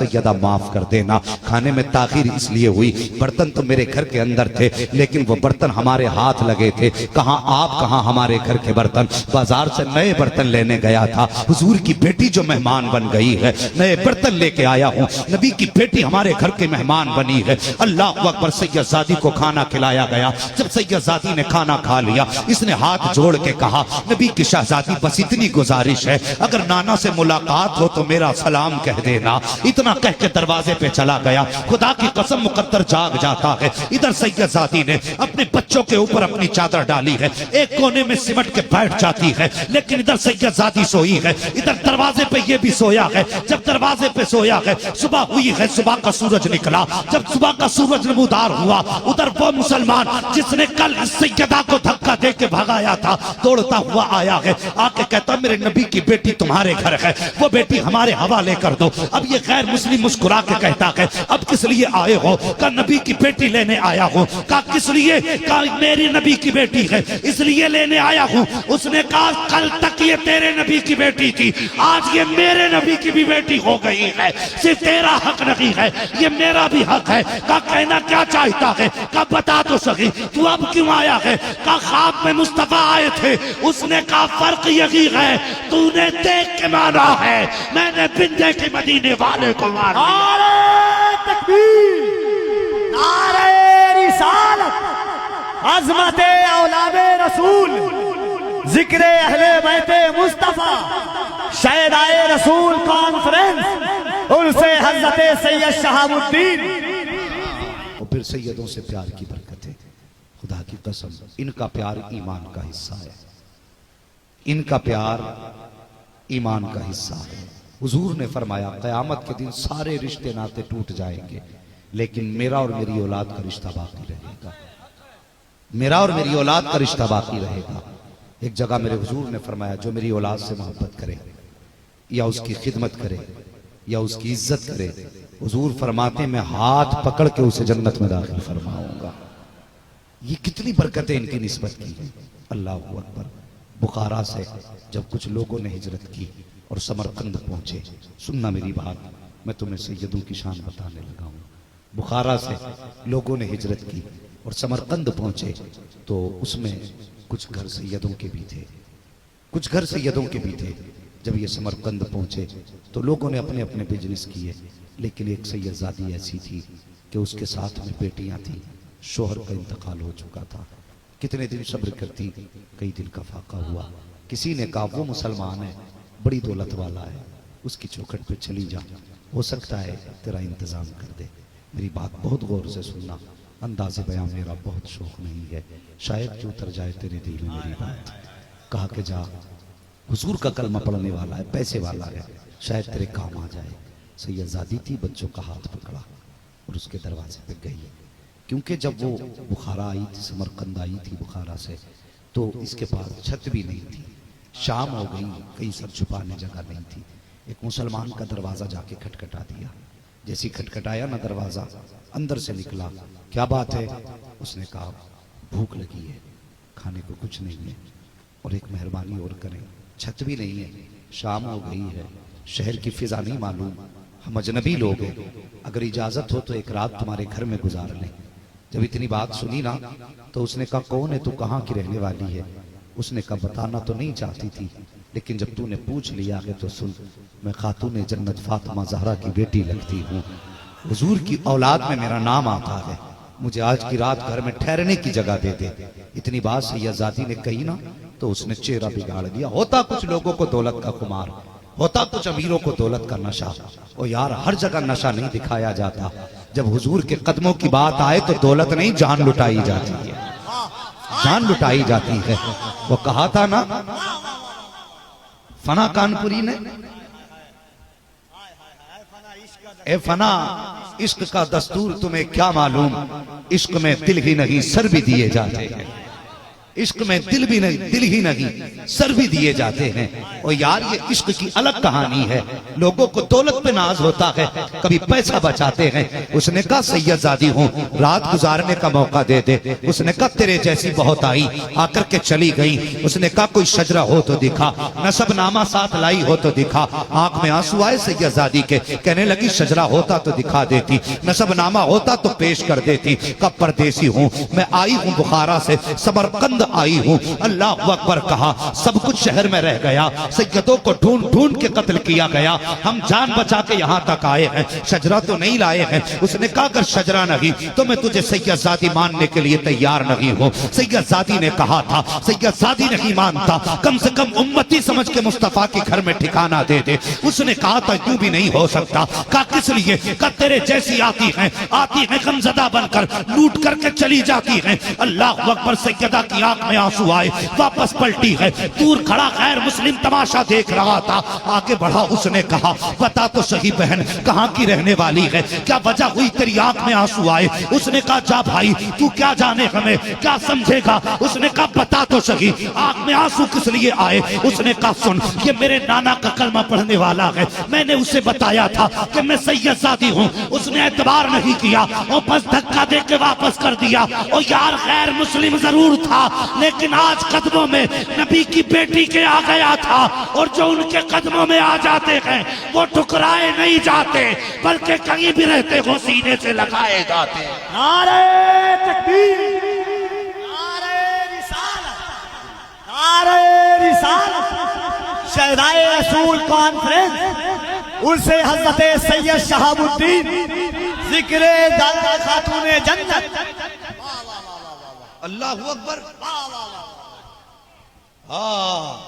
सैयदा माफ कर देना, खाने में ताखीर इसलिए हुई, बर्तन तो मेरे घर के अंदर थे लेकिन वो बर्तन हमारे हाथ लगे थे। कहाँ आप, कहाँ हमारे घर के बर्तन। बाजार से नए बर्तन लेने गया था, हुजूर की बेटी जो मेहमान बन गई है, नए बर्तन लेके आया हूँ, नबी की बेटी हमारे घर के मेहमान बनी है। अल्लाह अकबर। सैयदजादी को खाना खिलाया गया। जब सैयदजादी ने खाना खा लिया, इसने हाथ जोड़ के कहा, नबी की शहजादी बस इतनी गुजारिश है, अगर नाना से मुलाकात हो तो मेरा सलाम कह देना। इतना कह के दरवाजे पे चला गया। खुदा की कसम मुकद्दर जाग जाता है। इधर सैयदजादी ने अपने बच्चों के ऊपर अपनी चादर डाली है, एक कोने में सिमट के बैठ जाती है, लेकिन इधर सैयदजादी सोई है, इधर दरवाजे पे ये भी सोया है। जब दरवाजे पे सोया है, सुबह हुई है, सुबह का सूरज निकला। जब सुबह का सूरज नमूदार हुआ, उधर वो मुसलमान जिसने कल इस सैयदा को धक्का दे के भगाया था, दौड़ता हुआ आया है। आके कहता, मेरे नबी की बेटी तुम्हारे घर है, वो बेटी हमारे हवाले कर दो। अब ये गैर मुस्लिम मुस्कुरा के कहता है, अब किस लिए आए हो? का नबी की बेटी लेने आया हूँ। का किस लिए? का मेरी नबी की बेटी है इसलिए लेने आया हूँ। उसने कहा, कल तक ये तेरे नबी की बेटी थी, आज ये मेरे नबी की भी बेटी हो गई है। सिर्फ तेरा हक नहीं है, ये मेरा भी हक है। का कहना क्या चाहता है? का बता तो सही, तू अब क्यों आया है? का ख्वाब में मुस्तफा आए थे। उसने कहा, फर्क यही है, तूने देख के माना है, मैंने बिन देखे मदीने वाले को मारा। नारे तकबीर, नारे रिसालत, अज़मते औलादे रसूल, जिक्र अहले बैते मुस्तफा, शहदाए रसूल कॉन्फ्रेंस, उनसे हज़रत सैयद शहाबुद्दीन। और फिर सैयदों से प्यार की बरकत है। खुदा की कसम, इनका प्यार ईमान का हिस्सा है, इनका प्यार ईमान का हिस्सा है। हुजूर ने फरमाया, क़यामत के दिन सारे रिश्ते नाते टूट जाएंगे, लेकिन मेरा और मेरी औलाद का रिश्ता बाकी रहेगा। मेरा और मेरी औलाद का रिश्ता बाकी रहेगा। एक जगह मेरे हुजूर ने फरमाया, जो मेरी औलाद से मोहब्बत करे या उसकी खिदमत करे या उसकी इज्जत करे, हुजूर फरमाते, मैं हाथ पकड़ के उसे जन्नत में दाखिल फरमाऊंगा। ये कितनी बरकतें इनकी निस्बत की। अल्लाह अकबर। बुखारा से जब कुछ लोगों ने हिजरत की और समरकंद पहुंचे, सुनना मेरी बात, मैं तुम्हें सैयदों की शान बताने लगा हूँ। बुखारा से लोगों ने हिजरत की और समरकंद पहुंचे, तो उसमें कुछ घर सैयदों के भी थे, कुछ घर सैयदों के भी थे। जब ये समरकंद पहुंचे तो लोगों ने अपने अपने बिजनेस किए, लेकिन एक सैयदजादी ऐसी थी कि उसके साथ में बेटियां थी, शोहर का इंतकाल हो चुका था। कितने दिन सब्र करती, कई दिन का फाका हुआ। किसी ने कहा, वो मुसलमान है, बड़ी दौलत वाला है, उसकी चौखट पे चली जा, हो सकता है तेरा इंतजाम कर दे। मेरी बात बहुत गौर से सुनना, अंदाज़े बयां मेरा बहुत शौक नहीं है, शायद कि उतर जाए तेरे दिल में मेरी बात। कहा कि जा, हुजूर का कलमा पढ़ने वाला है, पैसे वाला है, शायद तेरे काम आ जाए। सैयदजादी थी, बच्चों का हाथ पकड़ा और उसके दरवाजे पे गई, क्योंकि जब वो बुखारा आई थी, समरकंद आई थी बुखारा से, तो इसके पास छत भी नहीं थी, शाम हो गई, कहीं सर छुपाने जगह नहीं थी। एक मुसलमान का दरवाजा जाके खटखटा दिया। जैसी खटखटाया ना दरवाजा, अंदर से निकला, क्या बात है? उसने कहा, भूख लगी है, खाने को कुछ नहीं है, और एक मेहरबानी और करें, छत भी नहीं है, शाम हो गई है, शहर की फिजा नहीं मालूम, हम अजनबी लोग हैं, अगर इजाजत हो तो एक रात तुम्हारे घर में गुजार लें। जब इतनी बात सुनी ना, तो उसने कहा, कौन है तू, कहाँ की रहने वाली है? उसने कहा, बताना तो नहीं चाहती थी, लेकिन जब तूने पूछ लिया है तो सुन, मैं खातून जन्नत फातिमा ज़हरा की बेटी लगती हूँ, हुजूर की औलाद में मेरा नाम आता है, मुझे आज की रात घर में ठहरने की जगह दे दे। इतनी बात सैयदजादी ने कही ना, तो उसने चेहरा बिगाड़ दिया। होता कुछ लोगों को दौलत का खुमार, होता कुछ अमीरों को दौलत का नशा। और यार, हर जगह नशा नहीं दिखाया जाता। जब हुजूर के कदमों की बात आए तो दौलत नहीं, जान लुटाई जाती है, जान लुटाई जाती है। वो कहा था ना फना कानपुरी ने, ए फना, इश्क का दस्तूर तुम्हें क्या मालूम, इश्क में दिल ही नहीं सर भी दिए जाते हैं। इश्क में दिल भी नहीं, दिल ही नहीं सर भी दिए जाते हैं। और यार ये इश्क की अलग कहानी है। लोगों को दौलत पे नाज होता है, कभी पैसा बचाते हैं। उसने कहा सैयदजादी हूँ, रात गुजारने का मौका दे दे। उसने कहा तेरे जैसी बहुत आई, आकर के चली गई। उसने कहा कोई शजरा हो तो दिखा, नसबनामा साथ लाई हो तो दिखा। आंख में आंसू आए सैयदजादी के, कहने लगी शजरा होता तो दिखा देती, नसबनामा होता तो पेश कर देती। कब परदेसी हूँ मैं, आई हूँ बुखारा से, समरकंद आई हूँ। अल्लाह अकबर कहा, सब कुछ शहर में रह गया, सैयदों को ढूंढ ढूंढ के कत्ल किया गया, हम जान बचा के यहाँ तक आए हैं, शजरा तो नहीं लाए हैं। उसने कहा अगर शजरा नहीं तो मैं तुझे सैयदजादी मानने के लिए तैयार नहीं हूँ। सैयदजादी ने कहा था, सैयदजादी नहीं मानता, कम से कम उम्मती समझ के मुस्तफा के घर में ठिकाना दे दे। उसने कहा था यूं भी नहीं हो सकता। कहा किस लिए? कहा तेरे जैसी आती है गमजदा बनकर, लूट करके चली जाती है। अल्लाह अकबर। सैयदा की आंख में आंसू आए, वापस पलटी है। दूर खड़ा गैर मुस्लिम तमाशा देख रहा था, आगे बढ़ा। उसने कहा बता तो सही बहन, कहाँ की रहने वाली है, क्या वजह हुई तेरी आंख में आंसू आए? उसने कहा जा भाई, तू क्या जाने हमें, क्या समझेगा। उसने कहा बता तो सही, आंख में आंसू किस लिए आए? उसने कहा सुन, ये मेरे नाना का कलमा पढ़ने वाला है, मैंने उसे बताया था कि मैं सैयदजादी हूँ। उसने एतबार नहीं किया और बस धक्का दे के वापस कर दिया। और यार गैर मुस्लिम जरूर था, लेकिन आज कदमों में नबी की बेटी के आ गया था। और जो उनके कदमों में आ जाते हैं वो ठुकराए नहीं जाते, बल्कि कहीं भी रहते हो सीने से लगाए जाते। नारे तकबीर, नारे रिसालत, नारे रिसालत। शहदाए रसूल कॉन्फ्रेंस उनसे हजरत सैयद शहाबुद्दीन जिक्रे दादा खातूने जन्नत। अल्लाह अकबर। हाँ,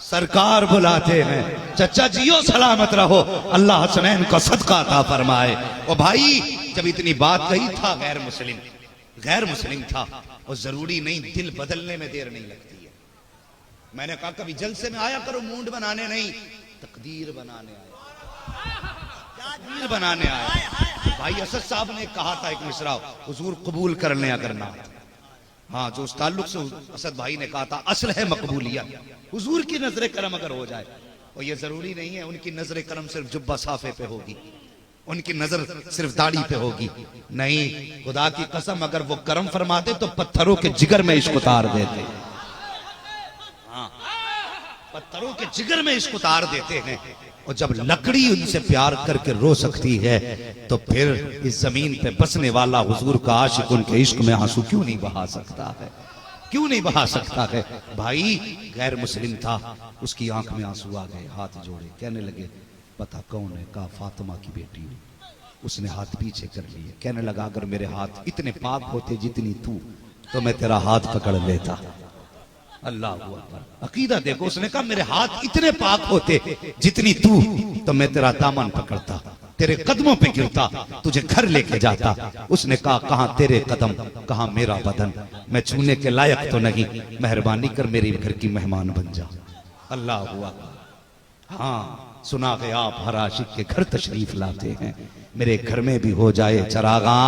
सरकार बुलाते हैं। चचा जियो सलामत रहो, अल्लाह हसनैन को सदका अता फरमाए। और भाई जब इतनी बात कही था, गैर मुस्लिम था, और जरूरी नहीं दिल बदलने में देर नहीं लगती है। मैंने कहा कभी जलसे में आया करो मूड बनाने नहीं, तकदीर बनाने आया, तकदीर बनाने आया। भाई असद साहब ने कहा था एक मिसरा, हुजूर कबूल कर लें अगर ना। हाँ, जो उस ताल्लुक से असद भाई ने कहा था असल है मकबूलियत, हुजूर की नजर करम अगर हो जाए। और ये जरूरी नहीं है उनकी नजर करम सिर्फ जुब्बा साफे पे होगी, उनकी नजर सिर्फ दाढ़ी पे होगी, नहीं। खुदा की कसम अगर वो करम फरमाते तो पत्थरों के जिगर में इश्क उतार देते। हाँ, पत्थरों के जिगर में इश्क उतार देते हैं। और जब लकड़ी उनसे प्यार करके रो सकती है, तो फिर इस जमीन पे बसने वाला हुजूर का आशिक उनके इश्क में आंसू क्यों नहीं बहा सकता है? क्यों नहीं बहा सकता है? भाई गैर मुस्लिम था, उसकी आंख में आंसू आ गए, हाथ जोड़े, कहने लगे पता कौन है? कहा फातिमा की बेटी हूं। उसने हाथ पीछे कर लिए, कहने लगा अगर मेरे हाथ इतने पाक होते जितनी तू, तो मैं तेरा हाथ पकड़ लेता। अल्लाह अकबर। अकीदा देखो, उसने कहा मेरे हाथ इतने पाक होते जितनी तू, तो मैं तेरा दामन पकड़ता, तेरे कदमों पे गिरता, तुझे घर लेके जाता। उसने कहा कहां तेरे कदम, कहां मेरा बदन, मैं छूने के लायक तो नहीं, मेहरबानी कर मेरे घर की मेहमान बन जा। अल्लाह हुआ। हाँ, सुना गया आप हर आशिक के घर तशरीफ लाते हैं, मेरे घर में भी हो जाए चरागा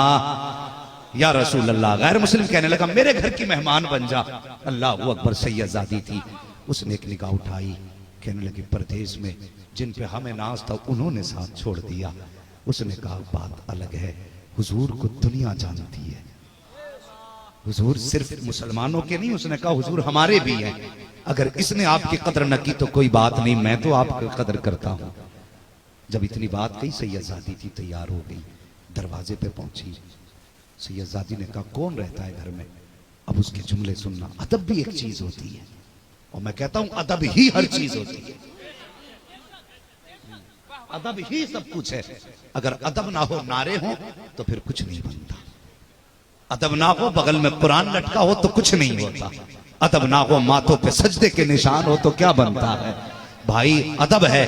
या रसूल अल्लाह। गैर मुस्लिम कहने लगा मेरे घर की मेहमान बन जा। अल्लाह अकबर। सैयदजादी थी, उसने एक निगाह उठाई, कहने लगी परदेश में जिन पे हमें नाज था उन्होंने साथ छोड़ दिया। उसने कहा बात अलग है, हुजूर को दुनिया जानती है, हुजूर सिर्फ मुसलमानों के नहीं। उसने कहा हुजूर हमारे भी हैं, अगर इसने आपकी कदर न की तो कोई बात नहीं, मैं तो आपकी कदर करता हूं। जब इतनी बात कही, सैयदजादी थी तैयार हो गई, दरवाजे पे पहुंची। सैयदजादी ने कहा कौन रहता है घर में? अब उसके जुमले सुनना। अदब भी एक चीज होती है, और मैं कहता हूं अदब ही हर चीज होती है, अदब ही सब कुछ है। अगर अदब ना हो, नारे हो, तो फिर कुछ नहीं बनता। अदब ना हो, बगल में कुरान लटका हो तो कुछ नहीं होता। अदब ना हो, माथों पे सजदे के निशान हो तो क्या बनता है? भाई अदब है,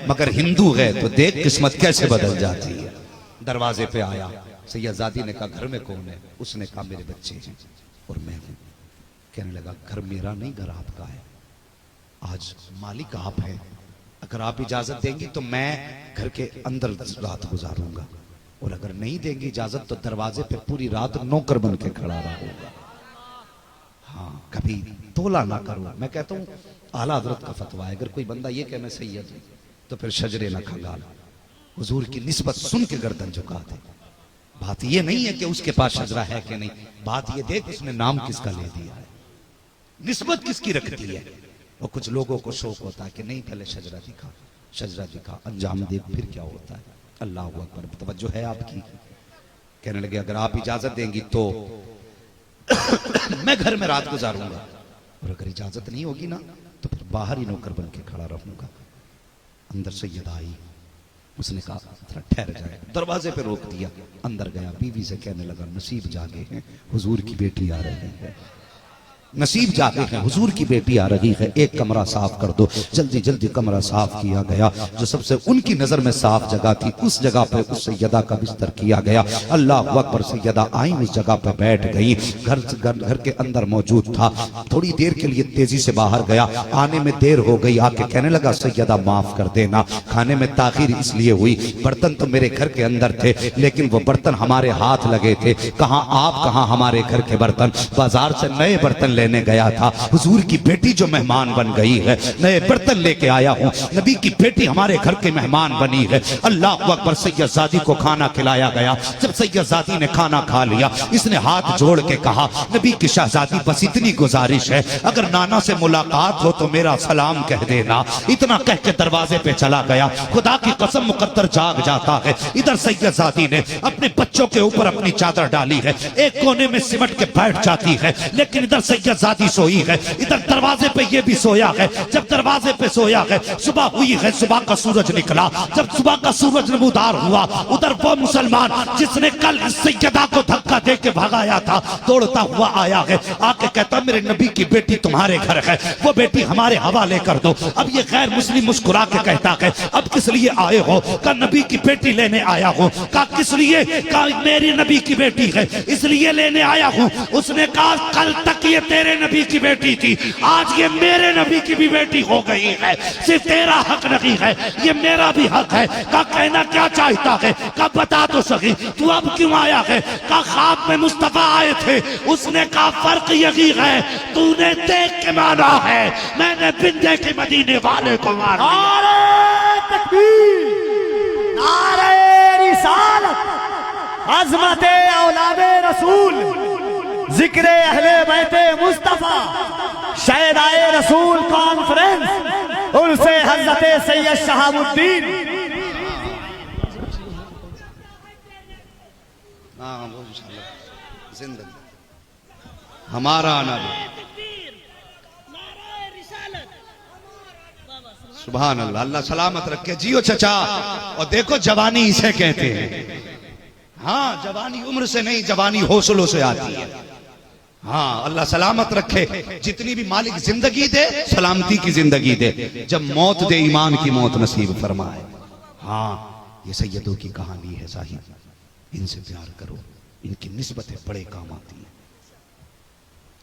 मगर हिंदू है तो देख किस्मत कैसे बदल जाती है। दरवाजे पे आया, सैयदजादी ने कहा घर में कौन है? उसने कहा मेरे बच्चे हैं और मैं हूं। कहने लगा घर मेरा नहीं, घर आपका है, आज मालिक आप हैं, अगर आप इजाजत देंगी तो मैं घर के अंदर रात गुजारूंगा, और अगर नहीं देंगी इजाजत तो दरवाजे पे पूरी रात नौकर बन के खड़ा रहूंगा। हाँ, कभी तोला ना करो। मैं कहता हूँ आला हजरत का फतवा है, अगर कोई बंदा ये कहे मैं सैयद हूं तो फिर शजरे ना खंगाल, हुजूर की निस्बत सुन के गर्दन झुका दे। बात ये नहीं है कि उसके पास शजरा है कि नहीं, बात ये देख उसने नाम किसका ले दिया है, निस्बत किसकी रख दी है। और कुछ लोगों को शौक होता है कि नहीं पहले शजरा दिखा, शजरा दिखा, अंजाम देख फिर क्या होता है। अल्लाह अकबर, तवज्जो है आपकी। कहने लगे अगर आप इजाजत देंगी तो मैं घर में रात गुजारूंगा, और अगर इजाजत नहीं होगी ना तो फिर बाहर ही नौकर बन के खड़ा रहूंगा। अंदर सैयदा आई, उसने कहा थोड़ा ठहर जाए, दरवाजे पे रोक दिया, अंदर गया, बीवी से कहने लगा नसीब जागे हैं, हुजूर की बेटी आ रही है, नसीब जागे हैं, हुजूर की बेटी आ रही है, एक कमरा साफ कर दो। जल्दी जल्दी कमरा साफ किया गया, जो सबसे उनकी नजर में साफ जगह थी उस जगह पे उस सैयदा का बिस्तर किया गया। अल्लाह अकबर, सैयदा आई उस जगह पे बैठ गई। घर के अंदर मौजूद था, थोड़ी देर के लिए तेजी से बाहर गया, आने में देर हो गई, आके कहने लगा सैयदा माफ कर देना, खाने में ताखिर इसलिए हुई, बर्तन तो मेरे घर के अंदर थे लेकिन वो बर्तन हमारे हाथ लगे थे, कहाँ आप कहाँ हमारे घर के बर्तन, बाजार से नए बर्तन लेने गया था, हुजूर की बेटी जो मेहमान बन गई है, नए बर्तन लेके आया हूँ, नबी की बेटी हमारे घर के मेहमान बनी है। अल्लाह अकबर, सैयदजादी को खाना खिलाया गया। जब सैयदजादी ने खाना खा लिया, इसने हाथ जोड़ के कहा नबी की शहजादी बस इतनी गुजारिश है, अगर नाना से मुलाकात हो तो मेरा सलाम कह देना। इतना कह के दरवाजे पे चला गया। खुदा की कसम मुकद्दर जाग जाता है। इधर सैयदजादी ने अपने बच्चों के ऊपर अपनी चादर डाली है, एक कोने में सिमट के बैठ जाती है, लेकिन इधर सैयदजादी सोई है, इधर दरवाजे पे ये भी सोया है। जब दरवाजे पे सोया है, सुबह हुई है, सुबह का सूरज निकला। जब सुबह का सूरज नमूदार हुआ, उधर वो मुसलमान जिसने कल इस सैयदा को धक्का दे के भगाया था दौड़ता हुआ आया है, आके कहता मेरे नबी की बेटी तुम्हारे घर है, वो बेटी हमारे हवाले कर दो। अब ये गैर मुस्लिम मुस्कुरा के कहता है अब किस लिए आए हो? का नबी की बेटी लेने आया हूँ। का किस लिए? का मेरी नबी की बेटी है इसलिए लेने आया हूँ। उसने कहा कल तक ये तेरे नबी की बेटी थी, आज ये मेरे नबी की भी बेटी हो गई है, सिर्फ तेरा हक नहीं है, ये मेरा भी हक है। का कहना क्या चाहता है? का बता तो सही तू अब क्यों आया है? का ख्वाब में मुस्तफा आए थे, उसने कहा फर्क यही है तूने देख के माना है, मैंने बिन देखे मदीने वाले को मारा। नारे तकबीर, नारे रिसालत, अज़मते औलादे रसूल, जिक्रे अहले बैते मुस्तफा, शहदाए रसूल कॉन्फ्रेंस, उनसे हजरते सैयद शहाबुद्दीन। हाँ वो इंशाल्लाह जिंदगी हमारा आना भी। सुभान अल्लाह, अल्लाह सलामत रखे। जियो चचा। और देखो जवानी इसे कहते हैं। हाँ जवानी उम्र से नहीं, जवानी हौसलों से आती है। हाँ अल्लाह सलामत रखे, जितनी भी मालिक जिंदगी दे सलामती की जिंदगी दे, जब मौत दे ईमान की मौत नसीब फरमाए। हाँ ये सैयदों की कहानी है साहिब, इनसे प्यार करो, इनकी निस्बतें बड़े काम आती हैं,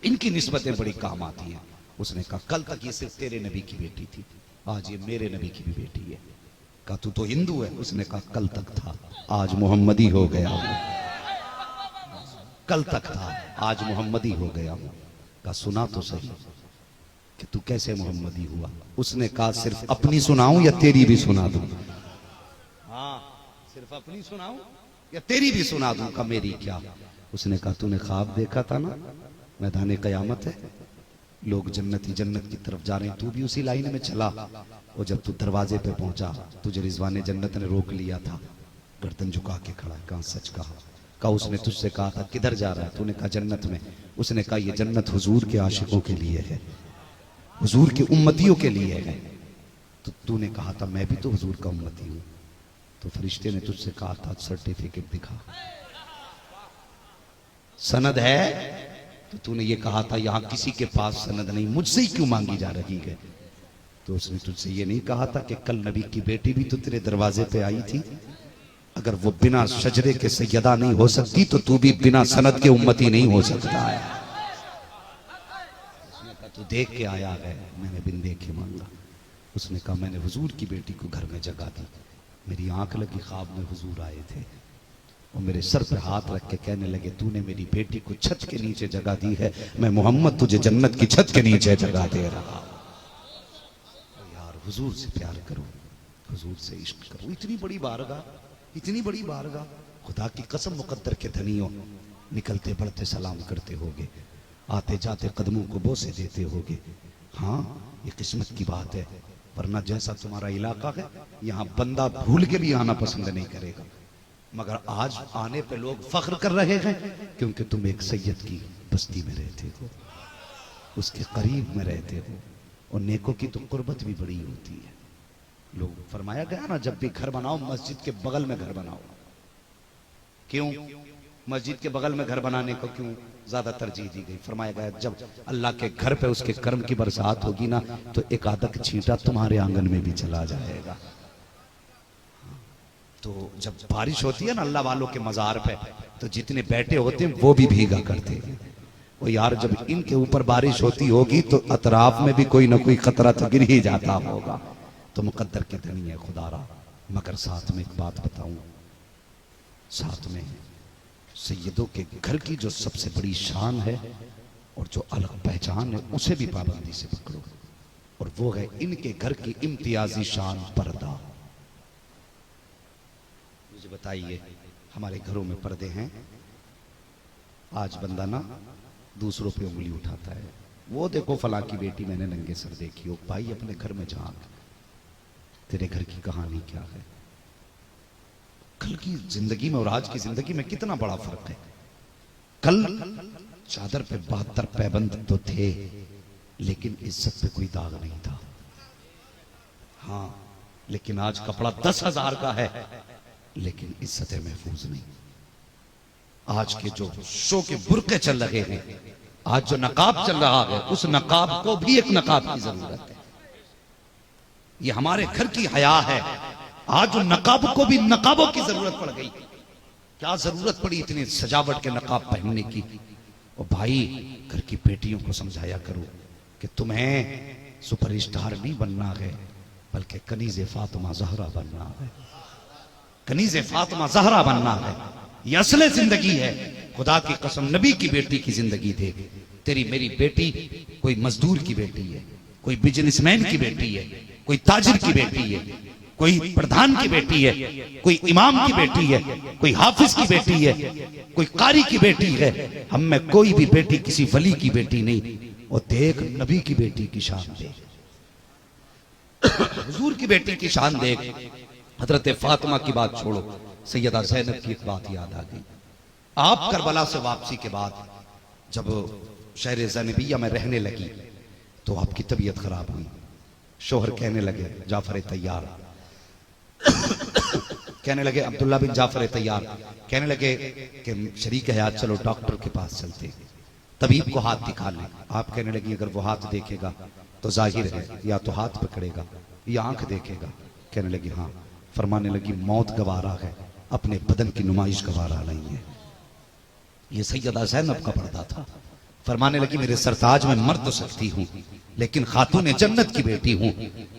इनकी निस्बतें बड़ी काम आती हैं। उसने कहा कल तक ये सिर्फ तेरे नबी की बेटी थी, आज ये मेरे नबी की भी बेटी है। कहा तू तो हिंदू है? उसने कहा कल तक था, आज मोहम्मदी हो गया हूं। कल तक था, आज मोहम्मदी हो गया हूं। कहा सुना तो सही कि तू कैसे मोहम्मदी हुआ? उसने कहा सिर्फ अपनी सुनाऊं या तेरी भी सुना दूं? हाँ सिर्फ अपनी सुनाऊं या तेरी भी सुना दूं? का मेरी क्या? उसने कहा तूने ख्वाब देखा था ना, मैदान कयामत है, लोग जन्नती जन्नत की तरफ जा रहे हैं, तू भी उसी लाइन में चला। और जब तू दरवाजे पे पहुंचा तुझे रिजवाने जन्नत ने रोक लिया था, गर्दन झुका के खड़ा। कहा सच कहा? कहा उसने तुझसे कहा था किधर जा रहा है? तूने कहा जन्नत में। उसने कहा ये जन्नत हुजूर के आशिकों के लिए है, हुजूर के उम्मतियों के लिए है। तो तूने कहा था मैं भी तो हुजूर का उम्मती हूं। तो फरिश्ते ने तुझसे कहा था सर्टिफिकेट दिखा, सनद है? तो तूने ये कहा था यहां किसी के पास सनद नहीं, मुझसे ही क्यों मांगी जा रही है? तो उसने तुझसे ये नहीं कहा था कि कल नबी की बेटी भी तो तेरे दरवाजे पे आई थी, अगर वो बिना शजरे के सैयदा नहीं हो सकती तो तू भी बिना सनद के उम्मती नहीं हो सकता है। उसने कहा तू देख के आया है? मैंने बिन देखे मांगा। उसने कहा मैंने हुजूर की बेटी को घर में जगा दी, मेरी आंख लगी, ख्वाब में हुजूर आए थे और मेरे सर पे हाथ रख के कहने लगे, तूने मेरी बेटी को छत के नीचे जगह दी है, मैं मोहम्मद तुझे जन्नत की छत के नीचे जगह दे रहा। यार हुजूर से प्यार करो, हुजूर से इश्क करो। इतनी बड़ी बारगाह, इतनी बड़ी बारगाह, खुदा की कसम मुकद्दर के धनियों, निकलते बढ़ते सलाम करते होगे, आते जाते कदमों को बोसे देते होगे। हाँ ये किस्मत की बात है, वरना जैसा तुम्हारा इलाका है यहाँ बंदा भूल के भी आना पसंद नहीं करेगा, मगर आज आने पे लोग फख्र कर रहे हैं क्योंकि तुम एक सैयद की बस्ती में रहते हो, उसके करीब में रहते हो। और नेकों की तो कुर्बत भी बड़ी होती है। लोग फरमाया गया ना, जब भी घर बनाओ मस्जिद के बगल में घर बनाओ। क्यों मस्जिद के बगल में घर बनाने को क्यों ज्यादा तरजीह दी गई? फरमाया गया जब अल्लाह के घर पे उसके कर्म की बरसात होगी ना, तो एक आदक छींटा तुम्हारे आंगन में भी चला जाएगा। तो जब बारिश होती है ना अल्लाह वालों के मजार पे, तो जितने बैठे होते हैं वो भी भीगा करते हैं। वो यार जब इनके ऊपर बारिश होती होगी तो अतराफ में भी कोई ना कोई खतरा तो गिर ही जाता होगा। तो मुकद्दर के धनी है खुदारा। मगर साथ में एक बात बताऊं, साथ में सैयदों के घर की जो सबसे बड़ी शान है और जो अलग पहचान है, उसे भी पाबंदी से पकड़ो, और वो है इनके घर की इम्तियाजी शान पर्दा। मुझे बताइए, हमारे घरों में पर्दे हैं, आज बंदा ना दूसरों पे उंगली उठाता है, वो देखो फलां की बेटी मैंने नंगे सर देखी हो। भाई अपने घर में झांक, तेरे घर की कहानी क्या है? कल की जिंदगी में और आज की जिंदगी में कितना बड़ा फर्क है। कल चादर पे 72 पैबंद तो थे, लेकिन इज्जत पे कोई दाग नहीं था। हाँ, लेकिन आज कपड़ा 10,000 का है, लेकिन इज्जतें महफूज नहीं। आज के जो शो के बुरके चल रहे हैं, आज जो नकाब चल रहा है, उस नकाब को भी एक नकाब की जरूरत है। ये हमारे घर की हया है। आज जो नकाब को भी नकाबों की जरूरत पड़ गई। क्या जरूरत पड़ी इतनी सजावट के नकाब पहनने की? और भाई घर की बेटियों को समझाया करो कि तुम्हें सुपरस्टार नहीं बनना है, बल्कि कनीज़े फातिमा ज़हरा बनना है। कनीज़े फातिमा ज़हरा बनना है, ये असले जिंदगी है। खुदा की कसम नबी की बेटी की जिंदगी देख। तेरी मेरी बेटी कोई मजदूर की बेटी है, कोई बिजनेसमैन की बेटी है, कोई ताजिर की बेटी है, कोई प्रधान की बेटी है, कोई इमाम की बेटी है, कोई हाफिज की बेटी है, कोई कारी की बेटी है। हम में कोई भी बेटी किसी वली की बेटी नहीं। और देख नबी की बेटी की शान देख, हुजूर की बेटी की शान देख। हजरत फातिमा की बात छोड़ो, सैयदा ज़ैनब की एक बात याद आ गई। आप करबला से वापसी के बाद जब शहर ज़ैनबिया में रहने लगी तो आपकी तबीयत खराब हुई। शोहर कहने लगे जाफर तैयार, कहने लगे अब्दुल्ला बिन जाफर तैयार, कहने लगे कि शरीक हयात चलो डॉक्टर के पास चलते, तबीब को हाथ दिखा लें। आप कहने लगी अगर वो हाथ देखेगा तो जाहिर है या तो हाथ पकड़ेगा या आंख देखेगा। कहने लगी हाँ। फरमाने लगी मौत गवारा है, अपने बदन की नुमाइश गवारा नहीं है। ये सैयदा ज़ैनब का पर्दा था। फरमाने लगी मेरे सरताज में मर तो सकती हूँ, लेकिन खातून जन्नत की बेटी हूँ,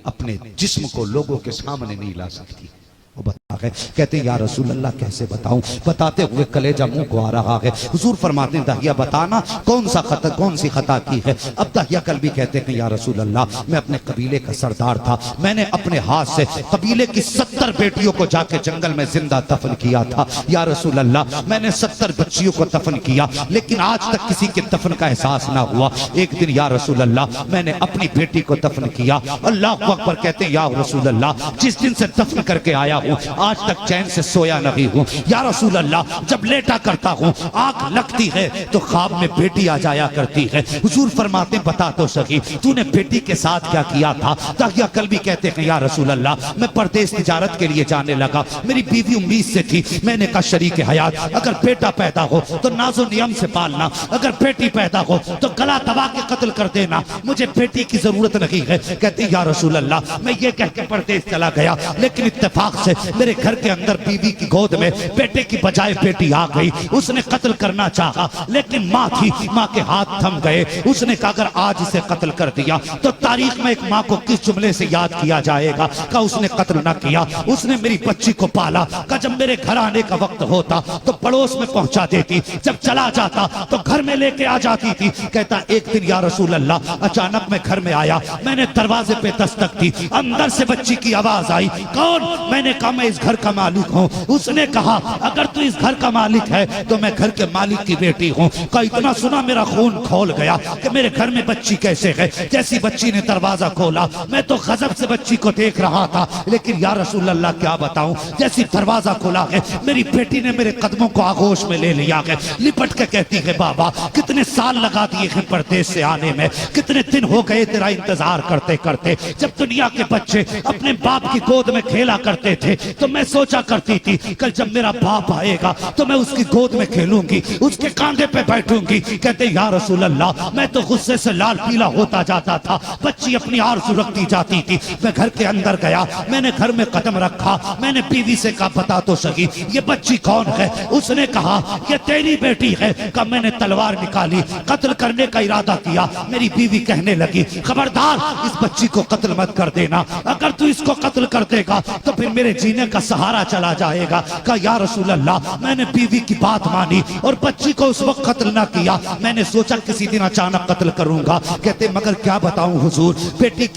अपने जिस्म को लोगों के सामने नहीं ला सकती। वो बता गए, कहते हैं या रसूल अल्लाह कैसे बताऊं? बताते हुए कलेजा मुंह को आ रहा है। हुजूर फरमाते हैं दाहिया बताना कौन सी खता की है। अब दाहिया कल भी कहते हैं या रसूल अल्लाह मैं अपने कबीले का सरदार था, मैंने अपने हाथ से कबीले की 70 बेटियों को जाके जंगल में जिंदा दफन किया था। या रसूल अल्लाह मैंने 70 बच्चियों को दफन किया, लेकिन आज तक किसी के दफन का एहसास ना हुआ। एक दिन या रसूल अल्लाह मैंने अपनी बेटी को दफन किया। अल्लाह अकबर। कहते हैं या रसूल अल्लाह जिस दिन से दफन करके आया हूँ आज तक चैन से सोया नहीं हूँ। या रसूल अल्लाह जब लेटा करता हूँ आंख लगती है तो ख्वाब में बेटी आ जाया करती है। हुजूर फरमाते बता तो सही तूने बेटी के साथ क्या किया था? ताहिया कल भी कहते हैं या रसूल अल्लाह मैं परदेश तिजारत के लिए जाने लगा, मेरी बीवी उम्मीद से थी, मैंने कहा शरीक हयात अगर बेटा पैदा हो तो नाजो नियम से पालना, अगर बेटी पैदा हो तो गला दबा के कत्ल कर देना, मुझे बेटी की जरूरत नहीं है। कहते या रसूल अल्लाह मैं ये कह के परदेश चला गया, लेकिन इत्तेफाक से मेरे मेरे घर के अंदर बीवी की गोद में बेटे की बजाय बेटी आ गई। उसने कत्ल करना चाहा, लेकिन माँ थी, माँ के हाथ थम गए। उसने कहा अगर आज इसे कत्ल कर दिया तो तारीख में एक माँ को किस जुमले से याद किया जाएगा। का उसने कत्ल ना किया, उसने मेरी बच्ची को पाला। का जब मेरे घर आने का वक्त होता तो पड़ोस में पहुंचा देती, जब चला जाता तो घर में लेके आ जाती थी। कहता एक दिन या रसूल अल्लाह अचानक मैं घर में आया, मैंने दरवाजे पे दस्तक दी, अंदर से बच्ची की आवाज आई, कौन? मैंने कहा मैं इस घर का मालिक हूँ। उसने कहा अगर तू इस घर का मालिक है तो मैं घर के मालिक की बेटी हूँ। का इतना सुना मेरा खून खौल गया कि मेरे घर में बच्ची कैसे है। जैसी बच्ची ने दरवाजा खोला मैं तो गजब से बच्ची को देख रहा था, लेकिन या रसूल अल्लाह क्या बताऊं, जैसी दरवाजा खोला है मेरी बेटी ने मेरे कदमों को आगोश में ले लिया है। लिपट के कहती है बाबा कितने साल लगा दिए हैं परदेश से आने में, कितने दिन हो गए तेरा इंतजार करते करते। जब दुनिया के बच्चे अपने बाप की गोद में खेला करते थे तो मैं सोचा करती थी कल जब मेरा बाप आएगा तो मैं उसकी गोद में खेलूंगी, उसके कांधे पे बैठूंगी। कहते या रसूल अल्लाह मैं तो गुस्से से लाल पीला होता जाता था, बच्ची अपनी आरज़ू रखती जाती थी। मैं घर के अंदर गया, मैंने घर में कदम रखा, मैंने बीवी से कहा बता तो सही ये बच्ची कौन है। उसने कहा ये तेरी बेटी है। का मैंने तलवार निकाली, कत्ल करने का इरादा किया। मेरी बीवी कहने लगी खबरदार इस बच्ची को कत्ल मत कर देना, अगर तू इसको कत्ल कर देगा तो फिर मेरे जीने का सहारा चला जाएगा। कहा या रसूल अल्लाह मैंने बीवी की बात मानी और बच्ची को उस वक्त कत्ल ना किया, मैंने सोचा किसी दिन अचानक कत्ल करूंगा। कहते मगर क्या बताऊं हुजूर, बेटी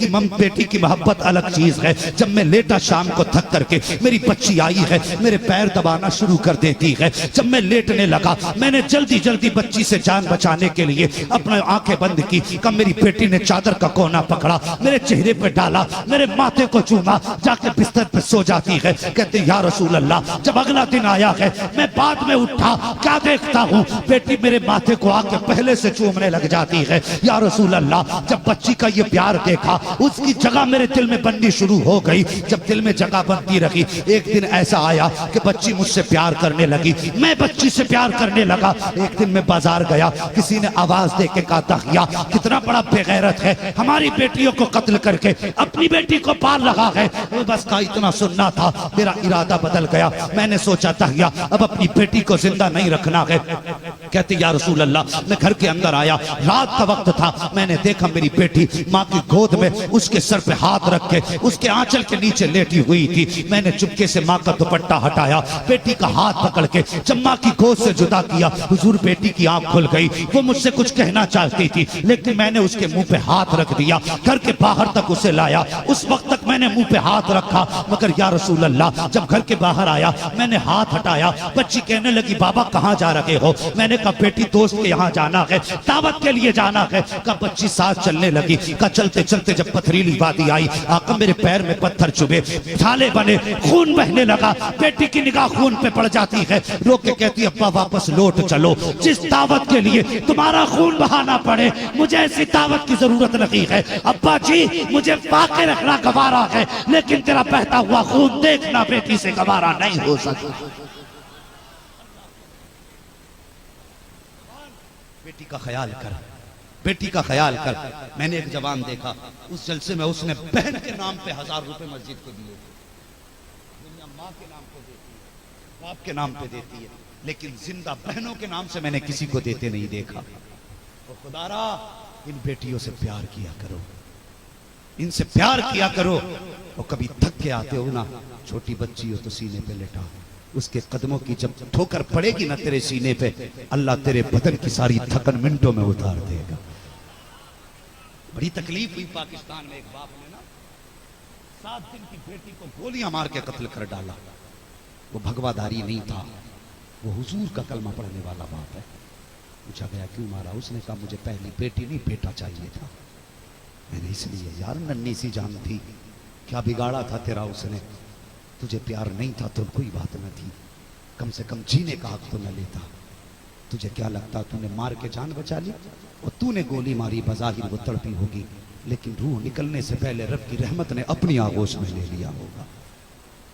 की मोहब्बत अलग चीज है। जब मैं लेटा शाम को थक करके मेरी बच्ची आई है, मेरे पैर दबाना शुरू कर देती है। जब मैं लेटने लगा मैंने जल्दी जल्दी बच्ची से जान बचाने के लिए अपनी आंखें बंद की। कब मेरी बेटी ने चादर का कोना पकड़ा, मेरे चेहरे पे डाला, मेरे माथे को चूमा, जाके बिस्तर पे सो जाती है। कहते या रसूल अल्लाह जब अगला दिन आया है मैं बाद में उठा, क्या देखता हूँ बेटी मेरे माथे को आके पहले से चूमने लग जाती है। या रसूल अल्लाह जब बच्ची का ये प्यार देखा उसकी जगह मेरे दिल में बननी शुरू हो गई। जब दिल में जगह बनती रही एक दिन ऐसा आया कि बच्ची मुझसे प्यार करने लगी, मैं बच्ची से प्यार करने लगा। एक दिन मैं बाजार गया, किसी ने आवाज दे के कहा तहिया कितना बड़ा बेगैरत है, हमारी बेटियों को कत्ल करके अपनी बेटी को पाल रहा है। बस का इतना सुनना था, मेरा इरादा बदल गया। मैंने सोचा तहिया अब अपनी बेटी को जिंदा नहीं रखना है। कहते या रसूल अल्लाह मैं घर के अंदर आया, रात का वक्त था, मैंने देखा मेरी बेटी माँ की गोद में उसके सर पे हाथ रख के उसके आंचल के नीचे लेटी हुई थी। मैंने चुपके से माँ का दुपट्टा हटाया, बेटी का हाथ पकड़ के जब माँ की गोद से जुदा किया, हुजूर बेटी की आंख खुल गई। वो मुझसे कुछ कहना चाहती थी लेकिन मैंने उसके मुंह पे हाथ रख दिया, घर के बाहर तक उसे लाया। उस वक्त तक मैंने मुंह पे हाथ रखा, मगर या रसूल अल्लाह जब घर के बाहर आया मैंने हाथ हटाया। बच्ची कहने लगी बाबा कहाँ जा रहे हो। मैंने कहा बेटी दोस्त के यहाँ जाना है, दावत के लिए जाना है। का बच्ची साथ चलने लगी। का चलते चलते जब पथरीली वादी आई, आका मेरे पैर में पत्थर चुभे, छाले बने, खून बहने लगा। बेटी की निगाह खून पे पड़ जाती है, रो के कहती अब्बा वापस लौट चलो, जिस दावत के लिए तुम्हारा खून बहाना पड़े मुझे ऐसी दावत की जरूरत नहीं है। अब्बा जी मुझे वाकई रखना गवारा है, लेकिन तेरा बहता हुआ खून देखना बेटी से गवारा नहीं हो सकता। बेटी का ख्याल कर, बेटी का ख्याल कर। मैंने एक जवान देखा उस जलसे में उसने बहन के नाम पे 1000 रुपए मस्जिद को दिए। दुनिया माँ के नाम पे देती है, बाप के नाम पे देती है, लेकिन जिंदा बहनों के नाम से मैंने किसी को देते नहीं देखा। तो खुदारा इन बेटियों से प्यार किया करो, इनसे प्यार किया करो। और कभी थक के आते हो ना, छोटी बच्ची हो तो सीने पे लेटा, उसके कदमों की जब ठोकर पड़ेगी ना तेरे सीने पे, अल्लाह तेरे बदन की सारी थकन मिनटों में उतार देगा। बड़ी तकलीफ हुई पाकिस्तान में, एक बाप ने ना 7 दिन की बेटी को गोलियां मार के कत्ल कर डाला। वो भगवादारी नहीं था, वो हुजूर का कलमा पढ़ने वाला बाप है। पूछा गया क्यों मारा, उसने कहा मुझे पहली बेटी नहीं बेटा चाहिए था। मैंने इसलिए, यार नन्ही सी जान थी, क्या बिगाड़ा था तेरा उसने, तुझे प्यार नहीं था तो कोई बात न थी, कम से कम जीने का हक तो न लेता। तुझे क्या लगता तूने मार के जान बचा ली, और तूने गोली मारी, बज़ाहिर वो तड़पी होगी, लेकिन रूह निकलने से पहले रब की रहमत ने अपनी आगोश में ले लिया होगा,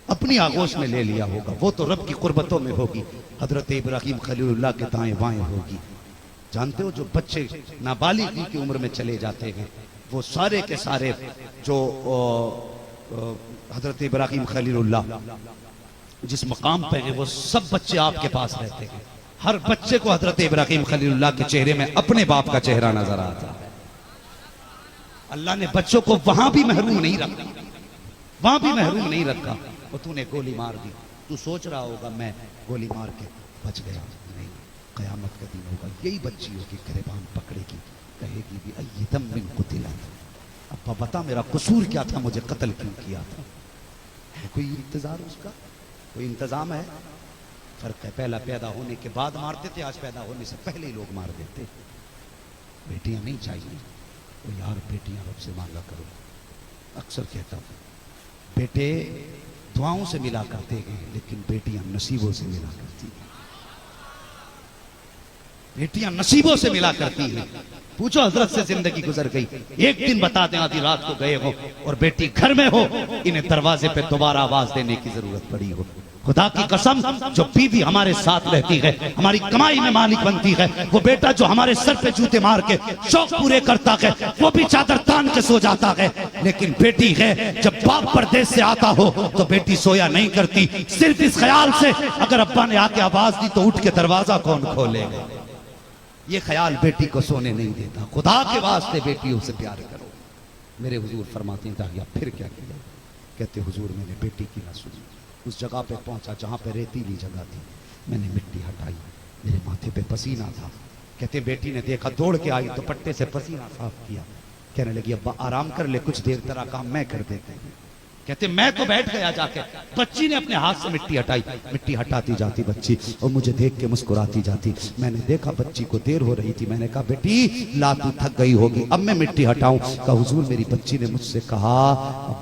अपनी आगोश में ले लिया होगा। वो तो रब की कुर्बतों में होगी, हजरत इब्राहिम खलीलुल्लाह के दाएं बाएं होगी। जानते हो जो बच्चे नाबालिगी की उम्र में चले जाते हैं, वो सारे के सारे जो हजरत इब्राहिम खलीलुल्लाह जिस मकाम पे हैं वो सब बच्चे आपके पास रहते हैं। हर बच्चे को हजरत इब्राहिम खलीलुल्लाह के चेहरे में अपने बाप का चेहरा नजर आता है। अल्लाह ने बच्चों को वहां भी महरूम नहीं रखा, वहां भी महरूम नहीं रखा। वो तूने गोली मार दी, तू सोच रहा होगा मैं गोली मार के बच गया, नहीं, कयामत का दिन होगा यही बच्ची होगी गिरबान पकड़ेगी, कहेगी भी अय्यदम मिन कुतिलत, अब्बा बता मेरा कसूर क्या था, मुझे कत्ल क्यों किया था। है कोई इंतजार उसका, कोई इंतजाम है? फर्क है, पहला पैदा होने के बाद मारते थे, आज पैदा होने से पहले ही लोग मार देते। बेटियां नहीं चाहिए तो यार बेटियां रब से मांगा करो। अक्सर कहता हूं बेटे दुआओं से मिला करते हैं लेकिन बेटियां नसीबों से मिला करती हैं। बेटियां नसीबों से मिला करती हैं। पूछो हजरत से जिंदगी गुजर गई, एक दिन बता दें आधी रात को गए हो और बेटी घर में हो, इन्हें दरवाजे पे दोबारा आवाज देने की जरूरत पड़ी हो। खुदा की कसम जो बीवी हमारे साथ रहती है, हमारी कमाई में मालिक बनती है, वो बेटा जो हमारे सर पे जूते मार के शौक पूरे करता है वो भी चादर तान के सो जाता है। लेकिन बेटी है जब बाप परदेश से आता हो तो बेटी सोया नहीं करती, सिर्फ इस ख्याल से अगर अब्बा ने आके आवाज दी तो उठ के दरवाजा कौन खोलेगा। ये ख्याल बेटी को सोने नहीं देता। खुदा के वास्ते बेटियों से प्यार करो। मेरे हुजूर फरमाते हैं फिर क्या किया? कहते हुजूर मैंने बेटी की ना सुनी, उस जगह पे पहुंचा जहां पे रेतीली जगह थी, मैंने मिट्टी हटाई, मेरे माथे पे पसीना था। कहते बेटी ने देखा, दौड़ के आई, दुपट्टे से पसीना साफ किया, कहने लगी अब्बा आराम कर ले, कुछ देर तेरा काम मैं कर देते हैं। कहते मैं तो बैठ गया जाके, बच्ची ने अपने हाथ से मिट्टी हटाई, मिट्टी हटाती जाती बच्ची और मुझे देख के मुस्कुराती जाती। मैंने देखा बच्ची को देर हो रही थी, मैंने कहा बेटी ला तू थक गई होगी, अब मैं मिट्टी हटाऊं। कहा हुजूर मेरी बच्ची ने मुझसे कहा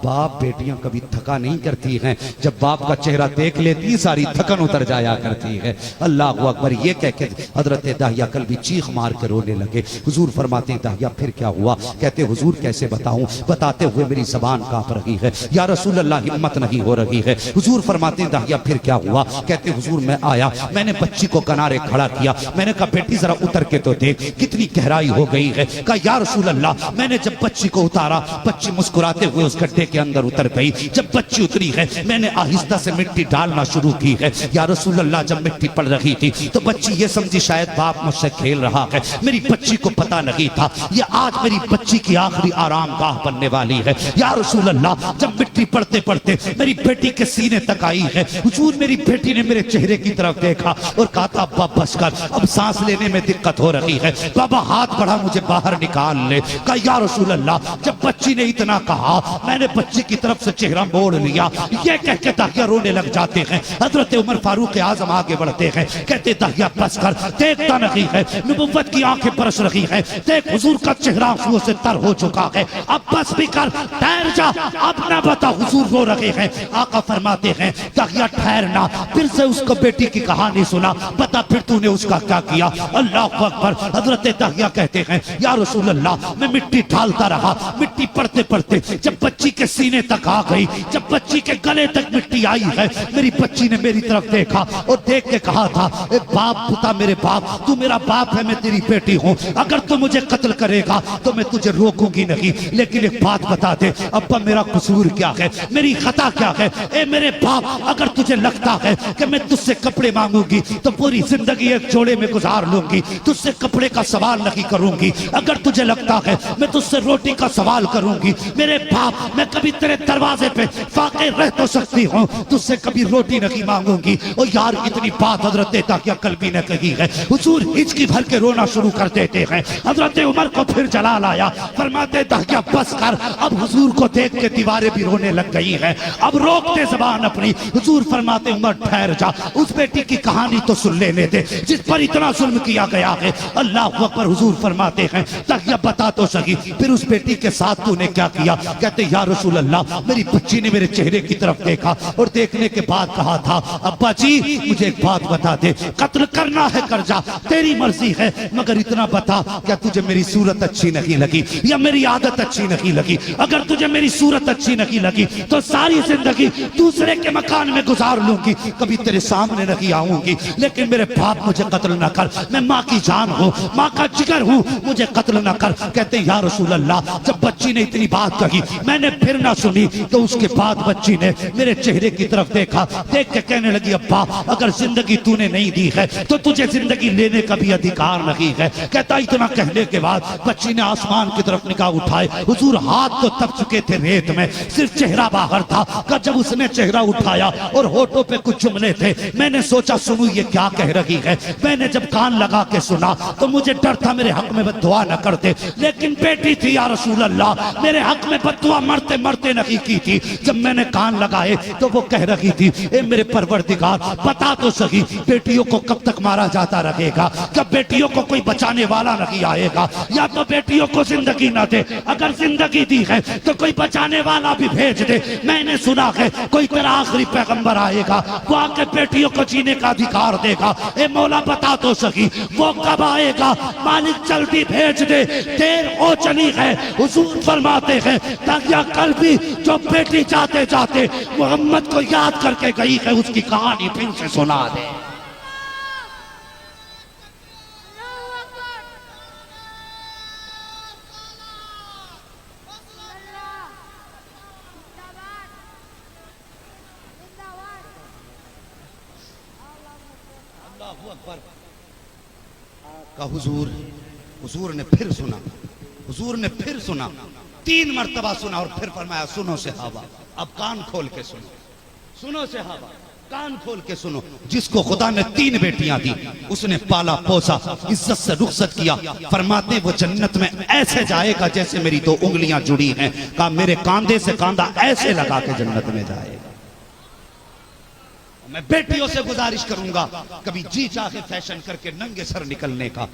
बाप बेटियां कभी थका नहीं करती हैं, जब बाप का चेहरा देख लेती सारी थकन उतर जाया करती है। अल्लाह अकबर ये कह के हजरत दाहिया कल भी चीख मार के रोने लगे। हुजूर फरमाते हैं दाहिया फिर क्या हुआ? कहते हुजूर कैसे बताऊं, बताते हुए मेरी जबान कांप रही है, या रसूल अल्लाह हिम्मत नहीं हो रही है। हुजूर फरमाते हैं दाहिया फिर क्या हुआ? कहते हुजूर मैं आया, मैंने बच्ची को किनारे खड़ा किया, मैंने कहा बेटी जरा उतर के तो देख कितनी गहराई हो गई है। कहा या रसूल अल्लाह, मैंने जब बच्ची को उतारा बच्ची मुस्कुराते हुए उस गड्ढे के अंदर उतर गई। जब बच्ची उतरी है मैंने आहिस्ता से मिट्टी डालना शुरू की है। या रसूल अल्लाह जब मिट्टी पड़ रही थी तो बच्ची ये समझी शायद बाप मुझसे खेल रहा है, मेरी बच्ची को पता नहीं था ये आज मेरी बच्ची की आखिरी आराम गाह बनने वाली है। या रसूल अल्लाह जब मिट्टी पढ़ते पढ़ते मेरी बेटी के सीने तक आई है, हुजूर मेरी बेटी ने मेरे चेहरे की तरफ देखा और कहा था अब्बा बस कर, अब सांस लेने में दिक्कत हो रही है, बाबा हाथ बढ़ा मुझे बाहर निकाल ले। कहा या रसूल अल्लाह जब बच्ची ने इतना कहा मैंने बच्ची की तरफ से चेहरा मोड़ लिया। ये कह के दाहिया रोने लग जाते हैं। हजरत उमर फारूक आजम आगे बढ़ते हैं, कहते दाहिया बस कर, देखता नहीं है, नबुव्वत की आंखें बरस रही है, देख हुजूर का चेहरा आंसुओं से तर हो चुका है, अब बस भी कर, ठहर जा, अब ना बता हुजूर रो रहे हैं। आका फरमाते हैं दाहिया ठहरना, फिर से उसको बेटी की कहानी सुना, बता फिर तूने उसका क्या किया। अल्लाह अकबर। हजरत दाहिया कहते हैं या रसूल अल्लाह मैं मिट्टी डालता रहा, मिट्टी पड़ते पड़ते जब बच्ची के सीने तक आ गई, जब बच्ची के गले तक मिट्टी आई है, मेरी बच्ची ने मेरी तरफ देखा और देख के कहा था ए बाप पुता मेरे बाप, तू मेरा बाप है, मैं तेरी बेटी हूँ, अगर तू मुझे कत्ल करेगा तो मैं तुझे रोकूंगी नहीं, लेकिन एक बात बता दे अब्बा मेरा कसूर क्या है, मेरी खता क्या है। ए मेरे बाप अगर तुझे लगता है कि मैं तुझसे कपड़े मांगूंगी तो पूरी जिंदगी एक जोड़े में गुजार लूंगी, तुझसे कपड़े का सवाल नहीं करूंगी। अगर तुझे लगता है मैं तुझसे रोटी का सवाल करूंगी, मेरे बाप मैं कभी तेरे दरवाजे पे फाके रह तो सकती हूँ, तुझसे कभी रोटी नहीं मांगूंगी। और यार इतनी बात हजरत दाहिया कल्बी ने कही है, हुजूर हिचकी भर के रोना शुरू कर देते हैं। हजरत उमर को फिर जलाल आया, फरमाते दाहिया बस कर, अब हुजूर को देख के दीवारें भी रोने लग गई है, अब रोकते जबान अपनी। हुजूर फरमाते उमर ठहर जा, उस बेटी की कहानी तो सुन लेने दे जिस पर इतना जुल्म किया गया है। अल्लाह अकबर। हुजूर फरमाते हैं दाहिया बता तो सही फिर उस बेटी के साथ तूने क्या किया। कहते या रसूल अल्लाह मेरी बच्ची ने मेरे चेहरे की तरफ देखा और देखने के बाद कहा था अब्बा जी मुझे एक बात बता दे, कत्ल करना है कर जा, तेरी मर्जी है, मगर इतना बता क्या तुझे मेरी सूरत अच्छी नहीं लगी या मेरी आदत अच्छी नहीं लगी। अगर तुझे मेरी सूरत अच्छी नहीं लगी लगी तो सारी जिंदगी दूसरे के मकान में गुजार लूंगी, कभी तेरे सामने नहीं आऊंगी, लेकिन मेरे बाप मुझे कत्ल न कर, मैं माँ की जान हूँ, माँ का जिगर हूँ, मुझे कत्ल न कर। कहते या रसूल अल्लाह, जब बच्ची ने इतनी बात कही मैंने फिर ना सुनी, तो उसके बाद बच्ची ने मेरे चेहरे की तरफ देखा, देख के कहने लगी अब्बा अगर जिंदगी तूने नहीं दी है तो तुझे जिंदगी लेने का भी अधिकार नहीं है। कहता इतना कहने के बाद बच्ची ने आसमान की तरफ निगाह उठाए, हुजूर हाथ तो तप चुके थे रेत में, सिर्फ चेहरा बाहर था। कि जब उसने चेहरा उठाया और होठों पे कुछ जुमले थे, मैंने सोचा सुनू ये क्या कह रही है। मैंने जब कान लगा के सुना तो मुझे डर था मेरे हक में बद्दुआ न कर दे, लेकिन बेटी थी या रसूल अल्लाह, मेरे हक में बद्दुआ मरते मरते नहीं की थी। जब मैंने कान लगाए तो वो कह रही थी ए मेरे परवरदिगार बता तो सही बेटियों को कब तक मारा जाता रहेगा, कब बेटियों को कोई बचाने वाला नहीं आएगा, या तो बेटियों को जिंदगी ना दे, अगर जिंदगी दी है तो कोई बचाने वाला भी भेज दे। मैंने सुना है कोई तेरा आखिरी पैगंबर आएगा, वो आके बेटियों को जीने का अधिकार देगा। ए मौला बता तो सही वो कब आएगा, मालिक जल्दी भेज दे, देर हो चली है। हुजूर फरमाते हैं ताकि कल भी जो बेटी जाते जाते मोहम्मद को याद करके गई है उसकी कहानी फिर से सुना दे। का हुजूर ने फिर सुना, हुजूर ने फिर सुना, 3 मरतबा सुना और फिर फरमाया सुनो सहाबा, अब कान खोल के सुनो, सुनो सहाबा कान खोल के सुनो। जिसको खुदा ने 3 बेटियां दी, उसने पाला पोसा, इज्जत से रुखसत किया, फरमाते वो जन्नत में ऐसे जाएगा जैसे मेरी 2 उंगलियां जुड़ी हैं। कहा मेरे कांधे से कांधा ऐसे लगा के जन्नत में जाएगा। मैं बेटियों से गुजारिश करूंगा कभी जी चाहे फैशन करके नंगे सर निकलने का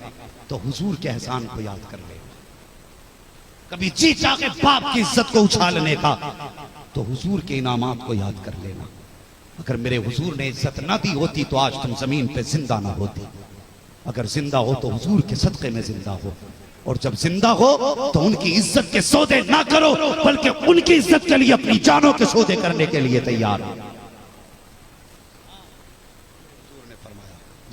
तो हुजूर के एहसान को याद कर ले, कभी जी चाहे बाप की इज्जत को उछालने का तो हुजूर के इनामात को याद कर लेना। अगर मेरे हुजूर ने इज्जत ना दी होती तो आज तुम जमीन पे जिंदा ना होती, अगर जिंदा हो तो हुजूर के सदक़े में जिंदा हो, और जब जिंदा हो तो उनकी इज्जत के सौदे ना करो बल्कि उनकी इज्जत के लिए अपनी जानों के सौदे करने के लिए तैयार हो।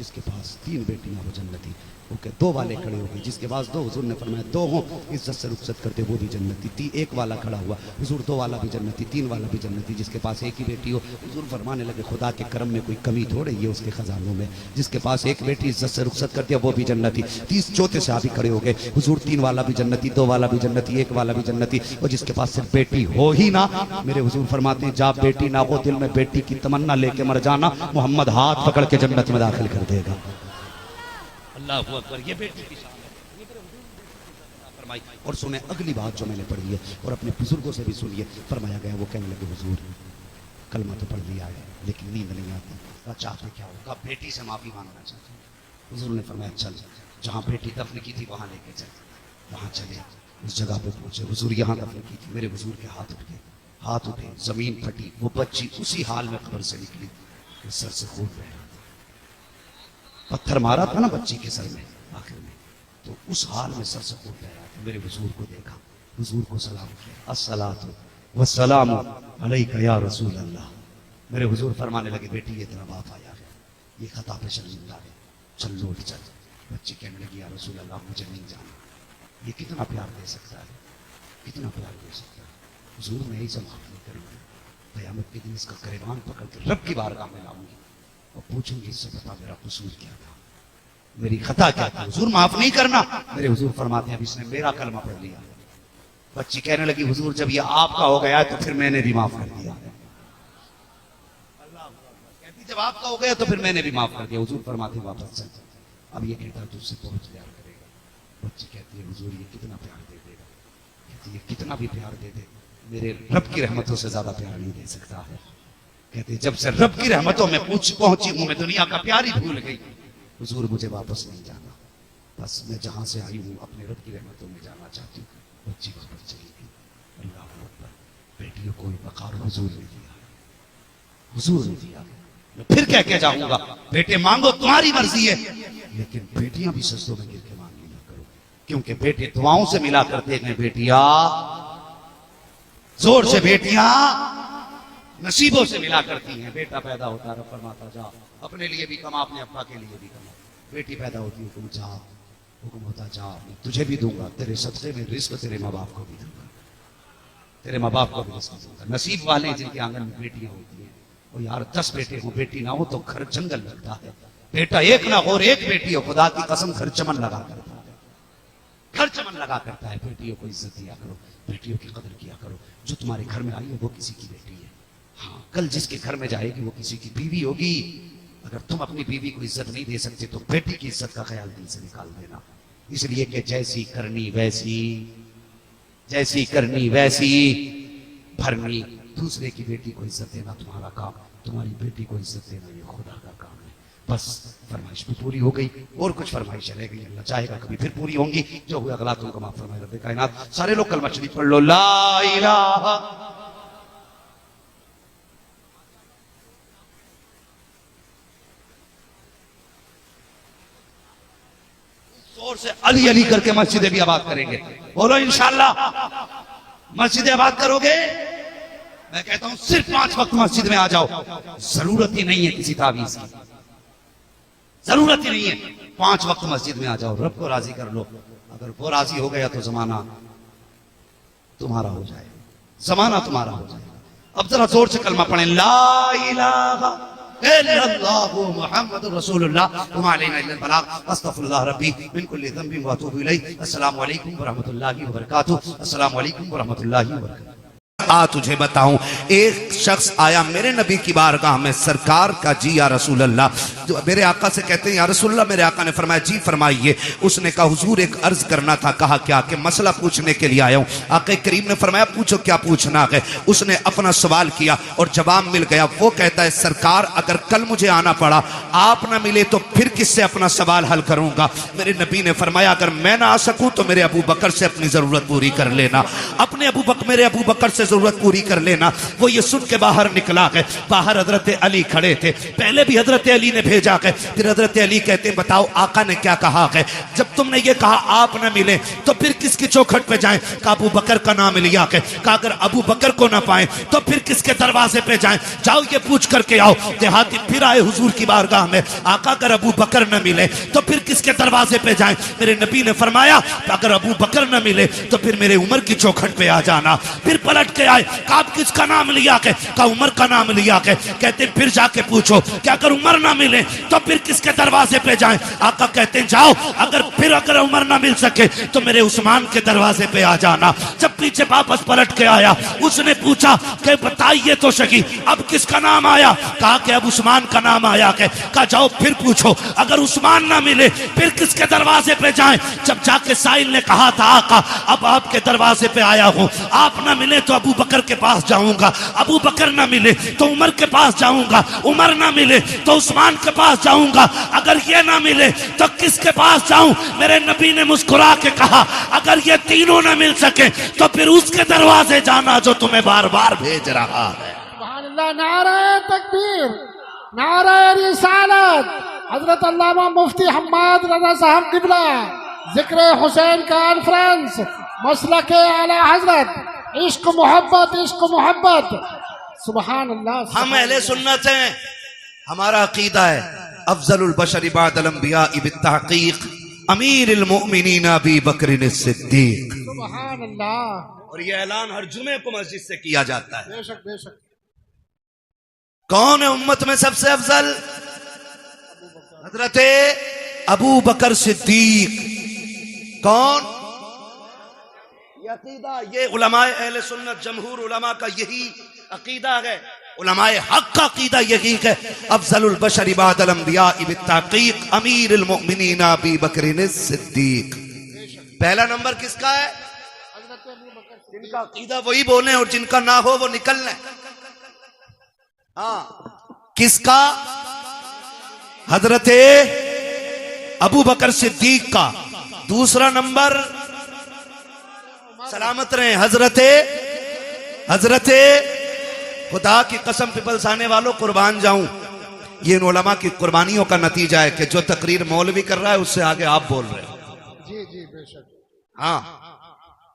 जिसके पास 3 बेटियां हो जन्नती, ओके 2 वाले खड़े हो गए, जिसके पास 2 हुजूर ने फरमाया 2 हो इज्जत से रुखसत करते वो भी जन्नती। 1 वाला खड़ा हुआ हुजूर 2 वाला भी जन्नती, 3 वाला भी जन्नती। जिसके पास 1 ही बेटी हो हुजूर फरमाने लगे खुदा के करम में कोई कमी थोड़े ही है उसके खजानों में। जिसके पास 1 बेटी इज्जत से रुखसत कर दिया वो भी जन्नती। 30 चौथे साहबी खड़े हो गए हुजूर 3 वाला भी जन्नती, 2 वाला भी जन्नती, 1 वाला भी जन्नती। और जिसके पास सिर्फ बेटी हो ही ना, मेरे हुजूर फरमाते हैं जा बेटी ना हो दिल में बेटी की तमन्ना लेके मर जाना, मोहम्मद हाथ पकड़ के जन्नत में दाखिल कर देगा। अल्लाह अकबर, ये बेटी की शान है, फरमाई। और सुने अगली बात जो मैंने पढ़ी है और अपने बुजुर्गों से भी सुनिए, फरमाया गया वो कहने लगे हुजूर कलमा तो पढ़ लिया है लेकिन नींद नहीं आती, चाहते क्या होगा, बेटी से माफी मांगना चाहते हैं। हुजूर ने फरमाया चल जहाँ बेटी दफन की थी वहां लेके चल, वहां चले, उस जगह पे पहुंचे, हुजूर यहाँ दफन की थी। मेरे हुजूर के हाथ उठे, जमीन फटी, वो बच्ची उसी हाल में कब्र से निकली, सर से खून बह रहा, पत्थर मारा था ना बच्ची के सर में आखिर में, तो उस हाल में सर से खून बह रहा था। मेरे हुजूर को देखा, हुजूर को सलाम किया, अस्सलातु वस्सलामु अलैका या रसूल अल्लाह। मेरे हुजूर फरमाने लगे बेटी ये तेरा बाप आया है, ये खता पे शर्मिंदा है, चल लौट चल। बच्ची कहने लगी या रसूल अल्लाह मुझे नहीं जाना, ये कितना प्यार दे सकता है, कितना प्यार दे सकता है। हुजूर मैं इसे माफ नहीं करूंगी, क़यामत के दिन इसका गिरबान पकड़ के रब की बारगाह में लाऊंगी और पूछूंगी इससे बता मेरा कसूर क्या था, मेरी खता क्या था। हुजूर माफ नहीं करना। मेरे हुजूर फरमाते हैं अब इसने मेरा कलमा पढ़ लिया। बच्ची कहने लगी हुजूर जब ये आपका हो गया तो फिर मैंने भी माफ कर दिया। कहती जब आपका हो गया तो फिर मैंने भी माफ कर दिया। हुजूर फरमाते हैं वापस चल, अब ये कहता तुझसे बहुत प्यार करेगा। बच्ची कहती है हुजूर ये कितना प्यार दे देगा, कहती है कितना भी प्यार दे दे मेरे रब की रहमतों से ज्यादा प्यार नहीं दे सकता है। कहते जब से रब की रहमतों में पहुंची हूं मैं दुनिया का प्यार ही भूल गई। हुजूर मुझे वापस नहीं जाना, बस मैं जहां से आई हूं अपने रब की रहमतों में जाना चाहती हूँ। बच्ची वापस चली गई। अल्लाह अकबर, बेटियों को वकार हुजूर ने दिया, हुजूर ने दिया। मैं फिर कह के जाऊंगा बेटे मांगो तुम्हारी मर्जी है, लेकिन बेटियां भी सजदों में गिर के मांग लिया करो, क्योंकि बेटे दुआओं से मिला करते हैं। बेटिया जोर से बेटियां नसीबों से मिला करती हैं। बेटा पैदा होता है, फरमाता जा अपने लिए भी कमा, अपने अब्बा के लिए भी कमा। बेटी पैदा होती है, तुम जा, हुक्म होता जा तुझे भी दूंगा, तेरे सदक़े में रिस्क तेरे माँ बाप को भी दूंगा, तेरे माँ बाप को भी रिस्क दूंगा। नसीब वाले जिनके आंगन में बेटियां होती हैं, वो यार 10 बेटे हो बेटी ना हो तो घर जंगल लगता है। बेटा एक ना हो और एक बेटी हो, खुदा की कसम घर चमन लगा करता है, घर चमन लगा करता है। बेटियों को इज्जत दिया करो, बेटियों की कदर किया करो। जो तुम्हारे घर में आई है वो किसी की बेटी है। हाँ, कल जिसके घर में जाएगी वो किसी की बीवी होगी। अगर तुम अपनी बीवी को इज्जत नहीं दे सकते तो बेटी की इज्जत का ख्याल दिल से निकाल देना। इसलिए कि जैसी करनी वैसी, जैसी करनी वैसी भरनी। दूसरे की बेटी को इज्जत देना तुम्हारा काम, तुम्हारी बेटी को इज्जत देना ये खुदा का काम है। बस फरमाइश भी पूरी हो गई और कुछ फरमाइश रह गई, अल्लाह चाहेगा कभी फिर पूरी होंगी। जो हुआ गलत उनको माफ फरमाए रब्बे कायनात। सारे लोग कलमा शरीफ पढ़ लो, ला इलाहा। जोर से अली अली करके मस्जिदें भी आबाद करेंगे। बोलो इंशाअल्लाह। मस्जिदें आबाद करोगे, मैं कहता हूं सिर्फ 5 वक्त मस्जिद में आ जाओ। जरूरत ही नहीं है किसी तावीज की, जरूरत ही नहीं है। 5 वक्त मस्जिद में आ जाओ, रब को राजी कर लो। अगर वो राजी हो गया तो जमाना तुम्हारा हो जाएगा, जमाना तुम्हारा हो जाएगा। अब जरा जोर से कलमा पढ़ें, ला इलाहा इल्लल्लाहु मुहम्मदुर रसूलुल्लाह व मा अलैना इल्लल बलाग अस्तगफिरुल्लाह रब्बी मिन कुल्लि ज़ंबिन व अतूबु इलैहि। अस्सलामु अलैकुम व रहमतुल्लाहि व बरकातुहू। अस्सलामु अलैकुम व रहमतुल्लाहि व बरकातुहू। तुझे बताऊं, एक शख्स आया मेरे नबी की बारगाह में, सरकार का जी या रसूल अल्लाह। जो मेरे आका से कहते हैं या रसूल अल्लाह। मेरे आका ने फरमाया जी फरमाइए। उसने कहा हुजूर एक अर्ज करना था। कहा क्या? कि मसला पूछने के लिए आया हूं। आका करीम ने फरमाया पूछो क्या पूछना है। उसने अपना सवाल किया और जवाब मिल गया। वो कहता है सरकार अगर कल मुझे आना पड़ा, आप ना मिले तो फिर किससे अपना सवाल हल करूंगा। मेरे नबी ने फरमाया अगर मैं ना आ सकूं तो मेरे अबू बकर से अपनी जरूरत पूरी कर लेना, अपने मेरे अबू बकर से जरूरत पूरी कर लेना। वो ये सुन के बाहर निकला गए। बाहर हजरत अली खड़े थे। पहले भी हजरत अली ने भेजा गए। फिर हजरत अली कहते हैं बताओ आका ने क्या कहा है। जब तुमने ये कहा आप न मिले तो फिर किसकी चौखट पे जाएं। का अबू बकर का नाम लिया है। का अगर अबू बकर को ना पाए तो फिर किसके दरवाजे पे जाएं। जाओ ये पूछ करके आओ। देहाती फिर आए हुजूर की बारगाह में। आका अगर अबू बकर न मिले तो फिर किसके दरवाजे पे जाएं। मेरे नबी ने फरमाया अगर अबू बकर न मिले तो फिर मेरे उमर की चौखट पे आ जाना। फिर पलट के आए। आप किसका नाम लिया के? का उमर का नाम लिया के। कहते फिर जाके पूछो क्या अगर उमर ना मिले तो फिर किसके दरवाजे पे जाएं। आका कहते जाओ अगर उमर ना मिल सके तो मेरे उस्मान के दरवाजे पे आ जाना। जब पीछे वापस पलट के आया उसने पूछा कि बताइए तो सही अब किसका नाम आया। कहा कि अब उस्मान का नाम आया के। कहा जाओ फिर पूछो अगर उस्मान ना मिले फिर किसके दरवाजे पे जाएं। जब जाके साहिल ने कहा था आका अब आपके दरवाजे पे आया हूं, आप ना मिले तो अबू बकर के पास जाऊंगा, अबू बकर ना मिले तो उमर के पास जाऊंगा, उमर ना मिले तो उस्मान के पास जाऊंगा, अगर ये ना मिले तो किसके पास जाऊं। मेरे नबी ने मुस्कुरा के कहा अगर ये तीनों ना मिल सके तो फिर उसके दरवाजे जाना जो तुम्हें बार बार भेज रहा है। नारे तकबीर, नारे रिसालत। हजरत अल्लामा मुफ्ती हम्माद रज़ा साहब किबला जिक्र हुसैन कॉन्फ्रेंस मसलक आला हजरत इश्क मोहब्बत। सुभान अल्लाह। हम अहले सुन्नत हैं, हमारा अकीदा है अफजलुल बशर बादल अंबिया बित्तहकीक अमीरुल मोमिनीन अबी बकर सिद्दीक। सुभान अल्लाह। और ये ऐलान हर जुमे को मस्जिद से किया जाता है। बेशक बेशक। कौन है उम्मत में सबसे अफजल? हजरत अबू बकर सिद्दीक। कौन? ये अकीदा, ये उलमाए अहले सुन्नत जमहूर उलमा का यही अकीदा है। उलमाए हक का अकीदा यही है अफजलुल बशर बादल अंबिया बित्तहकीक अमीरुल मोमिनीन अबी बकर सिद्दीक। पहला नंबर किसका है? जिनका अकीदा वही बोले और जिनका ना हो वो निकल लें। हाँ, किसका? हजरते अबू बकर सिद्दीक का। दूसरा नंबर सलामत रहे हजरते खुदा की कसम पिपल्स आने वालों कुर्बान जाऊं। ये इन उलमा की कुर्बानियों का नतीजा है कि जो तकरीर मौलवी कर रहा है उससे आगे आप बोल रहे हो। जी जी बेशक। हाँ,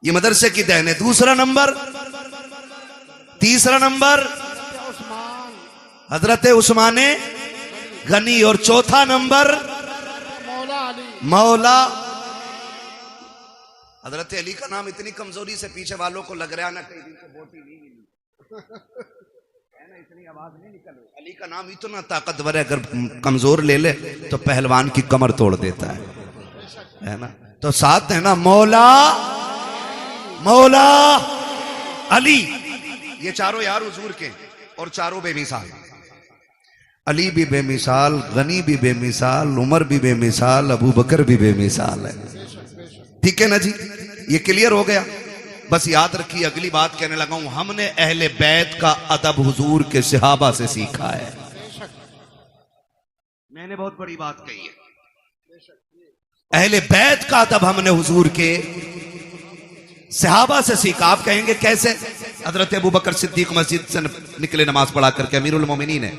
ये मदरसे की देन है। दूसरा नंबर तीसरा नंबर उस्मान हजरत उस्मान गनी और चौथा नंबर मौला अली मौला। हजरत अली का नाम इतनी कमजोरी से पीछे वालों को लग रहा है ना, कई दिन से वोट ही नहीं मिली है ना, इतनी आवाज नहीं निकल रही। अली का नाम इतना ताकतवर है, अगर कमजोर ले ले तो पहलवान की कमर तोड़ देता है ना। तो साथ है ना मौला मौला अली, ये चारों यार हुजूर के और चारों बेमिसाल। अली भी बेमिसाल, गनी भी बेमिसाल, उमर भी बेमिसाल, अबू बकर भी बेमिसाल है। ठीक है ना जी, ये क्लियर हो गया। बस याद रखिए, अगली बात कहने लगा हूं, हमने अहले बैत का अदब हुजूर के सहाबा से सीखा है। मैंने बहुत बड़ी बात कही है, अहले बैत का अदब हमने हुजूर के सहाबा से सीखा। आप कहेंगे कैसे? हजरत अबू बकर सिद्दीक मस्जिद से निकले नमाज पढ़ा करके, अमीरुल मोमिनीन है,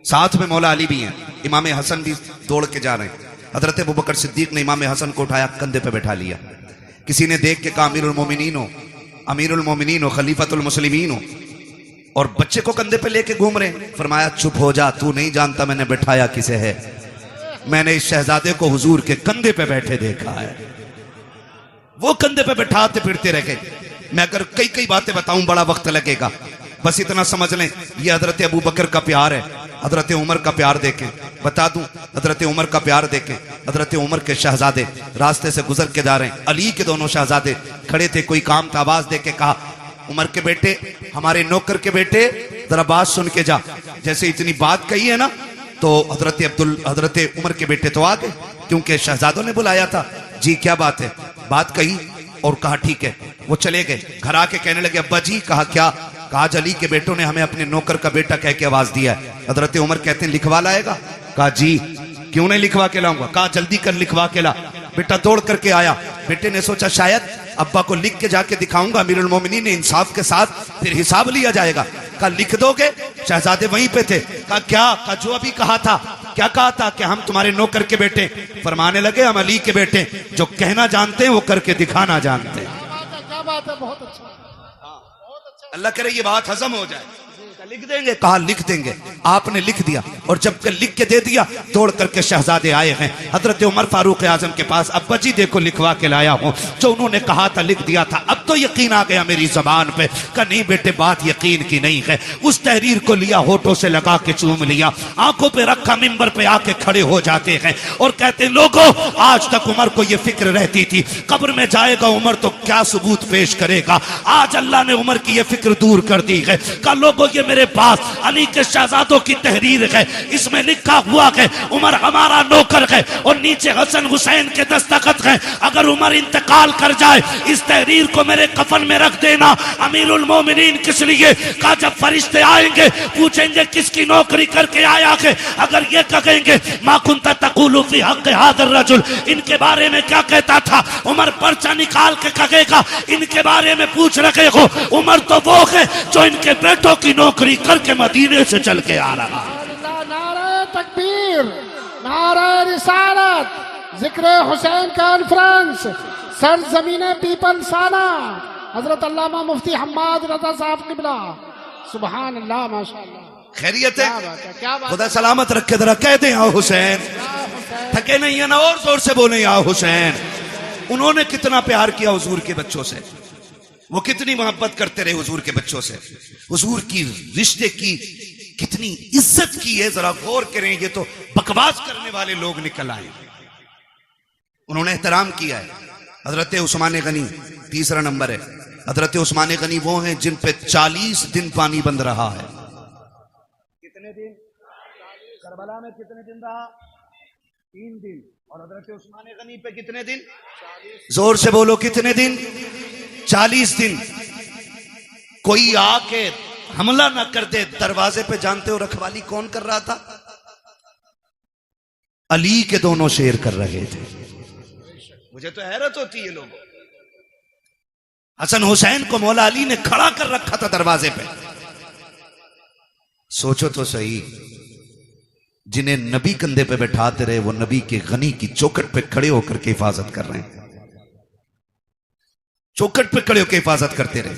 साथ में मौला अली भी हैं, इमाम हसन भी दौड़ के जा रहे हैं। हजरत अबू बकर सिद्दीक ने इमाम हसन को उठाया, कंधे पे बैठा लिया। किसी ने देख के कहा अमीरुल मोमिनीन हो, खलीफतुल मुस्लिमीन हो, और बच्चे को कंधे पे लेके घूम रहे हैं। फरमाया चुप हो जा, तू नहीं जानता मैंने बैठाया किसे है। मैंने इस शहजादे को हुजूर के कंधे पे बैठे देखा है। वो कंधे पे बैठाते फिरते रह गए। मैं अगर कई कई बातें बताऊं बड़ा वक्त लगेगा, बस इतना समझ लें, ये हजरत अबू बकर का प्यार है। हजरत उमर का प्यार देखें, बता दूं, हजरत उमर का प्यार देखें। हजरत उमर के शहजादे रास्ते से गुजर के जा रहे हैं, अली के दोनों शहजादे खड़े थे। कोई काम था, आवाज दे के कहा उमर के बेटे, हमारे नौकर के बेटे, जरा बात सुन के जा। जैसे इतनी बात कही है ना, तो हजरत उमर के बेटे तो आ गए, क्योंकि शहजादों ने बुलाया था। जी क्या बात है? बात कही और कहा ठीक है। वो चले गए, घर आके कहने लगे अब्बा जी। कहा क्या? कहा अली के बेटों ने हमें अपने नौकर का बेटा कह के आवाज दिया है। हजरत उमर कहते हैं लिखवा लाएगा? कहा जी क्यों नहीं लिखवा के लाऊंगा। कहा जल्दी कर लिखवा के ला। बेटा दौड़ करके आया। बेटे ने सोचा शायद अब्बा को लिख के जाके दिखाऊंगा, अमीरुल मोमिनीन ने इंसाफ के साथ फिर हिसाब लिया जाएगा। कहा लिख दोगे? शहजादे वहीं पे थे। कहा क्या? कहा जो अभी कहा था। क्या कहा था? कि हम तुम्हारे नौकर के बेटे। फरमाने लगे हम अली के बेटे, जो कहना जानते हैं वो करके दिखाना जानते हैं। क्या बात है, बहुत अच्छा। अल्लाह करे ये बात हजम हो जाए। लिख देंगे? कहा लिख देंगे। आपने लिख दिया, और जब लिख के दे दिया, दौड़ करके शहजादे आए हैं हजरत उमर फारूक आजम के पास। अब्बा जी देखो लिखवा के लाया हूं, जो उन्होंने कहा था लिख दिया था। अब तो यकीन आ गया मेरी जबान पे। कहा नहीं बेटे, बात यकीन की नहीं है। उस तहरीर को लिया, होठों से लगा के चूम लिया, आंखों पे रखा, मिंबर पे आके खड़े हो जाते हैं और कहते हैं लोगों, आज तक उमर को यह फिक्र रहती थी कब्र में जाएगा उमर तो क्या सबूत पेश करेगा। आज अल्लाह ने उमर की यह फिक्र दूर कर दी है। कहा लोगों, ये मेरे पास अली के शहजादों की तहरीर है, इसमें लिखा हुआ है उमर हमारा नौकर है, और नीचे हसन हुसैन के दस्तखत है। अगर उमर इंतकाल कर जाए, इस तहरीर को मेरे कफन में रख देना। अमीरुल मोमिनीन किस लिए? कहा जब फरिश्ते आएंगे पूछेंगे किसकी नौकरी करके आया है, अगर ये कहेंगे मा कुंता तक़ूलु फी हक़ हाज़ा रजुल, इनके बारे में क्या कहता था, उमर पर्चा निकाल के कहेगा इनके बारे में पूछ रहे हो। उमर तो वो है जो इनके बेटों की नौकरी करके मदीने से चल के आ रहा। नारे तकबीर, नारे रिसालत, जिक्र हुसैन कॉन्फ्रेंस, सर जमीने पीपल साना, हजरत अल्लामा मुफ्ती हम्माद रजा साहब किबला। सुभान अल्लाह, माशाअल्लाह। खैरियत है? क्या बात, खुदा सलामत रखे। जरा कह दें या हुसैन, थके नहीं है ना, और जोर से बोले या हुसैन। उन्होंने कितना प्यार किया हुजूर के बच्चों से, वो कितनी मोहब्बत करते रहे हुजूर के बच्चों से, हुजूर की रिश्ते की कितनी इज्जत की है। जरा गौर करें, ये तो बकवास करने वाले लोग निकल आए। उन्होंने एहतराम किया है। हजरत उस्मान गनी तीसरा नंबर है। हजरत उस्मान गनी वो हैं जिन पे 40 दिन पानी बंद रहा है। कितने दिन? करबला में कितने दिन रहा? 3 दिन। और हजरत उस्मान गनी पे कितने दिन? जोर से बोलो, कितने दिन? 40 दिन। कोई आके हमला ना कर दे दरवाजे पे। जानते हो रखवाली कौन कर रहा था? अली के दोनों शेर कर रहे थे। मुझे तो हैरत होती है लोगों, हसन हुसैन को मौला अली ने खड़ा कर रखा था दरवाजे पे। सोचो तो सही, जिन्हें नबी कंधे पे बैठाते रहे, वो नबी के गनी की चौखट पे खड़े होकर के हिफाजत कर रहे हैं। चौखट पे खड़े होकर हिफाजत करते रहे।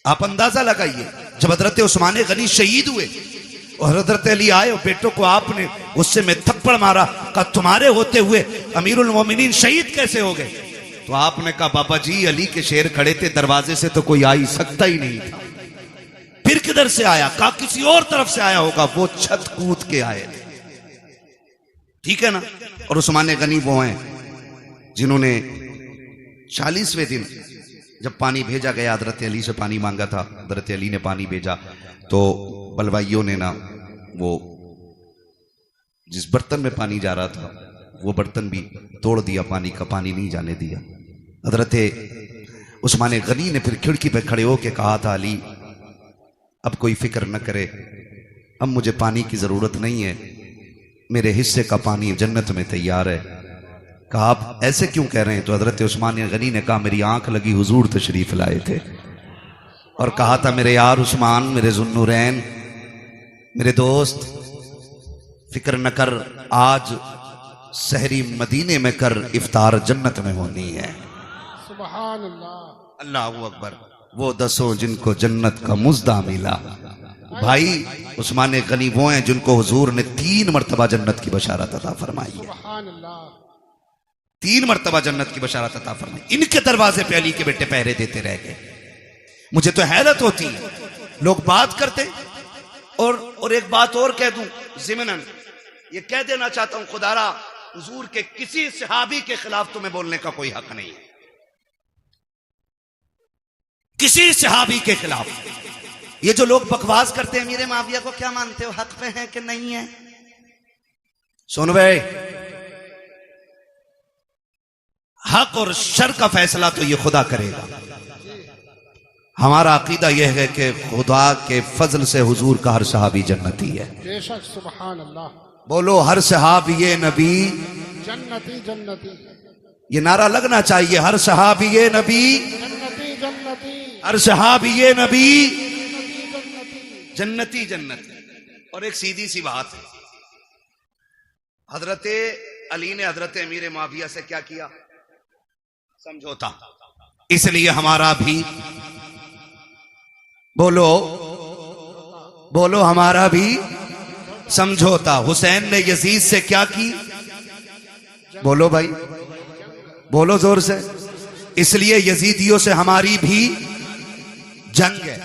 आप अंदाजा लगाइए, जब हजरत उस्मान गनी शहीद हुए और हजरत अली आए और बेटों को आपने गुस्से में थप्पड़ मारा, कहा तुम्हारे होते हुए अमीरुल मोमिनीन शहीद कैसे हो गए? तो आपने कहा बाबा जी अली के शेर खड़े थे, दरवाजे से तो कोई आ ही सकता ही नहीं था। फिर किधर से आया? कहा किसी और तरफ से आया होगा, वो छत कूद के आए। ठीक है ना। और उस्मान गनी वो हैं जिन्होंने 40वें दिन जब पानी भेजा गया, हजरत अली से पानी मांगा था, हजरत अली ने पानी भेजा, तो बलवाइयों ने ना वो जिस बर्तन में पानी जा रहा था वो बर्तन भी तोड़ दिया, पानी का पानी नहीं जाने दिया। हजरत उस्मान गनी ने फिर खिड़की पे खड़े होके कहा था अली अब कोई फिक्र न करे, अब मुझे पानी की जरूरत नहीं है, मेरे हिस्से का पानी जन्नत में तैयार है। कहा आप ऐसे क्यों कह रहे हैं? तो हजरत उस्मान गनी ने कहा मेरी आंख लगी, हुजूर तशरीफ लाए थे और कहा था मेरे यार उस्मान, मेरे जुन्नुरैन, मेरे दोस्त, फिक्र न कर, आज सहरी मदीने में कर, इफ्तार जन्नत में होनी है। सुभान अल्लाह, अल्लाहू अकबर। वो 10 जिनको जन्नत का मुज्दा मिला। भाई उस्मान गनी वो हैं जिनको हुजूर ने 3 मरतबा जन्नत की बशारत अता फरमाई है। सुभान अल्लाह, 3 मरतबा जन्नत की बशारत अता फरमाई। इनके दरवाजे पे अली के बेटे पहरे देते रह गए। मुझे तो हैरत होती है, लोग बात करते और एक बात और कह दूं ज़िमनन, ये कह देना चाहता हूं खुदारा, हुजूर के किसी सहाबी के खिलाफ तुम्हें बोलने का कोई हक नहीं है, किसी सहाबी के खिलाफ। ये जो लोग बकवास करते हैं अमीर माविया को क्या मानते हो, हक पे है कि नहीं है? सुन भाई, हक और शर का फैसला तो ये खुदा करेगा। हमारा अकीदा यह है कि खुदा के फजल से हुजूर का हर सहाबी जन्नती है। बेशक, सुभान अल्लाह। बोलो हर सहाबी ये नबी जन्नती जन्नती, ये नारा लगना चाहिए, हर सहाबी ये नबी जन्नती जन्नती, हर सहाबी ये नबी जन्नती जन्नती जन्नती। और एक सीधी सी बात है, हजरत अली ने हजरत अमीर माविया से क्या किया? समझौता। इसलिए हमारा भी बोलो बोलो हमारा भी समझौता। हुसैन ने यजीद से क्या की? बोलो भाई, बोलो जोर से। इसलिए यजीदियों से हमारी भी जंग है,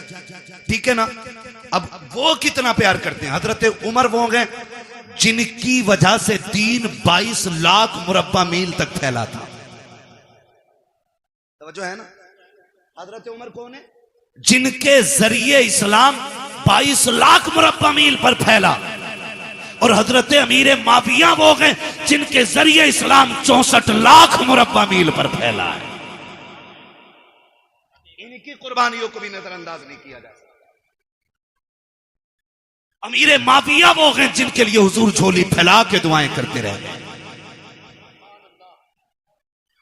ठीक है ना। अब वो कितना प्यार करते हैं। हजरत उमर वो गए जिनकी वजह से दीन 22 लाख मुरब्बा मील तक फैला था। जो है ना, हजरत उमर कौन है? जिनके जरिए इस्लाम 22 लाख मुरब्बा मील पर फैला। और हजरत अमीर माविया वो गए जिनके जरिए इस्लाम 64 लाख मुरब्बा मील पर फैला है। इनकी कुर्बानियों को भी नजरअंदाज नहीं किया जा सकता। अमीर माविया वो गए जिनके लिए हुजूर झोली फैला के दुआएं करते रह गए।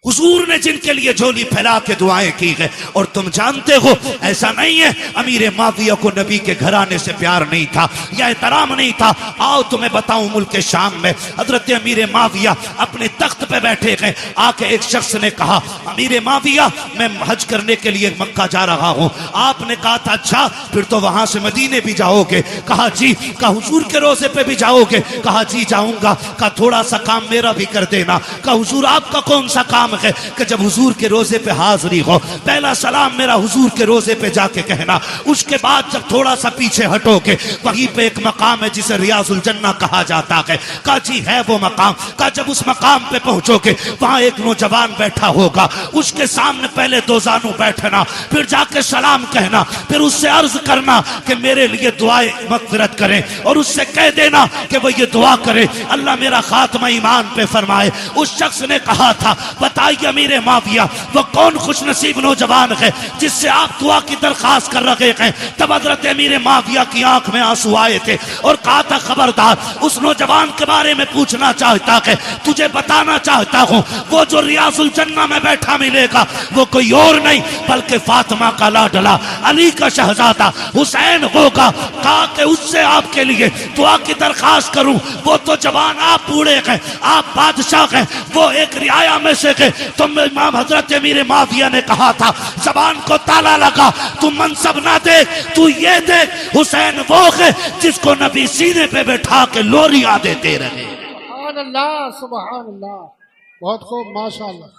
हुजूर ने जिनके लिए झोली फैला के दुआएं की है। और तुम जानते हो ऐसा नहीं है अमीर माविया को नबी के घराने से प्यार नहीं था या एहतराम नहीं था। आओ तुम्हें बताऊं, मुल्क शाम में हजरत अमीर माविया अपने तख्त पे बैठे गए। आके एक शख्स ने कहा अमीर माविया मैं हज करने के लिए मक्का जा रहा हूं। आपने कहा था अच्छा फिर तो वहां से मदीने भी जाओगे? कहा जी। कहा हुजूर के रोजे पे भी जाओगे? कहा जी जाऊंगा। कहा थोड़ा सा काम मेरा भी कर देना। कहा हुजूर आपका कौन सा काम है? कि जब हुजूर के रोजे पे हाजिरी हो पहला सलाम मेरा हुजूर के रोजे पे जाके कहना। उसके बाद जब थोड़ा सा पीछे हटोगे वहीं पे एक मकाम है जिसे रियाजुल जन्ना कहा जाता है। कहा जी है वो मकाम। कहा जब उस मकाम पे पहुंचोगे वहां एक नौजवान बैठा होगा, उसके सामने पहले 2 जानू बैठना, फिर जाके सलाम कहना, फिर उससे अर्ज करना कि मेरे लिए दुआए मगफिरत करें और उससे कह देना कि वो ये दुआ करे अल्लाह मेरा खात्मा ईमान पे फरमाए। उस शख्स ने कहा था बताइए अमीर माविया वो कौन खुशनसीब नौजवान है जिससे आप दुआ की दरखास्त कर रहे हैं। तब हजरत अमीर माविया की आंख में आंसू आए थे और कहा था खबरदार उस नौजवान के बारे में पूछना चाहता है, तुझे बताना चाहता हूं वो जो रियाजुल जन्ना में बैठा मिलेगा वो कोई और नहीं बल्कि फातिमा का लाडला अली का शहजादा हुसैन होगा। कहा कि उससे आपके लिए दुआ की दरखास्त करूं। वो तो जवान, आप बूढ़े हैं, आप बादशाह हैं, वो एक रियाया में से थे। तुम इमाम हजरत अमीर माविया ने कहा था जबान को ताला लगा, तू मनसब ना देख, तू ये देख हुसैन वो है जिसको नबी सीने पे बैठा के लोरियां देते रहे। सुभान अल्लाह, सुभान अल्लाह, बहुत खूब, माशाअल्लाह।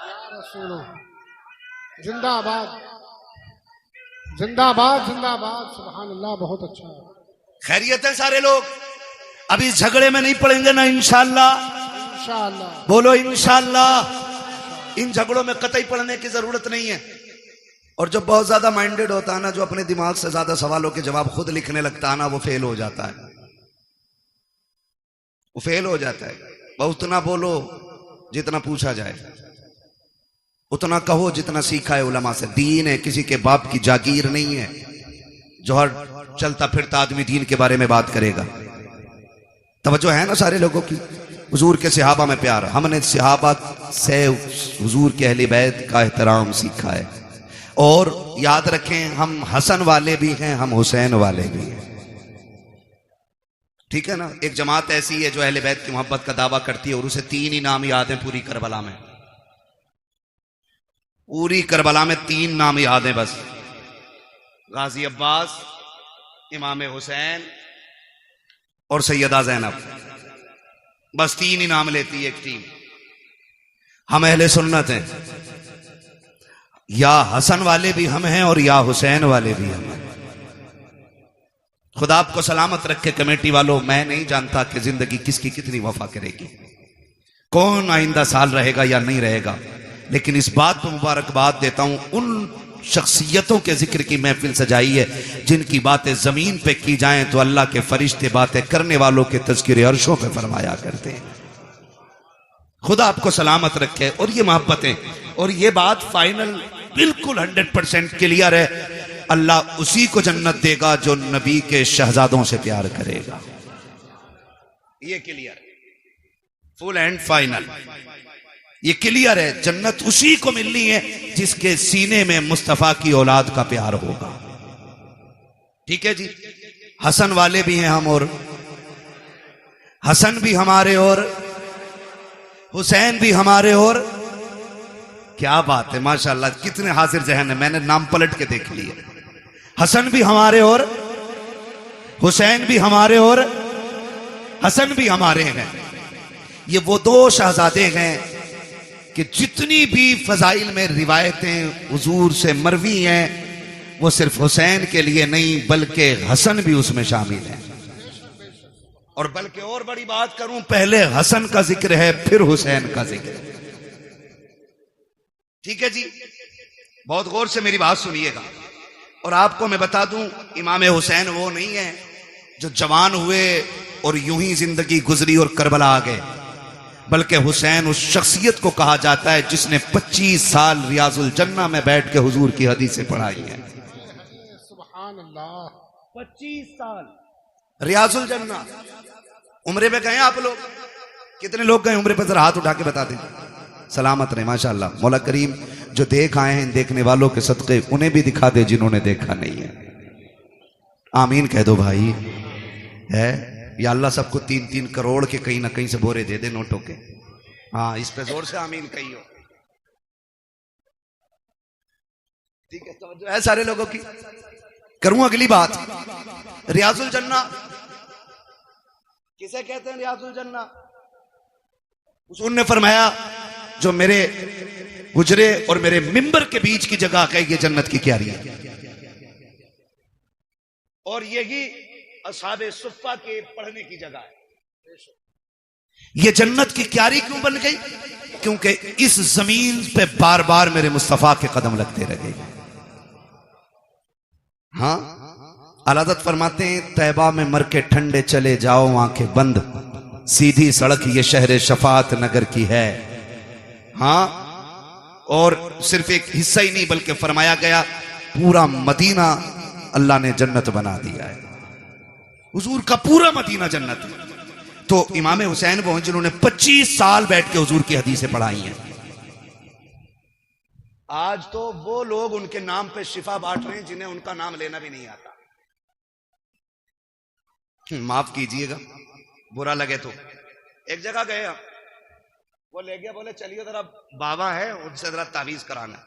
या रसूल, जिंदाबाद जिंदाबाद जिंदाबाद, सुभान अल्लाह, बहुत अच्छा है। खैरियत है सारे लोग? अभी इस झगड़े में नहीं पड़ेंगे ना इंशाअल्लाह? इंशाअल्लाह, बोलो इंशाअल्लाह। इन झगड़ों में कतई पड़ने की जरूरत नहीं है। और जो बहुत ज्यादा माइंडेड होता है ना, जो अपने दिमाग से ज्यादा सवालों के जवाब खुद लिखने लगता है ना, वो फेल हो जाता है, वो फेल हो जाता है। बहुत उतना बोलो जितना पूछा जाए, उतना कहो जितना सीखा है उलमा से। दीन है, किसी के बाप की जागीर नहीं है जो हर चलता फिरता आदमी दीन के बारे में बात करेगा। तवज्जो है ना सारे लोगों की? हुजूर के सहाबा में प्यार, हमने सहाबा से हुजूर के अहले बैत का एहतराम सीखा है। और याद रखें, हम हसन वाले भी हैं, हम हुसैन वाले भी हैं, ठीक है ना? एक जमात ऐसी है जो अहले बैत की मोहब्बत का दावा करती है और उसे 3 ही नाम याद हैं पूरी करबला में। पूरी करबला में 3 नाम याद हैं बस, गाजी अब्बास, इमाम हुसैन और सैयदा ज़ैनब। बस 3 ही नाम लेती है एक टीम। हम अहले सुन्नत हैं, या हसन वाले भी हम हैं और या हुसैन वाले भी हम हैं। खुदा आपको सलामत रखे कमेटी वालों। मैं नहीं जानता कि जिंदगी किसकी कितनी वफा करेगी, कौन आइंदा साल रहेगा या नहीं रहेगा, लेकिन इस बात पर मुबारकबाद देता हूं उन शख्सियतों के जिक्र की महफिल सजाई है जिनकी बातें जमीन पे की जाएं तो अल्लाह के फरिश्ते बातें करने वालों के तज़किरे अर्शों पे फरमाया करते हैं। खुदा आपको सलामत रखे। और ये मोहब्बतें, और ये बात फाइनल बिल्कुल 100% क्लियर है, अल्लाह उसी को जन्नत देगा जो नबी के शहजादों से प्यार करेगा। ये क्लियर है, फुल एंड फाइनल, ये क्लियर है। जन्नत उसी को मिलनी है जिसके सीने में मुस्तफा की औलाद का प्यार होगा, ठीक है जी? हसन वाले भी हैं हम, और हसन भी हमारे और हुसैन भी हमारे। और क्या बात है, माशाल्लाह, कितने हाजिर जहन है, मैंने नाम पलट के देख लिए। हसन भी हमारे और हुसैन भी हमारे और हसन भी हमारे हैं। ये वो 2 शहजादे हैं कि जितनी भी फजाइल में रिवायतें हुजूर से मरवी हैं वो सिर्फ हुसैन के लिए नहीं बल्कि हसन भी उसमें शामिल है। और बल्कि और बड़ी बात करूं, पहले हसन का जिक्र है फिर हुसैन का जिक्र है, ठीक है जी? बहुत गौर से मेरी बात सुनिएगा। और आपको मैं बता दूं, इमाम हुसैन वो नहीं है जो जवान हुए और यूं ही जिंदगी गुजरी और करबला आ गए, बल्कि हुसैन उस शख्सियत को कहा जाता है जिसने 25 साल रियाजुल जन्ना में बैठ के हुजूर की हदीसें पढ़ाई हैं। सुभान अल्लाह, 25 साल रियाजुल जन्ना। उम्रे पे गए आप लोग? कितने लोग गए उम्रे पे? जरा हाथ उठा के बता दें। सलामत रहे, माशाअल्लाह। मौला करीम जो देख आए हैं, देखने वालों के सदक़े उन्हें भी दिखा दे जिन्होंने देखा नहीं है। आमीन कह दो भाई। है या अल्लाह सबको 3-3 करोड़ के कहीं ना कहीं से बोरे दे दे नोटों के। हाँ, इस पे जोर से आमीन कहियो, ठीक है? तो जो है सारे लोगों की। करूं अगली बात, रियाजुल जन्ना किसे कहते हैं? रियाजुल जन्ना हुजूर ने फरमाया जो मेरे हुजरे और मेरे मिंबर के बीच की जगह है ये जन्नत की क्यारी है। और यही असहाबे सुफ़्फ़ा के पढ़ने की जगह है। ये जन्नत की क्यारी क्यों बन गई? क्योंकि इस जमीन पे बार बार मेरे मुस्तफा के कदम लगते रहे। हाँ, अलादत फरमाते हैं तैबा में मर के ठंडे चले जाओ आंखें बंद, सीधी सड़क ये शहर शफात नगर की है। हाँ, और सिर्फ एक हिस्सा ही नहीं बल्कि फरमाया गया पूरा मदीना अल्लाह ने जन्नत बना दिया है। हुजूर का पूरा मदीना जन्नत है। तो इमाम हुसैन वो हैं जिन्होंने 25 साल बैठ के हुजूर की हदीसें पढ़ाई हैं। आज तो वो लोग उनके नाम पे शिफा बांट रहे हैं जिन्हें उनका नाम लेना भी नहीं आता। माफ कीजिएगा, बुरा लगे तो। एक जगह गए हम, वो ले गया, बोले चलिए जरा बाबा है उनसे जरा तावीज कराना।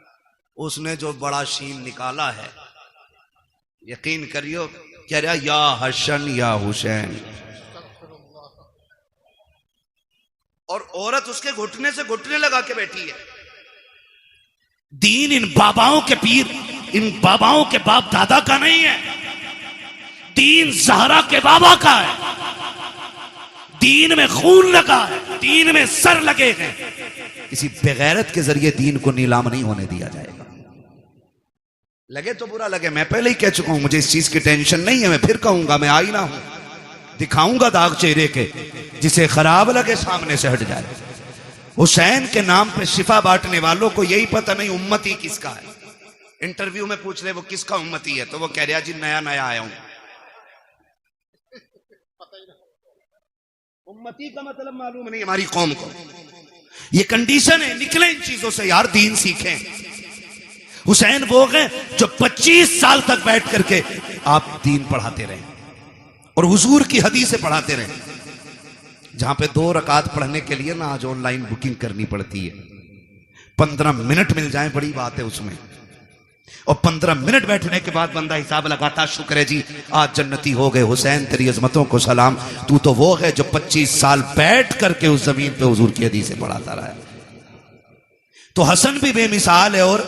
उसने जो बड़ा शीन निकाला है, यकीन करियो, कह रहा या हसन या हुसैन, और औरत उसके घुटने से घुटने लगा के बैठी है। दीन इन बाबाओं के पीर, इन बाबाओं के बाप दादा का नहीं है, दीन ज़हरा के बाबा का है। दीन में खून लगा है, दीन में सर लगे हैं। किसी बेगैरत के जरिए दीन को नीलाम नहीं होने दिया जाएगा। लगे तो बुरा लगे, मैं पहले ही कह चुका हूं, मुझे इस चीज की टेंशन नहीं है। मैं फिर कहूंगा, मैं आईना हूं, दिखाऊंगा दाग चेहरे के, जिसे खराब लगे सामने से हट जाए। हुसैन के नाम पे शिफा बांटने वालों को यही पता नहीं उम्मती किसका है। इंटरव्यू में पूछ रहे वो किसका उम्मती है, तो वो कह रहा जी नया नया आया हूं। उम्मती का मतलब मालूम नहीं हमारी कौम को। ये कंडीशन है, निकले इन चीजों से यार, दीन सीखें। हुसैन वो हैं जो 25 साल तक बैठ करके आप दीन पढ़ाते रहे और हुजूर की हदीसें पढ़ाते रहे। जहां पे 2 रकात पढ़ने के लिए ना आज ऑनलाइन बुकिंग करनी पड़ती है, 15 मिनट मिल जाए बड़ी बात है उसमें, और 15 मिनट बैठने के बाद बंदा हिसाब लगाता, शुक्र है जी आज जन्नती हो गए, हुसैन तेरी अजमतों को सलाम, तू तो वो है जो 25 साल बैठ करके उस जमीन पे हुजूर की हदीसें पढ़ाता रहा है। तो हसन भी बेमिसाल है और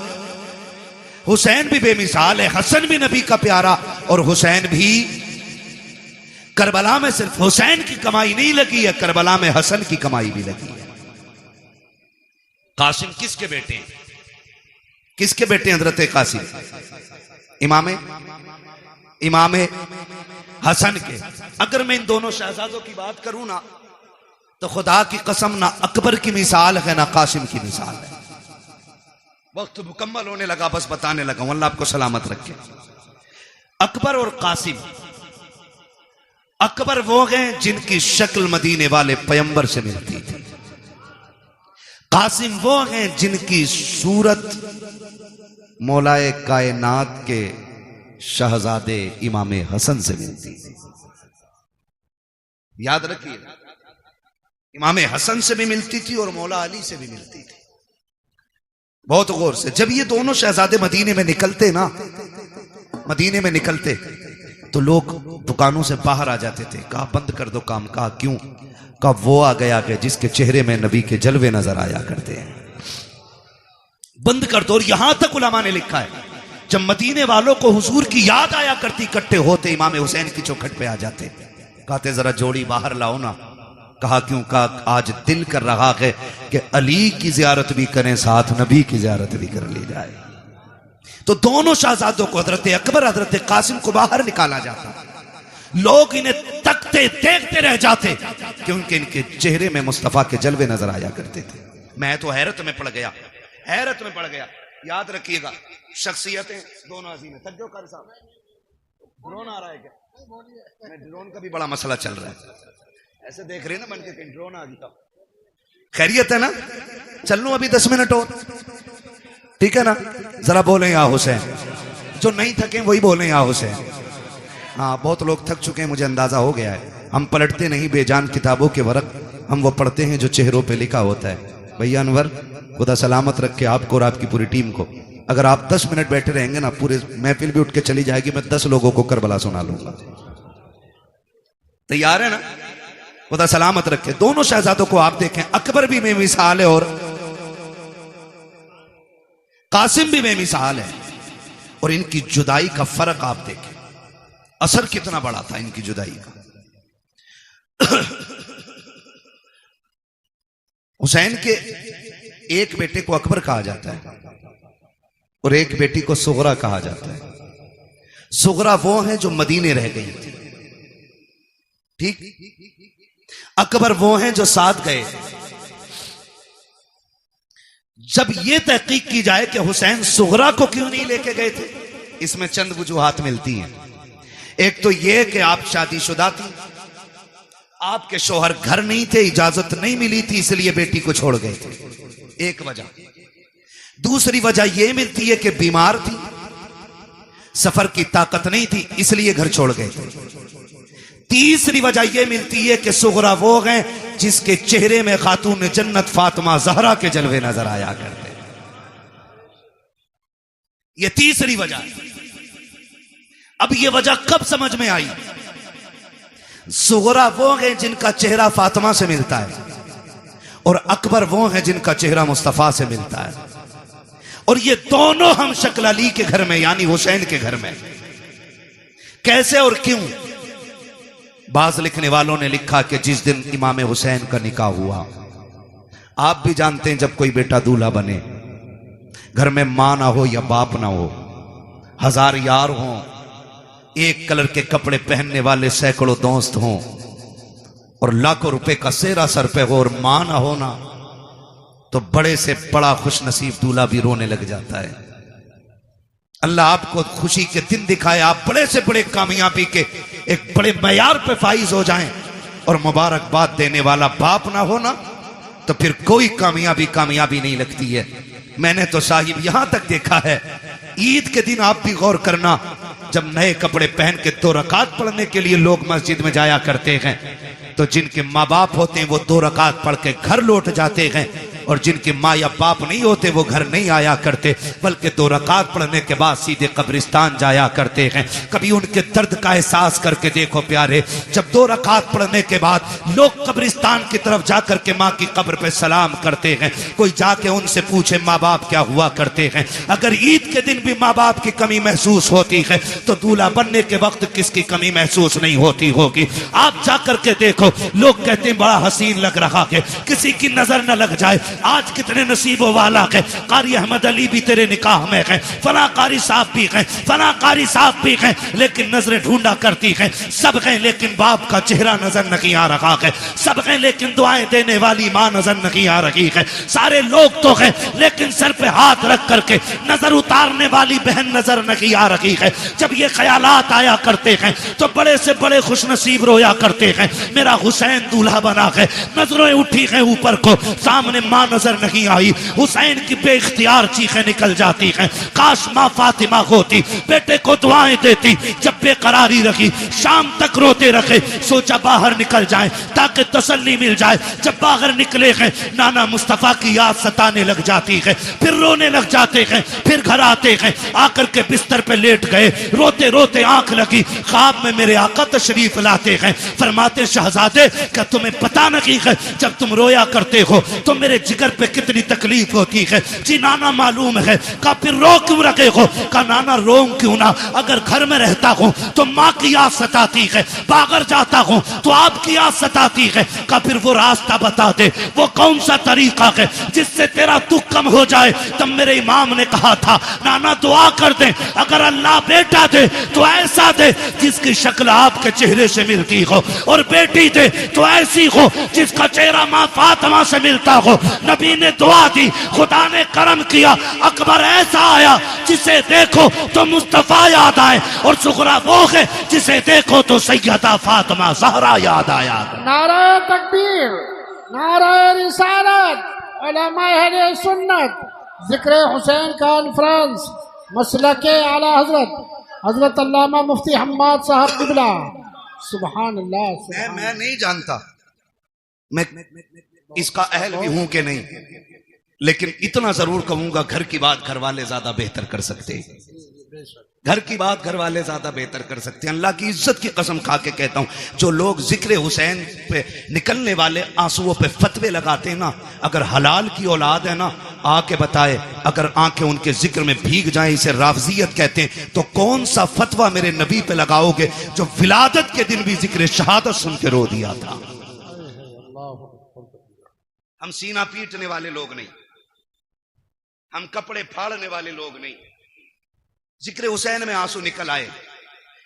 हुसैन भी बेमिसाल है। हसन भी नबी का प्यारा और हुसैन भी। करबला में सिर्फ हुसैन की कमाई नहीं लगी है, करबला में हसन की कमाई भी लगी है। कासिम किसके बेटे हैं? किसके बेटे हैं हजरत कासिम? इमाम हसन के। अगर मैं इन दोनों शहजादों की बात करूं ना, तो खुदा की कसम ना अकबर की मिसाल है ना कासिम की मिसाल है। वक्त मुकम्मल होने लगा, बस बताने लगा हूं, अल्लाह आपको सलामत रखे। अकबर और कासिम, अकबर वो हैं जिनकी शक्ल मदीने वाले पैगंबर से मिलती थी। कासिम वो हैं जिनकी सूरत मौलाए कायनात के शहजादे इमाम हसन से मिलती थी। याद रखिए, इमाम हसन से भी मिलती थी और मौला अली से भी मिलती थी। बहुत गौर से, जब ये दोनों शहजादे मदीने में निकलते ना, मदीने में निकलते तो लोग दुकानों से बाहर आ जाते थे। कहा बंद कर दो काम। कहा क्यों? कहा वो आ गया कि जिसके चेहरे में नबी के जलवे नजर आया करते हैं, बंद कर दो। और यहां तक उलमा ने लिखा है, जब मदीने वालों को हुजूर की याद आया करती, इकट्ठे होते इमाम हुसैन की चौखट पे आ जाते, कहते जरा जोड़ी बाहर लाओ ना। कहा क्यों? कहा आज दिल कर रहा है कि अली की जियारत भी करें, साथ नबी की जियारत भी कर ली जाए। तो दोनों शहजादों को, हजरत अकबर हजरत कासिम को बाहर निकाला जाता। लोग इन्हें तकते देखते रह जाते क्योंकि इनके चेहरे में मुस्तफा के जलवे नजर आया करते थे। मैं तो हैरत में पड़ गया, हैरत में पड़ गया। याद रखिएगा, शख्सियतें दोनों अजीम है। तज्जो कर साहब, ड्रोन आ रहा है क्या? ड्रोन का भी बड़ा मसला चल रहा है। ऐसे देख रहे हैं ना बन के, कहीं ड्रोन आ गया। खैरियत है ना? चल लूं अभी 10 मिनट और, ठीक है ना? जरा बोले या हुसैन, जो नहीं थके वही बोले या हुसैन। हाँ, बहुत लोग थक चुके हैं, मुझे अंदाजा हो गया है। हम पलटते नहीं बेजान किताबों के वरक, हम वो पढ़ते हैं जो चेहरों पे लिखा होता है। भैया अनवर, खुदा सलामत रखे आपको और आपकी पूरी टीम को। अगर आप 10 मिनट बैठे रहेंगे ना, पूरे महफिल भी उठ के चली जाएगी। मैं 10 लोगों को करबला सुना लूंगा। तैयार है ना? खुदा सलामत रखे। दोनों शहजादों को आप देखें, अकबर भी बेमिसाल है और कासिम भी बेमिसाल है। और इनकी जुदाई का फर्क आप देखें, असर कितना बड़ा था इनकी जुदाई का। हुसैन के एक बेटे को अकबर कहा जाता है और एक बेटी को सुगरा कहा जाता है। सुगरा वो है जो मदीने रह गई थी, ठीक। अकबर वो हैं जो साथ गए। जब यह तहकीक की जाए कि हुसैन सुगरा को क्यों नहीं लेके गए थे, इसमें चंद वजूहात मिलती हैं। एक तो यह कि आप शादीशुदा थी, आपके शौहर घर नहीं थे, इजाजत नहीं मिली थी, इसलिए बेटी को छोड़ गए थे, एक वजह। दूसरी वजह यह मिलती है कि बीमार थी, सफर की ताकत नहीं थी, इसलिए घर छोड़ गए थे। तीसरी वजह यह मिलती है कि सुगरा वो हैं जिसके चेहरे में खातून जन्नत फातिमा ज़हरा के जलवे नजर आया करते। ये तीसरी वजह है। अब ये वजह कब समझ में आई? सुगरा वो हैं जिनका चेहरा फातिमा से मिलता है, और अकबर वो हैं जिनका चेहरा मुस्तफा से मिलता है। और ये दोनों हम शक्ल अली के घर में यानी हुसैन के घर में। कैसे और क्यों? बाज लिखने वालों ने लिखा कि जिस दिन इमाम हुसैन का निकाह हुआ, आप भी जानते हैं जब कोई बेटा दूल्हा बने, घर में मां ना हो या बाप ना हो, हजार यार हों, एक कलर के कपड़े पहनने वाले सैकड़ों दोस्त हों, और लाखों रुपए का सेहरा सर पे हो और मां ना हो ना, तो बड़े से बड़ा खुश नसीब दूल्हा भी रोने लग जाता है। अल्लाह आपको खुशी के दिन दिखाए, आप बड़े से बड़े कामयाबी के एक बड़े मयार पे फाइज हो जाएं, और मुबारकबाद देने वाला बाप ना हो ना, तो फिर कोई कामयाबी नहीं लगती है। मैंने तो साहिब यहां तक देखा है, ईद के दिन आप भी गौर करना, जब नए कपड़े पहन के 2 रकात पढ़ने के लिए लोग मस्जिद में जाया करते हैं, तो जिनके माँ बाप होते हैं वो 2 रकात पढ़ के घर लौट जाते हैं, और जिनके माँ या बाप नहीं होते वो घर नहीं आया करते, बल्कि 2 रकात पढ़ने के बाद सीधे कब्रिस्तान जाया करते हैं। कभी उनके दर्द का एहसास करके देखो प्यारे, जब 2 रकात पढ़ने के बाद लोग कब्रिस्तान की तरफ जाकर के माँ की कब्र पे सलाम करते हैं, कोई जाके उनसे पूछे माँ बाप क्या हुआ करते हैं। अगर ईद के दिन भी माँ बाप की कमी महसूस होती है, तो दूल्हा बनने के वक्त किसकी कमी महसूस नहीं होती होगी? आप जाकर के देखो, लोग कहते हैं बड़ा हसीन लग रहा है, किसी की नजर न लग जाए। आज कितने नसीबों वाला है, कारी अहमद अली भी तेरे निकाह में है, फला कारी साहब भी है, फला कारी साहब भी है, लेकिन नजरें ढूंढा करती हैं, सब हैं लेकिन बाप का चेहरा नजर नहीं आ रहा है, सब हैं लेकिन दुआएं देने वाली मां नजर नहीं आ रही है, सारे लोग तो हैं लेकिन सर पे हाथ रख करके नजर उतारने वाली बहन नजर नहीं आ रही है। जब ये ख्यालात आया करते हैं तो बड़े से बड़े खुश नसीब रोया करते हैं, मेरा हुसैन दूल्हा बना है, नजरें उठी हैं ऊपर को, सामने मां नजर नहीं आई, हुसैन की बेइख्तियार चीखें निकल जाती हैं, काश मां फातिमा होती, बेटे को दुआएं देती, जब बेकरारी रखी शाम तक रोते रखे, सोचा बाहर निकल जाए ताकि तसल्ली मिल जाए। जब बाहर निकले हैं नाना मुस्तफा की याद सताने लग जाती है, फिर रोने लग जाते हैं, फिर घर आते हैं, आकर के बिस्तर पे लेट गए, रोते रोते आंख लगी, ख्वाब में मेरे आका तशरीफ लाते हैं, फरमाते शहजादे क्या तुम्हें पता नहीं है जब तुम रोया करते हो तो मेरे जिगर पे कितनी तकलीफ होती है? जी नाना मालूम है। का फिर रो क्यों रखे हो? का नाना रो क्यों ना, अगर घर में रहता हूं तो माँ की याद सताती है, बाहर जाता हूं तो आपकी याद सताती है। का फिर वो रास्ता बता दे, वो कौन सा तरीका है जिससे तेरा दुख कम हो जाए? तब मेरे इमाम ने कहा था नाना दुआ कर दे, अगर अल्लाह बेटा दे तो ऐसा दे जिसकी शक्ल आपके चेहरे से मिलती हो, और बेटी दे तो ऐसी हो जिसका चेहरा माँ फातिमा से मिलता हो। नबी ने दुआ दी, खुदा ने करम किया, अकबर ऐसा आया जिसे देखो तो मुस्तफा याद आए, और सुगरा वो है जिसे देखो तो सैयदा फातिमा ज़हरा याद आया। नारा तकबीर, नारा रिसालत, उलमा अहले सुन्नत, जिक्र हुसैन कॉन्फ्रेंस, मसलके आला हजरत अल्लामा मुफ्ती हम्माद साहब किबला। सुभान अल्लाह। मैं नहीं जानता मैं इसका अहल भी हूं कि नहीं, लेकिन इतना जरूर कहूंगा घर की बात घर वाले ज्यादा बेहतर कर सकते हैं, घर की बात घर वाले ज्यादा बेहतर कर सकते हैं। अल्लाह की इज्जत की कसम खा के कहता हूं, जो लोग जिक्र हुसैन पे निकलने वाले आंसुओं पे फतवे लगाते हैं ना, अगर हलाल की औलाद है ना, आके बताए, अगर आंखें उनके जिक्र में भीग जाए, इसे राफजियत कहते हैं, तो कौन सा फतवा मेरे नबी पे लगाओगे जो विलादत के दिन भी जिक्र शहादत सुन के रो दिया था? हम सीना पीटने वाले लोग नहीं, हम कपड़े फाड़ने वाले लोग नहीं। जिक्र हुसैन में आंसू निकल आए,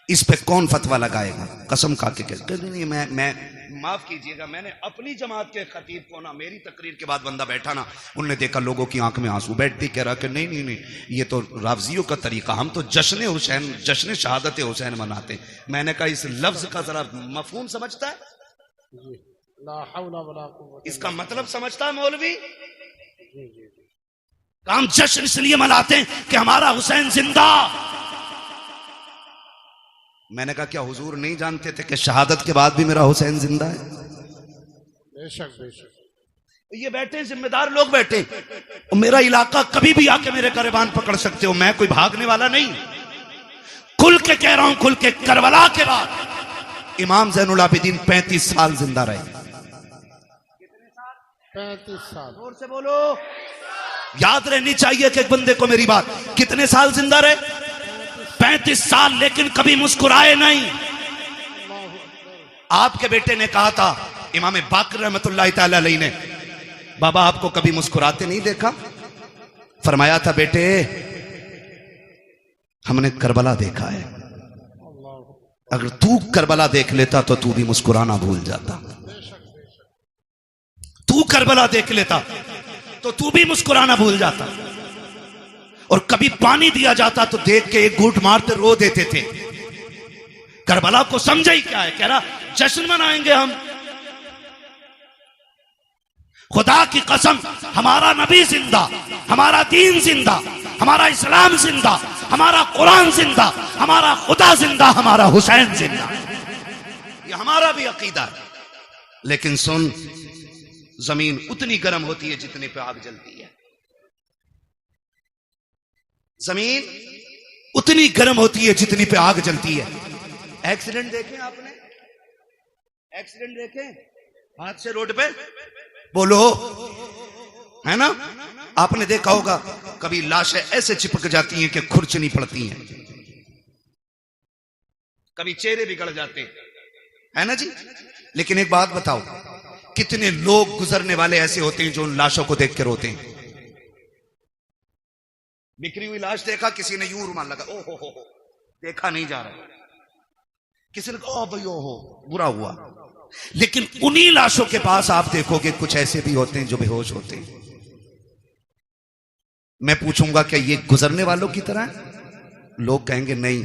इस पे कौन फतवा लगाएगा? कसम खा के कहते नहीं, मैं माफ कीजिएगा, मैंने अपनी जमात के खतीब को ना, मेरी तकरीर के बाद बंदा बैठा ना, उन्होंने देखा लोगों की आंख में आंसू, बैठती कह रहा कि नहीं नहीं नहीं, ये तो राफजियों का तरीका, हम तो जश्न हुसैन, जश्न शहादत हुसैन मनाते। मैंने कहा इस लफ्ज का जरा मफहूम समझता है? इसका मतलब समझता है मौलवी? हम जश्न इसलिए मनाते हैं कि हमारा हुसैन जिंदा। मैंने कहा क्या हुजूर नहीं जानते थे कि शहादत के बाद भी मेरा हुसैन जिंदा है? बेशक बेशक। ये बैठे जिम्मेदार लोग बैठे, और मेरा इलाका कभी भी आके मेरे गिरबान पकड़ सकते हो, मैं कोई भागने वाला नहीं। खुल के कह रहा हूं, खुल के, करबला के बाद इमाम ज़ैनुल आबिदीन 35 साल जिंदा रहे। 35 साल। जोर से बोलो, याद रहनी चाहिए कि एक बंदे को मेरी बात। कितने साल जिंदा रहे? 35 साल, लेकिन कभी मुस्कुराए नहीं। आपके बेटे ने कहा था, इमाम बाकर रहमतुल्लाह तआला अलैहि ने, बाबा आपको कभी मुस्कुराते नहीं देखा। फरमाया था, बेटे हमने करबला देखा है, अगर तू करबला देख लेता तो तू भी मुस्कुराना भूल जाता। तू करबला देख लेता तो तू भी मुस्कुराना भूल जाता। और कभी पानी दिया जाता तो देख के एक घूंट मारते रो देते थे। करबला को समझा ही क्या है, कह रहा जश्न मनाएंगे हम। खुदा की कसम, हमारा नबी जिंदा, हमारा दीन जिंदा, हमारा इस्लाम जिंदा, हमारा कुरान जिंदा, हमारा खुदा जिंदा, हमारा हुसैन जिंदा। ये हमारा भी अकीदा है। लेकिन सुन, जमीन उतनी गर्म होती है जितने पे आग जलती है। जमीन उतनी गर्म होती है जितनी पे आग जलती है। एक्सीडेंट देखे आपने? एक्सीडेंट देखे हाथ से रोड पे? बोलो, है ना? आपने देखा होगा कभी लाशें ऐसे चिपक जाती हैं कि खुरचनी पड़ती हैं, कभी चेहरे बिगड़ जाते हैं, है ना जी? लेकिन एक बात बताओ, कितने लोग गुजरने वाले ऐसे होते हैं जो उन लाशों को देख के रोते हैं? बिखरी हुई लाश देखा, किसी ने यूं रुमाल लगा, ओ हो, देखा नहीं जा रहा। किसी ने कहा भाई ओ हो, बुरा हुआ। लेकिन उन्हीं लाशों के पास आप देखोगे कुछ ऐसे भी होते हैं जो बेहोश होते हैं। मैं पूछूंगा क्या ये गुजरने वालों की तरह है? लोग कहेंगे नहीं।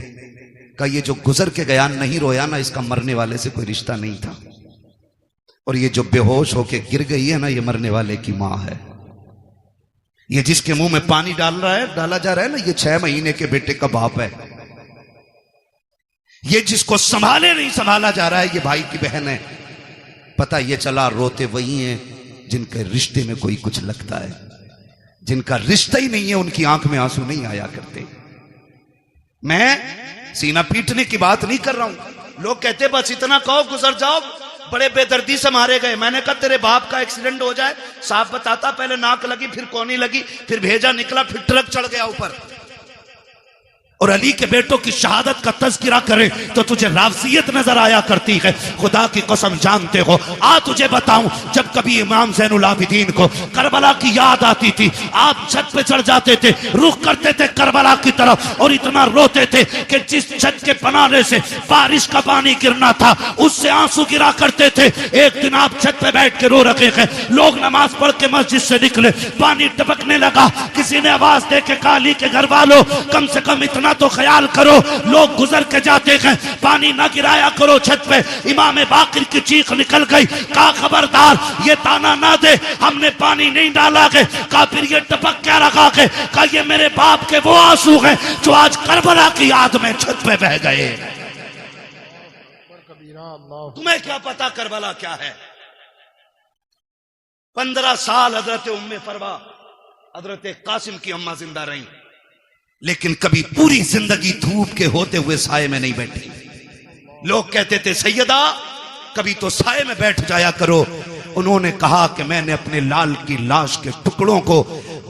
का ये जो गुजर के गया नहीं रोया ना, इसका मरने वाले से कोई रिश्ता नहीं था। और ये जो बेहोश होके गिर गई है ना, ये मरने वाले की मां है। ये जिसके मुंह में पानी डाला जा रहा है ना, ये 6 महीने के बेटे का बाप है। ये जिसको संभाले नहीं संभाला जा रहा है, ये भाई की बहन है। पता ये चला रोते वही हैं जिनके रिश्ते में कोई कुछ लगता है। जिनका रिश्ता ही नहीं है, उनकी आंख में आंसू नहीं आया करते। मैं सीना पीटने की बात नहीं कर रहा हूं। लोग कहते बस इतना कहो गुजर जाओ, बड़े बेदर्दी से मारे गए। मैंने कहा तेरे बाप का एक्सीडेंट हो जाए, साफ बताता, पहले नाक लगी, फिर कोनी लगी, फिर भेजा निकला, फिर ट्रक चढ़ गया ऊपर। और अली के बेटों की शहादत का तज़किरा करे तो तुझे रावसियत नजर आया करती है। खुदा की कसम जानते हो, आ तुझे बताऊं, जब कभी इमाम ज़ैनुल आबिदीन को करबला की याद आती थी, आप छत पे चढ़ जाते थे, रुख करते थे करबला की तरफ, और इतना रोते थे कि जिस छत के पनारे से बारिश का पानी गिरना था, उससे आंसू गिरा करते थे। एक दिन आप छत पे बैठ के रो रखे हैं, लोग नमाज पढ़ के मस्जिद से निकले, पानी टपकने लगा। किसी ने आवाज दे के कहा, अली के घर वालों, कम से कम इतना तो ख्याल करो, लोग गुजर के जाते हैं, पानी ना गिराया करो छत पे। इमाम बाकिर की चीख निकल गई, कहा खबरदार ये ताना ना दे, हमने पानी नहीं डाला है। कहा फिर ये टपक क्या रखा है? कहा ये मेरे बाप के वो आंसू हैं जो आज करबला की याद में छत पे बह गए। तुम्हें क्या पता करबला क्या है? 15 साल हजरत उम्मे फरवा, हजरत कासिम की अम्मा जिंदा रही, लेकिन कभी पूरी जिंदगी धूप के होते हुए साये में नहीं बैठी। लोग कहते थे सैयदा कभी तो साये में बैठ जाया करो। उन्होंने कहा कि मैंने अपने लाल की लाश के टुकड़ों को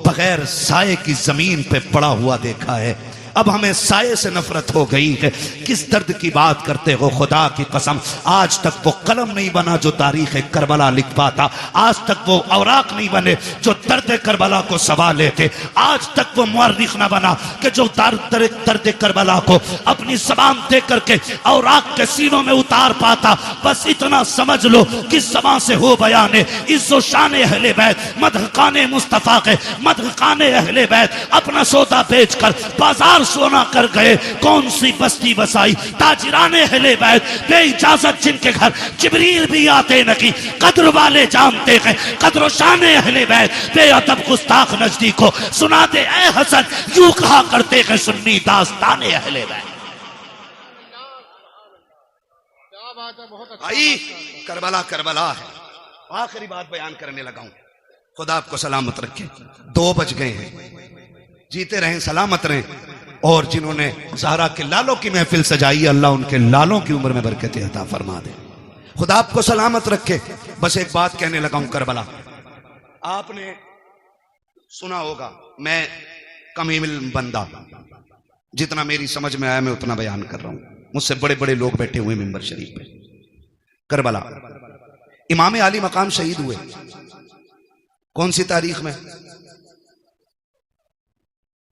बगैर साये की जमीन पे पड़ा हुआ देखा है। अब हमें साये से नफरत हो गई है। किस दर्द की बात करते हो? खुदा की कसम, आज तक वो कलम नहीं बना जो तारीख करबला लिख पाता। आज तक वो औराक नहीं बने जो दर्द करबला को सवा लेते। आज तक वो मुअर्रिख न बना कि जो दर्द करबला को अपनी जबान दे करके औराक के सीनों में उतार पाता। बस इतना समझ लो कि जबान से हो बयाने इज्जो शान अहले बैत, मदहकाने मुस्तफा के मदहकाने अहले बैत अपना सौदा बेचकर बाजार सोना कर गए। कौन सी बस्ती बसाई ताजिराने अहले बैत, बेइजाजत जिनके घर जिब्रील भी आते नहीं। कद्र वाले जानते हैं कद्र शाने अहले बैत, बेअदब गुस्ताख नजदीक को सुना दे ए हसन, यूं कहा करते हैं सुन्नी दास्ताने अहले बैत। क्या बात है, बहुत अच्छा। भाई करबला करबला है, आखिरी बात बयान करने लगा हूं। खुदा आपको सलामत रखे। 2 बज गए हैं, जीते रहें, सलामत रहें। और जिन्होंने ज़हरा के लालों की महफिल सजाई, अल्लाह उनके लालों की उम्र में बरकत अता फरमा दे। खुदा आपको सलामत रखे। बस एक बात कहने लगा हूं, करबला आपने सुना होगा, मैं कमील बंदा, जितना मेरी समझ में आया मैं उतना बयान कर रहा हूं। मुझसे बड़े बड़े लोग बैठे हुए मिंबर शरीफ पे। करबला इमाम आली मकाम शहीद हुए कौन सी तारीख में?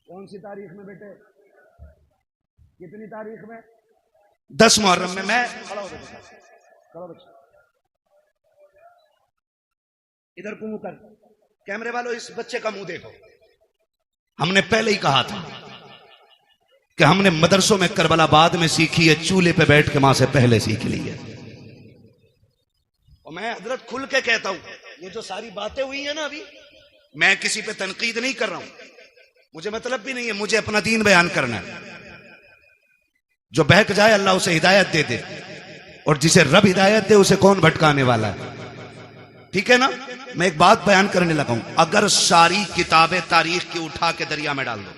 कौन सी तारीख में बेटे? कितनी तारीख में? 10 मुहर्रम में। मैं खड़ा हो गया, इधर को मुंह कर, कैमरे वालों इस बच्चे का मुंह देखो। हमने पहले ही कहा था कि हमने मदरसों में करबला बाद में सीखी है, चूल्हे पे बैठ के मां से पहले सीख ली है। और मैं हजरत खुल के कहता हूं, ये जो सारी बातें हुई है ना अभी, मैं किसी पे तनकीद नहीं कर रहा हूं, मुझे मतलब भी नहीं है, मुझे अपना दीन बयान करना है। जो बहक जाए अल्लाह उसे हिदायत दे दे, और जिसे रब हिदायत दे उसे कौन भटकाने वाला है? ठीक है ना? मैं एक बात बयान करने लगा हूं, अगर सारी किताबें तारीख की उठा के दरिया में डाल दो,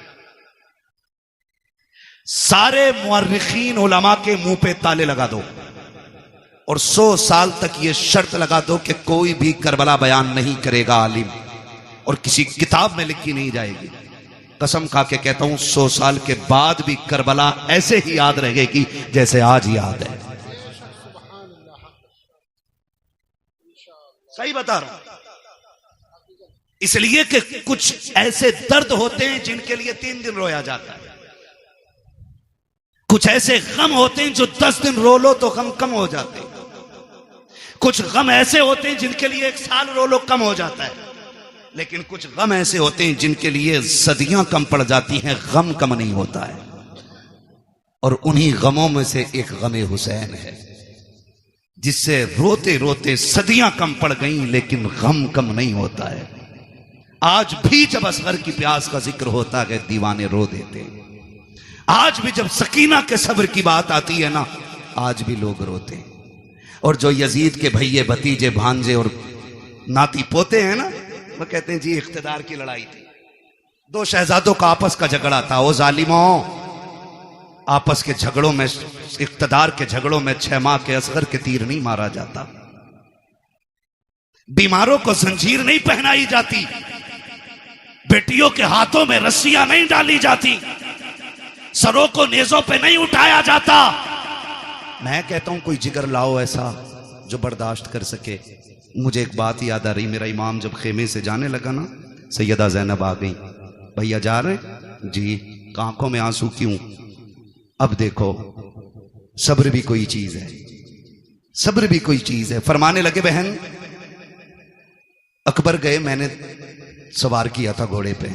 सारे मुअर्रिखीन उलमा के मुंह पे ताले लगा दो, और 100 साल तक ये शर्त लगा दो कि कोई भी करबला बयान नहीं करेगा आलिम, और किसी किताब में लिखी नहीं जाएगी, कसम खा के कहता हूं 100 साल के बाद भी करबला ऐसे ही याद रहेगी जैसे आज याद है। सही बता रहा हूं, इसलिए कि कुछ ऐसे दर्द होते हैं जिनके लिए 3 दिन रोया जाता है, कुछ ऐसे गम होते हैं जो 10 दिन रो लो तो गम कम हो जाते हैं, कुछ गम ऐसे होते हैं जिनके लिए 1 साल रो लो कम हो जाता है, लेकिन कुछ गम ऐसे होते हैं जिनके लिए सदियां कम पड़ जाती हैं, गम कम नहीं होता है। और उन्हीं गमों में से एक गम हुसैन है, जिससे रोते रोते सदियां कम पड़ गईं लेकिन गम कम नहीं होता है। आज भी जब असगर की प्यास का जिक्र होता है दीवाने रो देते हैं, आज भी जब सकीना के सब्र की बात आती है ना, आज भी लोग रोते हैं। और जो यजीद के भैये भतीजे भांजे और नाती पोते हैं ना, वो कहते हैं जी इख्तिदार की लड़ाई थी, 2 शहजादों का आपस का झगड़ा था, वो जालिमों आपस के झगड़ों में, इख्तिदार के झगड़ों में 6 माह के असगर के तीर नहीं मारा जाता, बीमारों को जंजीर नहीं पहनाई जाती, बेटियों के हाथों में रस्सियां नहीं डाली जाती, सरों को नेजों पे नहीं उठाया जाता। मैं कहता हूं कोई जिगर लाओ ऐसा जो बर्दाश्त कर सके। मुझे एक बात याद आ रही, मेरा इमाम जब खेमे से जाने लगा ना, सैयदा ज़ैनब आ गई, भैया जा रहे जी, आंखों में आंसू क्यों? अब देखो सब्र भी कोई चीज है, सब्र भी कोई चीज है। फरमाने लगे बहन, अकबर गए, मैंने सवार किया था घोड़े पे,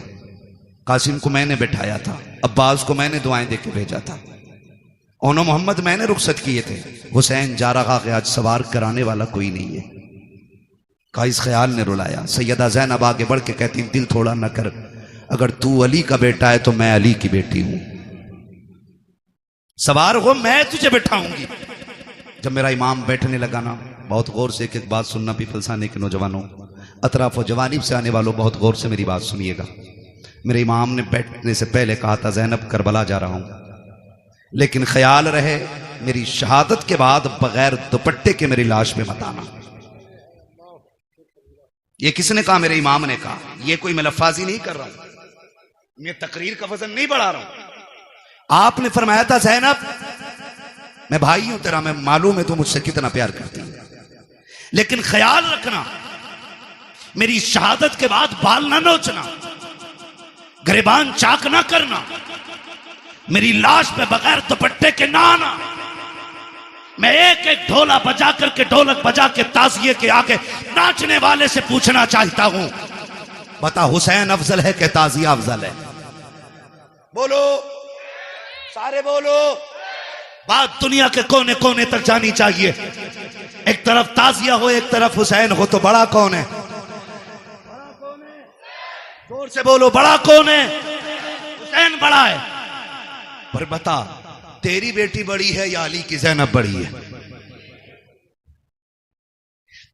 कासिम को मैंने बिठाया था, अब्बास को मैंने दुआएं देके भेजा था, ओनो मोहम्मद मैंने रुखसत किए थे, हुसैन जा रहा कि आज सवार कराने वाला कोई नहीं है। का इस ख्याल ने रुलाया। सैयदा ज़ैनब आगे बढ़ के कहती, दिल थोड़ा न कर, अगर तू अली का बेटा है तो मैं अली की बेटी हूं, सवार हो मैं तुझे बैठाऊंगी। जब मेरा इमाम बैठने लगा ना, बहुत गौर से एक बात सुनना, पीपल साने के नौजवानों, अतराफ व जवानीब से आने वालों, बहुत गौर से मेरी बात सुनिएगा। मेरे इमाम ने बैठने से पहले कहा था, ज़ैनब करबला जा रहा हूं, लेकिन ख्याल रहे मेरी शहादत के बाद बगैर दुपट्टे के मेरी लाश पे मत आना। ये किसने कहा? मेरे इमाम ने कहा। ये कोई मैं लफ्फाजी नहीं कर रहा हूं, मैं तकरीर का वजन नहीं बढ़ा रहा हूं। आपने फरमाया था, ज़ैनब मैं भाई हूं तेरा, मैं मालूम है तू मुझसे कितना प्यार करती है, लेकिन ख्याल रखना मेरी शहादत के बाद बाल ना नोचना, गिरबान चाक ना करना, मेरी लाश पे बगैर दुपट्टे के ना आना। मैं एक एक ढोला बजा करके, ढोलक बजा के ताजिए के आगे नाचने वाले से पूछना चाहता हूं, बता हुसैन अफजल है कि ताजिया अफजल है? बोलो, सारे बोलो। बात दुनिया के कोने कोने तक जानी चाहिए। एक तरफ ताजिया हो, एक तरफ हुसैन हो, तो बड़ा कौन है? बड़ा कौन है? जोर से बोलो, बड़ा कौन है? हुसैन बड़ा है। पर बता, तेरी बेटी बड़ी है या अली की ज़ैनब बड़ी है?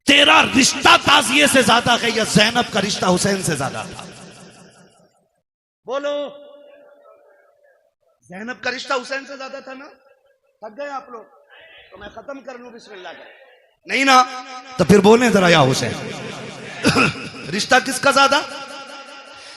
तेरा रिश्ता ताजिए से ज्यादा है या जैनब का रिश्ता हुसैन से ज्यादा था? बोलो। जैनब का रिश्ता हुसैन से ज्यादा था ना? थक गए आप लोग? तो मैं खत्म कर लूं बिस्मिल्लाह का? नहीं ना? तो फिर बोले जरा या हुसैन। रिश्ता किसका ज्यादा?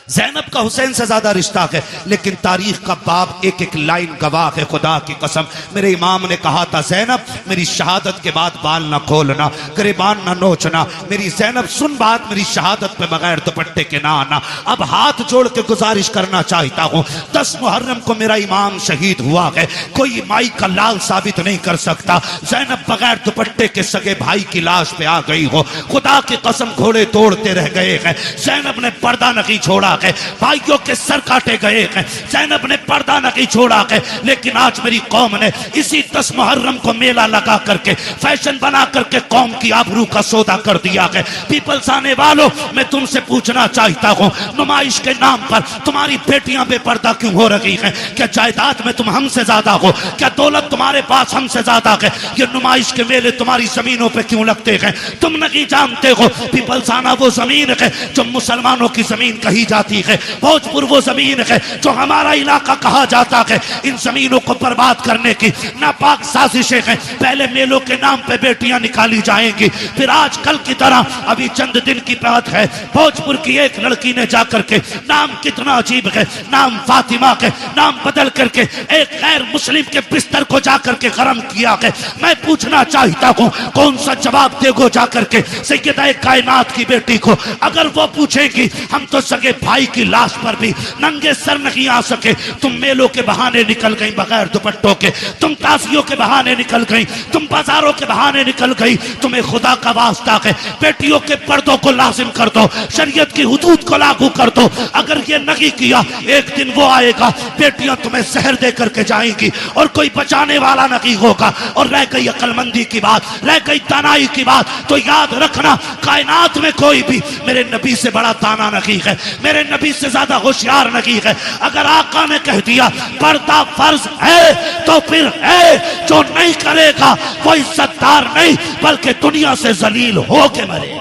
जैनब का हुसैन से ज्यादा रिश्ता है, लेकिन तारीख का बाप एक एक लाइन गवाह है। खुदा की कसम, मेरे इमाम ने कहा था, जैनब मेरी शहादत के बाद बाल ना खोलना, गिरेबान ना नोचना। मेरी जैनब सुन बात, मेरी शहादत पे बगैर दुपट्टे के ना आना। अब हाथ जोड़ के गुजारिश करना चाहता हूँ, 10 मुहर्रम को मेरा इमाम शहीद हुआ है, कोई माई का लाल साबित नहीं कर सकता। जैनब बगैर दुपट्टे के सगे भाई की लाश पे आ गई हो। खुदा की कसम, घोड़े तोड़ते रह गए हैं। जैनब ने पर्दा नहीं छोड़ा है, भाइयों के सर काटे गए हैं। जैनब ने पर्दा नहीं छोड़ा है, लेकिन आज मेरी कौम ने इसी 10 मुहर्रम को मेला लगा करके, फैशन बना करके कौम की आबरू का सौदा कर दिया है। पीपल्स आने वालों, मैं तुमसे पूछना चाहता हूं, नुमाइश के नाम पर तुम्हारी बेटियां बेपर्दा क्यों हो रही हैं? क्या जायदाद में तुम हमसे ज्यादा हो? क्या दौलत तुम्हारे पास हमसे ज्यादा है? ये नुमाइश के मेले तुम्हारी जमीनों पे क्यों लगते हैं? तुम नहीं जानते हो, पीपल्स आना वो जमीन है जो मुसलमानों की जमीन कही जाती है। भोजपुर वो जमीन है जो हमारा इलाका कहा जाता है। इन जमीनों को बर्बाद करने की नापाक साजिशें हैं। पहले मेलों के नाम पे बेटियां निकाली जाएंगी, फिर आज कल की तरह अभी चंद दिन की बात है, भोजपुर की एक लड़की ने जाकर के, नाम कितना अजीब है, नाम फातिमा के, नाम बदल करके एक गैर मुस्लिम के बिस्तर को जाकर के गरम किया है। मैं पूछना चाहता हूं, कौन सा जवाब देगो जाकर के सैयदा कायनात की बेटी को? अगर वो पूछेगी, हम तो सगे भाई की लाश पर भी नंगे सर नहीं आ सके, तुम मेलों के बहाने निकल गई बगैर दुपट्टों के, तुम ताजियों के बहाने निकल गई, तुम बाजारों के बहाने निकल गई। तुम्हें खुदा का वास्ता है, बेटियों के पर्दों को लाजिम कर दो, शरीयत की हुदूद को लागू कर दो। अगर ये नहीं किया, एक दिन वो आएगा, बेटियां तुम्हें जहर दे करके जाएंगी और कोई बचाने वाला नहीं होगा। और रह गई अक्लमंदी की बात, रह गई दानाई की बात, तो याद रखना, कायनात में कोई भी मेरे नबी से बड़ा दाना नहीं है, मेरे नबी से ज्यादा होशियार नहीं है। अगर आका ने कह दिया पर्दा फर्ज है, तो फिर है, जो नहीं करेगा वो इज्जतदार नहीं बल्कि दुनिया से जलील हो के मरे।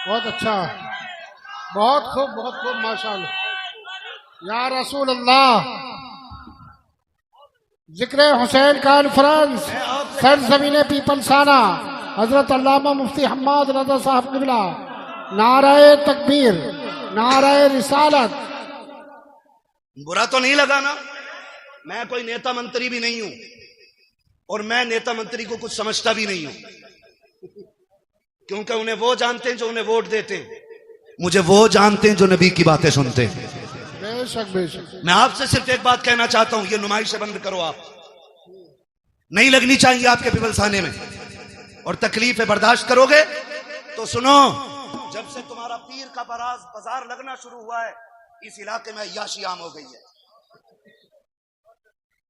बहुत अच्छा, बहुत खूब माशाअल्लाह। या रसूल अल्लाह, जिक्र हुसैन कॉन्फ्रेंस सरजमीन पीपलसाना, हजरत अल्लामा मुफ्ती हम्माद रज़ा साहब क़िबला, नाराए तकबीर, नाराए रिसालत। बुरा तो नहीं लगा ना? मैं कोई नेता मंत्री भी नहीं हूं और मैं नेता मंत्री को कुछ समझता भी नहीं हूं, क्योंकि उन्हें वो जानते हैं जो उन्हें वोट देते हैं, मुझे वो जानते हैं जो नबी की बातें सुनते हैं। बेशक बेशक। मैं आपसे सिर्फ एक बात कहना चाहता हूं, ये नुमाइशें बंद करो। आप नहीं लगनी चाहिए आपके पीपलसाने में, और तकलीफें बर्दाश्त करोगे तो सुनो, जब से तुम्हारा पीर का बाजार लगना शुरू हुआ है, इस इलाके में अय्याशी आम हो गई है।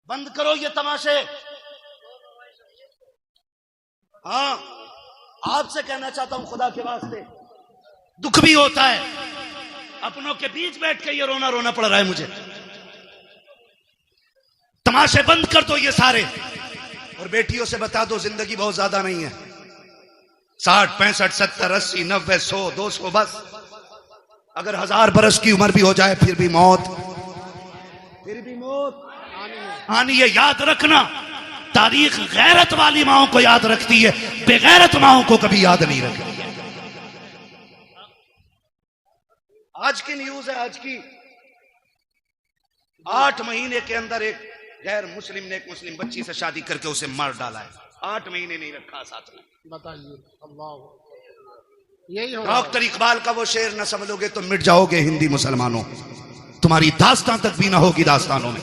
बंद करो ये तमाशे। हाँ, आपसे कहना चाहता हूं, खुदा के वास्ते, दुख भी होता है, अपनों के बीच बैठ के ये रोना रोना पड़ रहा है मुझे। तमाशे बंद कर दो ये सारे, और बेटियों से बता दो, जिंदगी बहुत ज्यादा नहीं है, 60, 65, 70, 80, 90, 100, 200, बस। अगर 1000 बरस की उम्र भी हो जाए, फिर भी मौत आनी है। याद रखना, तारीख गैरत वाली माओं को याद रखती है, बेगैरत माओं को कभी याद नहीं रखती। आज की न्यूज है, आज की, 8 महीने के अंदर एक गैर मुस्लिम ने एक मुस्लिम बच्ची से शादी करके उसे मार डाला है। 8 महीने नहीं रखा साथ में। बताइए, अल्लाह, यही हो। डॉक्टर इकबाल का वो शेर न समझोगे तो मिट जाओगे हिंदी मुसलमानों, तुम्हारी दास्तां तक भी ना होगी दास्तानों में।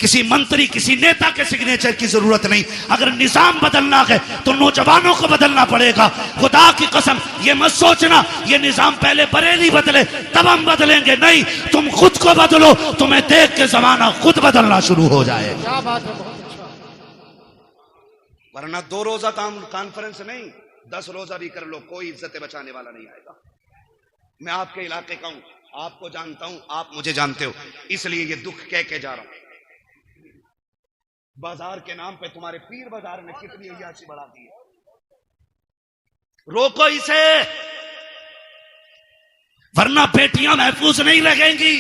किसी मंत्री, किसी नेता के सिग्नेचर की जरूरत नहीं। अगर निजाम बदलना है तो नौजवानों को बदलना पड़ेगा। खुदा की कसम, ये मत सोचना ये निजाम पहले बरेली बदले तब हम बदलेंगे, नहीं, तुम खुद को बदलो, तुम्हें देख के जमाना खुद बदलना शुरू हो जाए। क्या बात है, बहुत अच्छा। वरना 2 रोजा कॉन्फ्रेंस नहीं, 10 रोजा भी कर लो, कोई इज्जत बचाने वाला नहीं आएगा। मैं आपके इलाके का हूं, आपको जानता हूं, आप मुझे जानते हो, इसलिए ये दुख कह के जा रहा हूं। बाजार के नाम पे तुम्हारे पीर बाजार ने कितनी अय्याशी बढ़ा दी है। रोको इसे, वरना बेटियां महफूज नहीं लगेंगी।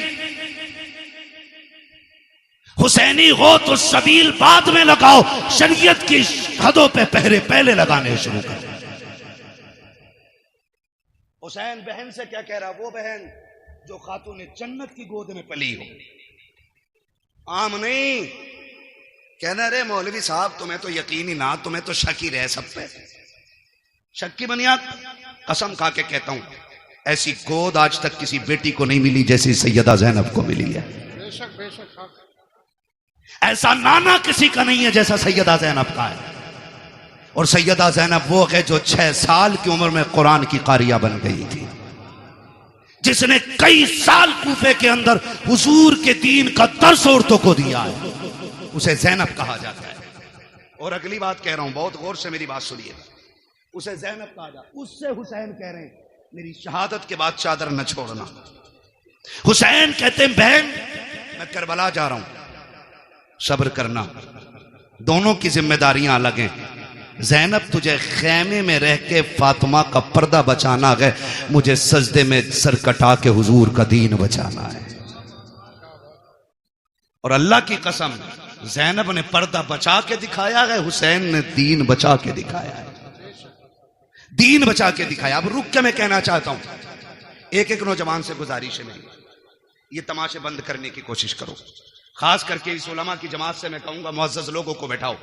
हुसैनी हो तो सबील बाद में लगाओ, शरीयत की हदों पे पहरे पहले लगाने शुरू करो। हुसैन बहन से क्या कह रहा, वो बहन जो खातून जन्नत की गोद में पली हो, आम नहीं। कहना रे मौलवी साहब तुम्हें तो यकीन ही ना, तुम्हें तो शक ही रहे सब पे। शक की बुनियाद कसम खा के कहता हूं, ऐसी गोद आज तक किसी बेटी को नहीं मिली जैसी सैयदा ज़ैनब को मिली है। बेशक बेशक। ऐसा नाना किसी का नहीं है जैसा सैयदा ज़ैनब का है। और सैयदा ज़ैनब वो है जो 6 साल की उम्र में कुरान की कारिया बन गई थी, जिसने कई साल कूफे के अंदर हुजूर के दीन का दर्स औरतों को दिया है, उसे ज़ैनब कहा जाता है। और अगली बात कह रहा हूं, बहुत गौर से मेरी बात सुनिए, उसे ज़ैनब कहा जाता है। उससे हुसैन कह रहे हैं मेरी शहादत के बाद चादर न छोड़ना। हुसैन कहते हैं बहन मैं करबला जा रहा हूं, सब्र करना, दोनों की जिम्मेदारियां अलग हैं। ज़ैनब तुझे खैमे में रह के फातिमा का पर्दा बचाना है, मुझे सजदे में सर कटा के हुजूर का दीन बचाना है। और अल्लाह की कसम ज़ैनब ने पर्दा बचा के दिखाया है, हुसैन ने दीन बचा के दिखाया है, दीन बचा के दिखाया। अब रुक के मैं कहना चाहता हूं, एक एक नौजवान से गुजारिश है मेरी, ये तमाशे बंद करने की कोशिश करो। खास करके इस उलमा की जमात से मैं कहूंगा मुअज़्ज़ज़ लोगों को बैठाओ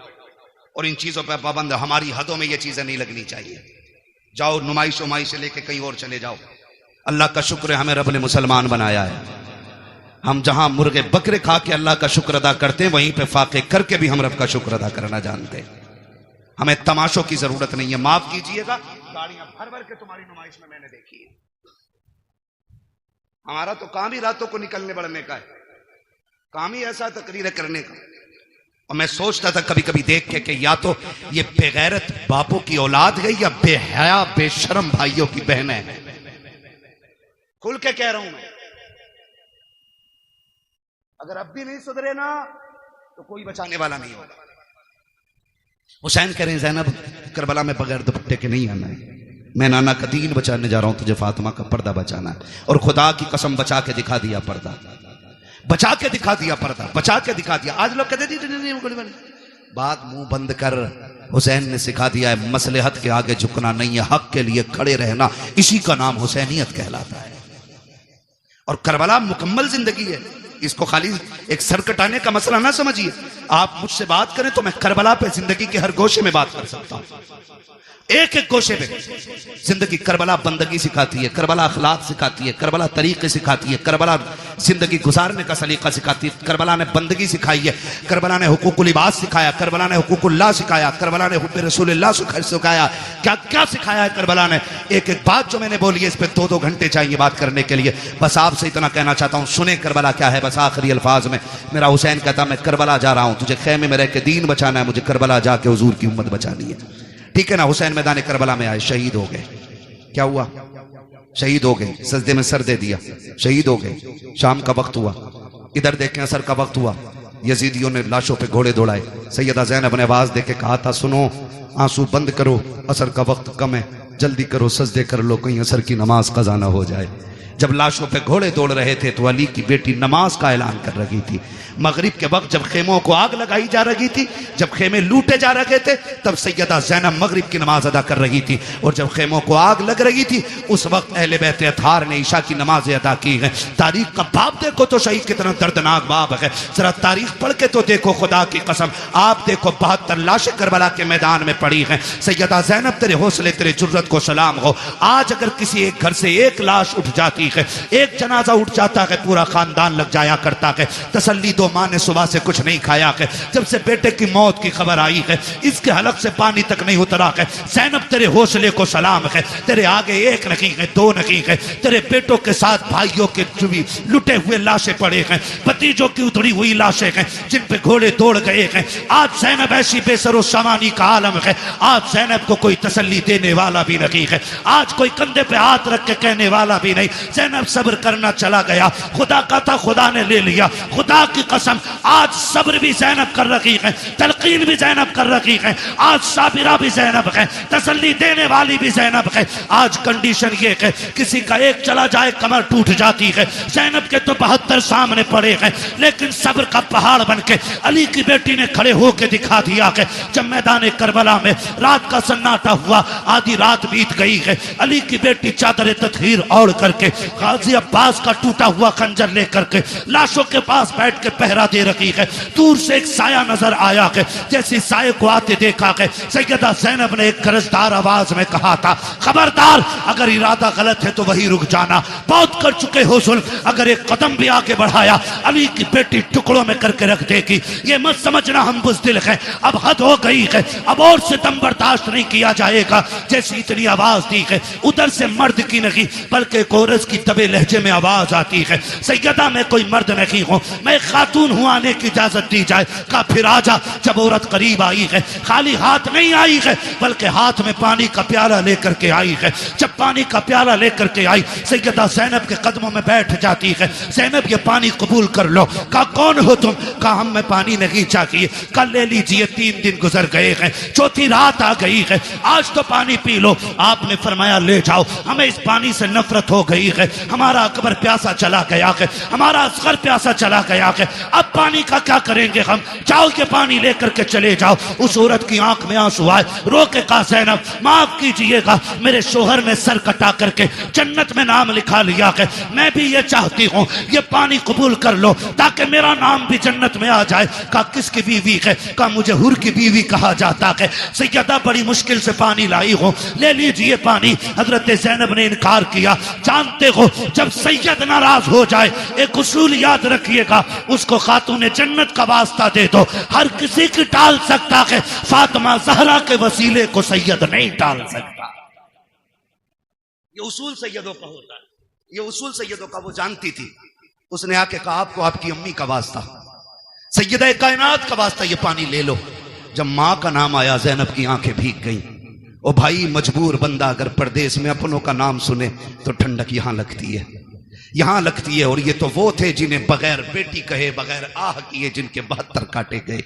और इन चीजों पर पाबंद, हमारी हदों में ये चीजें नहीं लगनी चाहिए। जाओ नुमाइश उमाइश से लेके कहीं और चले जाओ। अल्लाह का शुक्र है हमें रब ने मुसलमान बनाया है। हम जहां मुर्गे बकरे खा के अल्लाह का शुक्र अदा करते हैं, वहीं पे फाके करके भी हम रब का शुक्र अदा करना जानते हैं। हमें तमाशों की जरूरत नहीं है। माफ कीजिएगा, गाड़ियां भर भर के तुम्हारी नुमाइश में मैंने देखी है। हमारा तो काम ही रातों को निकलने बढ़ने का है, काम ही ऐसा तकरीर करने का। और मैं सोचता था कभी कभी देख के कि या तो ये बेगैरत बापों की औलाद है या बेहया बेशरम भाइयों की बहनें हैं। खुल के कह रहा हूं मैं, अगर अब भी नहीं सुधरे ना तो कोई बचाने वाला नहीं होगा। हुसैन कह रहे हैं ज़ैनब करबला में बगैर दुपट्टे के नहीं आना है, मैं नाना का दीन बचाने जा रहा हूं, तुझे फातिमा का पर्दा बचाना है। और खुदा की कसम बचा के दिखा दिया पर्दा, बचा के दिखा दिया पर्दा, बचा के दिखा दिया। आज लोग कहते नहीं, बात मुंह बंद कर। हुसैन ने सिखा दिया है मसलहत के आगे झुकना नहीं है, हक के लिए खड़े रहना, इसी का नाम हुसैनियत कहलाता है। और करबला मुकम्मल जिंदगी है, इसको खाली एक सर कटाने का मसला ना समझिए। आप मुझसे बात करें तो मैं करबला पे जिंदगी के हर गोशे में बात कर सकता हूं, एक एक गोशे पे जिंदगी। करबला बंदगी सिखाती है, करबला अखलाक सिखाती है, करबला तरीके सिखाती है, करबला जिंदगी गुजारने का सलीका सिखाती है। करबला ने बंदगी सिखाई है, करबला ने हुकूकुल इबाद सिखाया, करबला ने हुकूकुल्लाह सिखाया, करबला ने हुब्बे रसूलुल्लाह सिखाया। क्या क्या सिखाया है करबला ने। एक एक बात जो मैंने बोली है इस पे 2-2 घंटे चाहिए बात करने के लिए। बस आपसे इतना कहना चाहता हूं, सुने करबला क्या है। बस आखिरी अल्फाज में मेरा हुसैन कहता मैं करबला जा रहा हूं, तुझे खैमे में रह के दीन बचाना है, मुझे करबला जाके हुजूर की उम्मत बचानी है। ठीक है ना। हुसैन मैदान करबला में आए, शहीद हो गए। क्या हुआ? शहीद हो गए, सजदे में सर दे दिया, शहीद हो गए। शाम का वक्त हुआ, इधर देखें असर का वक्त हुआ, यजीदियों ने लाशों पे घोड़े दौड़ाए। सैयदा ज़ैनब ने आवाज देके कहा था सुनो, आंसू बंद करो, असर का वक्त कम है, जल्दी करो, सजदे कर लो, कहीं असर की नमाज कज़ा ना हो जाए। जब लाशों पे घोड़े दौड़ रहे थे तो अली की बेटी नमाज का ऐलान कर रही थी। मगरिब के वक्त जब खेमों को आग लगाई जा रही थी, जब खेमे लूटे जा रहे थे, तब सैयदा ज़ैनब मगरिब की नमाज अदा कर रही थी। और जब खेमों को आग लग रही थी उस वक्त अहले बैत अतार ने ईशा की नमाज अदा की है। तारीख का बाप देखो तो शहीद कितना दर्दनाक बाप है, जरा तारीख पढ़ के तो देखो, खुदा की कसम आप देखो 72 लाशें करबला के मैदान में पड़ी हैं। सैयदा ज़ैनब तेरे हौसले तेरे जुर्रत को सलाम हो। आज अगर किसी एक घर से एक लाश उठ जाती है, एक जनाजा उठ जाता है, पूरा खानदान लग जाया करता है। तसल्ली दो, माँ ने सुबह से कुछ नहीं खाया है, जब से बेटे की मौत की खबर आई है इसके हलक से पानी तक नहीं उतरा है। ज़ैनब तेरे हौसले को सलाम है, तेरे आगे एक नहीं है, 2 नहीं है, तेरे बेटों के साथ भाइयों के लुटे हुए लाशें पड़े हैं, भतीजों की उधड़ी हुई लाशें हैं जिन पे घोड़े दौड़ गए हैं। आज ज़ैनब ऐसी बेसरो सामानी का आलम है, आज ज़ैनब को कोई तसल्ली देने वाला भी नहीं है, आज कोई कंधे पे हाथ रख के कहने वाला भी नहीं ज़ैनब सब्र करना चला गया। खुदा का था, खुदा ने ले लिया। खुदा की कसम आज सब्र भी ज़ैनब कर रही है, तलकीन भी ज़ैनब कर रही है, आज साबिरा भी ज़ैनब है, तसल्ली देने वाली भी ज़ैनब है। आज कंडीशन ये है किसी का एक चला जाए कमर टूट जाती है, ज़ैनब के तो 72 सामने पड़े हैं, लेकिन सब्र का पहाड़ बन के अली की बेटी ने खड़े होकर दिखा दिया है। जब मैदान करबला में रात का सन्नाटा हुआ, आधी रात बीत गई है, अली की बेटी चादर तत्हीर ओढ़ करके गाजी अब्बास का टूटा हुआ खंजर लेकर के लाशों के पास बैठ के पहरा दे रही है। दूर से एक साया नजर आया है, जैसे साये को आते देखा है, सैयदा ज़ैनब ने एक गरजदार आवाज में कहा था, खबरदार अगर इरादा गलत है तो वही रुक जाना, बहुत कर चुके हो जुल्म, अगर एक कदम भी आगे बढ़ाया अली की बेटी टुकड़ों में करके रख देगी। ये मत समझना हम बुज़दिल हैं, अब हद हो गई है, अब और सितम बर्दाश्त नहीं किया जाएगा। जैसी इतनी आवाज दी है, उधर से मर्द की नहीं बल्कि कोरस की दबे लहजे में आवाज आती है, सैयदा मैं कोई मर्द नहीं हूँ, मैं खातून हूँ, आने की इजाजत दी जाए। कहा फिर आजा। जब औरत करीब आई है, खाली हाथ नहीं आई है बल्कि हाथ में पानी का प्याला लेकर के आई है। जब पानी का प्याला लेकर के आई, सैयदा ज़ैनब के कदमों में बैठ जाती है। ज़ैनब ये पानी कबूल कर लो। कहा कौन हो तुम? कहा हम में पानी नहीं चाहिए, कल ले लीजिए, 3 दिन गुजर गए हैं, चौथी रात आ गई है, आज तो पानी पी लो। आपने फरमाया ले जाओ, हमें इस पानी से नफरत हो गई है, हमारा अकबर प्यासा चला गया है, हमारा असगर प्यासा चला गया है, अब पानी का क्या करेंगे हम, जाओ के पानी लेकर के चले जाओ। उस औरत की आंख में आंसू आए, रो के कहा ज़ैनब माफ कीजिएगा, मेरे शोहर ने सर कटा करके जन्नत में नाम लिखा लिया है, मैं भी ये चाहती हूँ ये पानी कबूल कर लो ताकि मेरा नाम भी जन्नत में आ जाए। कहा किसकी बीवी है? कहा मुझे हुर की बीवी कहा जाता है। सैयदा बड़ी मुश्किल से पानी लाई हो, ले लीजिए पानी। हजरत ज़ैनब ने इनकार किया। जानते हो जब सैयद नाराज हो जाए, एक उसूल याद रखिएगा, उसको खातून जन्नत का वास्ता दे दो, हर किसी की टाल सकता है, फातिमा ज़हरा के वसीले को सैयद नहीं टाल सकता। ये उसूल सैयदों का होता है, ये उसूल सैयदों का वो जानती थी। उसने आके कहा आपको आपकी अम्मी का वास्ता, सैयदा कायनात का वास्ता, ये पानी ले लो। जब मां का नाम आया ज़ैनब की आंखें भीग गईं। ओ भाई मजबूर बंदा अगर परदेश में अपनों का नाम सुने तो ठंडक यहां लगती है, यहां लगती है। और ये तो वो थे जिन्हें बगैर बेटी कहे, बगैर आह किए जिनके 72 काटे गए।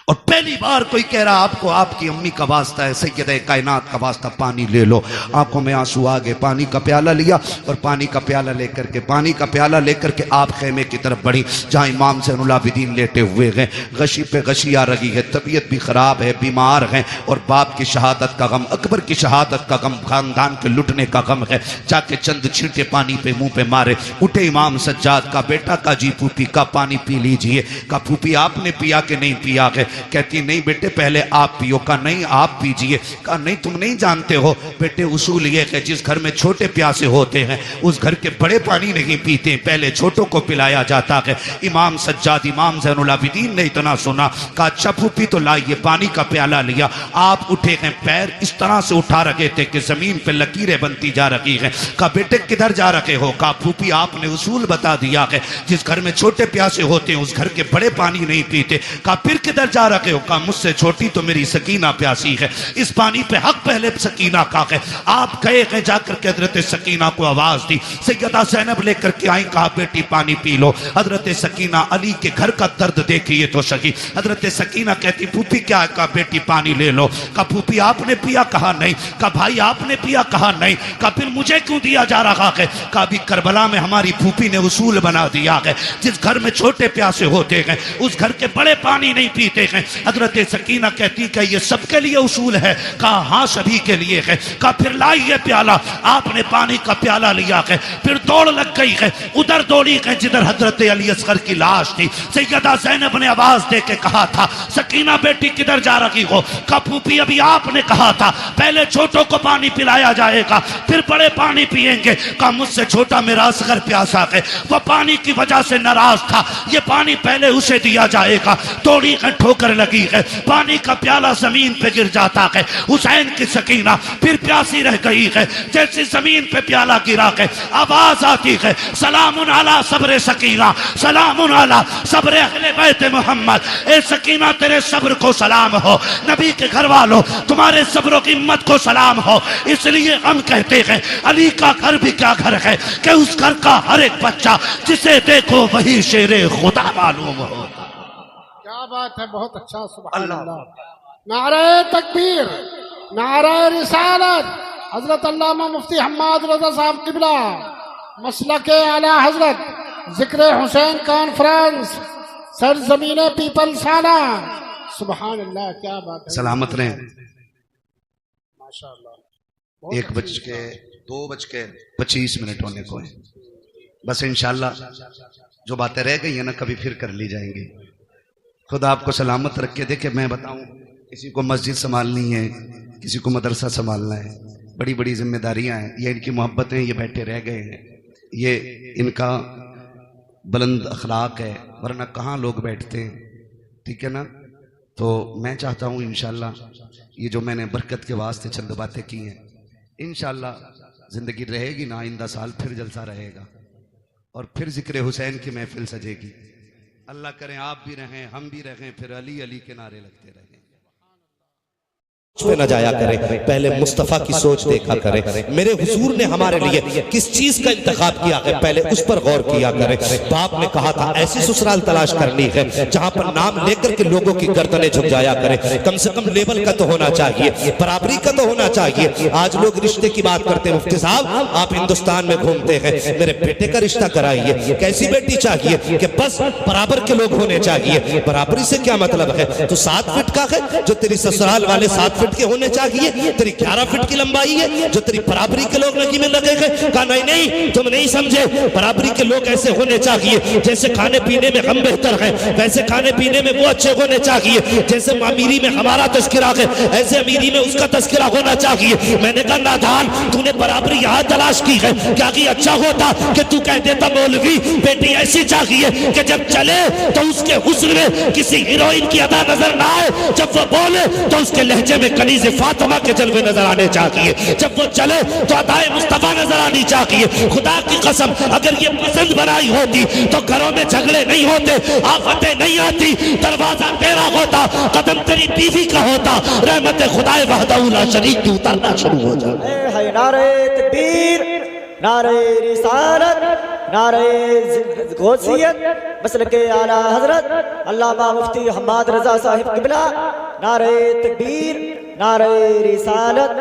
और पहली बार कोई कह रहा आपको आपकी अम्मी का वास्ता है, सैयदा कायनात का वास्ता, पानी ले लो। आंखों में आंसू आ गए, पानी का प्याला लिया और पानी का प्याला लेकर के आप खेमे की तरफ बढ़ी जहां इमाम ज़ैनुल आबिदीन लेटे हुए हैं। गशी पे गशी आ रही है, तबीयत भी खराब है, बीमार हैं और बाप की शहादत का गम, अकबर की शहादत का गम, खानदान के लुटने का गम है। जाके चंद छींटे पानी पे मुंह पे मारे। उठे इमाम सज्जाद का बेटा का जी फूफी का पानी पी लीजिए। का फूफी आपने पिया कि नहीं पिया है? कहती नहीं बेटे पहले आप पियो। का नहीं आप पीजिए। का नहीं तुम नहीं जानते हो बेटे, उसूल ये है जिस घर में छोटे प्यासे होते हैं उस घर के बड़े पानी नहीं पीते, पहले छोटों को पिलाया जाता है। इमाम सज्जाद इमाम ज़ैनुल आबिदीन ने इतना सुना, कहा अच्छा फूफी तो लाइए। पानी का प्याला लिया। आप उठे हैं, पैर इस तरह से उठा रखे थे कि जमीन पे लकीरें बनती जा रही हैं। कहा बेटे किधर जा रखे हो? कहा फूफी आपने उसूल बता दिया है, जिस घर में छोटे प्यासे होते हैं उस घर के बड़े पानी नहीं पीते। कहा फिर किधर जा रखे हो? कहा मुझसे छोटी तो मेरी सकीना प्यासी है, इस पानी पे हक पहले सकीना का है। आप गए हैं, जाकर के हजरत सकीना को आवाज दी। सैयदा ज़ैनब लेकर के आई, कहा बेटी पानी पी लो। हजरत सकीना अली के घर का दर्द देखिए तो सही। हजरत सकीना कहती फूफी क्या है? कहा बेटी पानी ले लो। कहा फूफी आपने पिया? कहा नहीं। कहा भाई आपने पिया? कहा नहीं। कहा फिर मुझे क्यों दिया जा रहा है? कहा अभी करबला में हमारी फूफी ने उसूल बना दिया है, जिस घर में छोटे प्यासे होते हैं उस घर के बड़े पानी नहीं पीते हैं। हजरत सकीना कहती कि ये सबके लिए उसूल है? कहा हाँ सभी के लिए है। कहा फिर लाइए प्याला। आपने पानी का प्याला लिया है, फिर दौड़ लग गई है, उधर दौड़ी है जिधर हजरत अली असगर की लाश थी। सैयदा ज़ैनब ने आवाज दे के कहा था सकीना बेटी किधर जा रही हो? कहा फूफी अभी आपने कहा था पहले छोटों को पानी पिलाया जाएगा फिर बड़े पानी पिएंगे। कहा मुझसे छोटा मेरा असगर प्यासा है, वह पानी की वजह से नाराज था, ये पानी पहले उसे दिया जाएगा। दौड़ी है, ठोकर लगी है, पानी का प्याला जमीन पे गिर जाता है। हुसैन की सकीना फिर प्यासी रह गई है। जैसे जमीन पे प्याला गिरा है, आवाज आती है, सलामुन अला सब्र सकीना, सलामुन अला सब्र अहले बैत मोहम्मद। ए सकीना, तेरे सब्र को सलाम हो, नबी के घर वालों तुम्हारे सब्र की हिम्मत को सलाम हो। इसलिए हम कहते हैं अली का घर भी क्या घर है कि उस घर का हर एक बच्चा जिसे देखो वही शेरे खुदा मालूम हो। क्या बात है, बहुत अच्छा, सुभान अल्लाह। नारे तकबीर, नारे रिसालत, हजरत अल्लामा मुफ्ती हम्माद रजा साहब किबला, मसलके आला हजरत, जिक्र हुसैन कॉन्फ्रेंस, सरजमीन पीपल्स आना। सुभान अल्लाह, क्या बात है। सलामत रहे। माशाअल्लाह। 1:02:25 होने को है। बस इंशाल्लाह जो बातें रह गई है ना, कभी फिर कर ली जाएंगी। खुदा आपको सलामत रख के देखे। मैं बताऊं, किसी को मस्जिद संभालनी है, किसी को मदरसा संभालना है, बड़ी बड़ी जिम्मेदारियां हैं। ये इनकी मोहब्बतें, ये बैठे रह गए हैं, ये इनका बुलंद अखलाक है, वरना कहाँ लोग बैठते हैं। ठीक है ना। तो मैं चाहता हूँ इंशाल्लाह ये जो मैंने बरकत के वास्ते चंद बातें की हैं, इंशाल्लाह जिंदगी रहेगी ना, आइंदा साल फिर जलसा रहेगा और फिर जिक्र हुसैन की महफिल सजेगी। अल्लाह करें आप भी रहें, हम भी रहें, फिर अली अली के नारे लगते रहें। पे न जाया करें, पहले मुस्तफ़ा की सोच देखा करें। मेरे हुजूर ने हमारे लिए किस चीज का इंतखाब किया है, पहले उस पर गौर किया करें। बाप ने कहा था ऐसी ससुराल तलाश करनी है जहां पर नाम लेकर के लोगों की गर्दनें झुक जाया करें। कम से कम लेवल का तो होना चाहिए, बराबरी का तो होना चाहिए। आज लोग रिश्ते की बात करते हैं। मुफ्ती साहब, आप हिंदुस्तान में घूमते हैं, मेरे बेटे का रिश्ता कराइए। कैसी बेटी चाहिए कि बस बराबर के लोग होने चाहिए। बराबरी से क्या मतलब है? तो 7 फीट का है जो तेरी ससुराल वाले 7 फीट के होने चाहिए, तेरी 11 फीट की लंबाई है जो तेरी बराबरी के लोग नकी में लगे गए। कहा नहीं नहीं, तुम नहीं समझे, बराबरी के लोग ऐसे होने चाहिए जैसे खाने पीने में हम बेहतर हैं, वैसे खाने पीने में वो अच्छे होने चाहिए। जैसे अमीरी में हमारा तस्करा है, ऐसे अमीरी में उसका तस्करा होना चाहिए। मैंने कहा नादान, तूने बराबरी यहाँ तलाश की है, क्या कि अच्छा होता कि तू कह देता मौलवी बेटी ऐसी चाहिए कि जब चले तो उसके हुस्न में किसी हीरोइन की अदा नजर ना आए, जब वो बोले तो उसके लहजे में कनीज़ फातिमा के जलवे नजर आने चाहिए, जब वो चले तो अदाए मुस्तफा नजर आनी चाहिए। खुदा की कसम, अगर ये पसंद बनाई होती तो घरों में झगड़े नहीं होते, आफतें नहीं आती, दरवाजा तेरा होता, कदम तेरी बीवी का होता, रहमत खुदाए वहदहू ला शरीक की उतरना शुरू हो जाए। है नारे तकबीर, नारे रिसालत, नारे गौसियत, मसलके आला हजरत अल्लामा मुफ्ती हम्माद रजा साहिब किबला। नारे तकबीर, नारे रिसालत।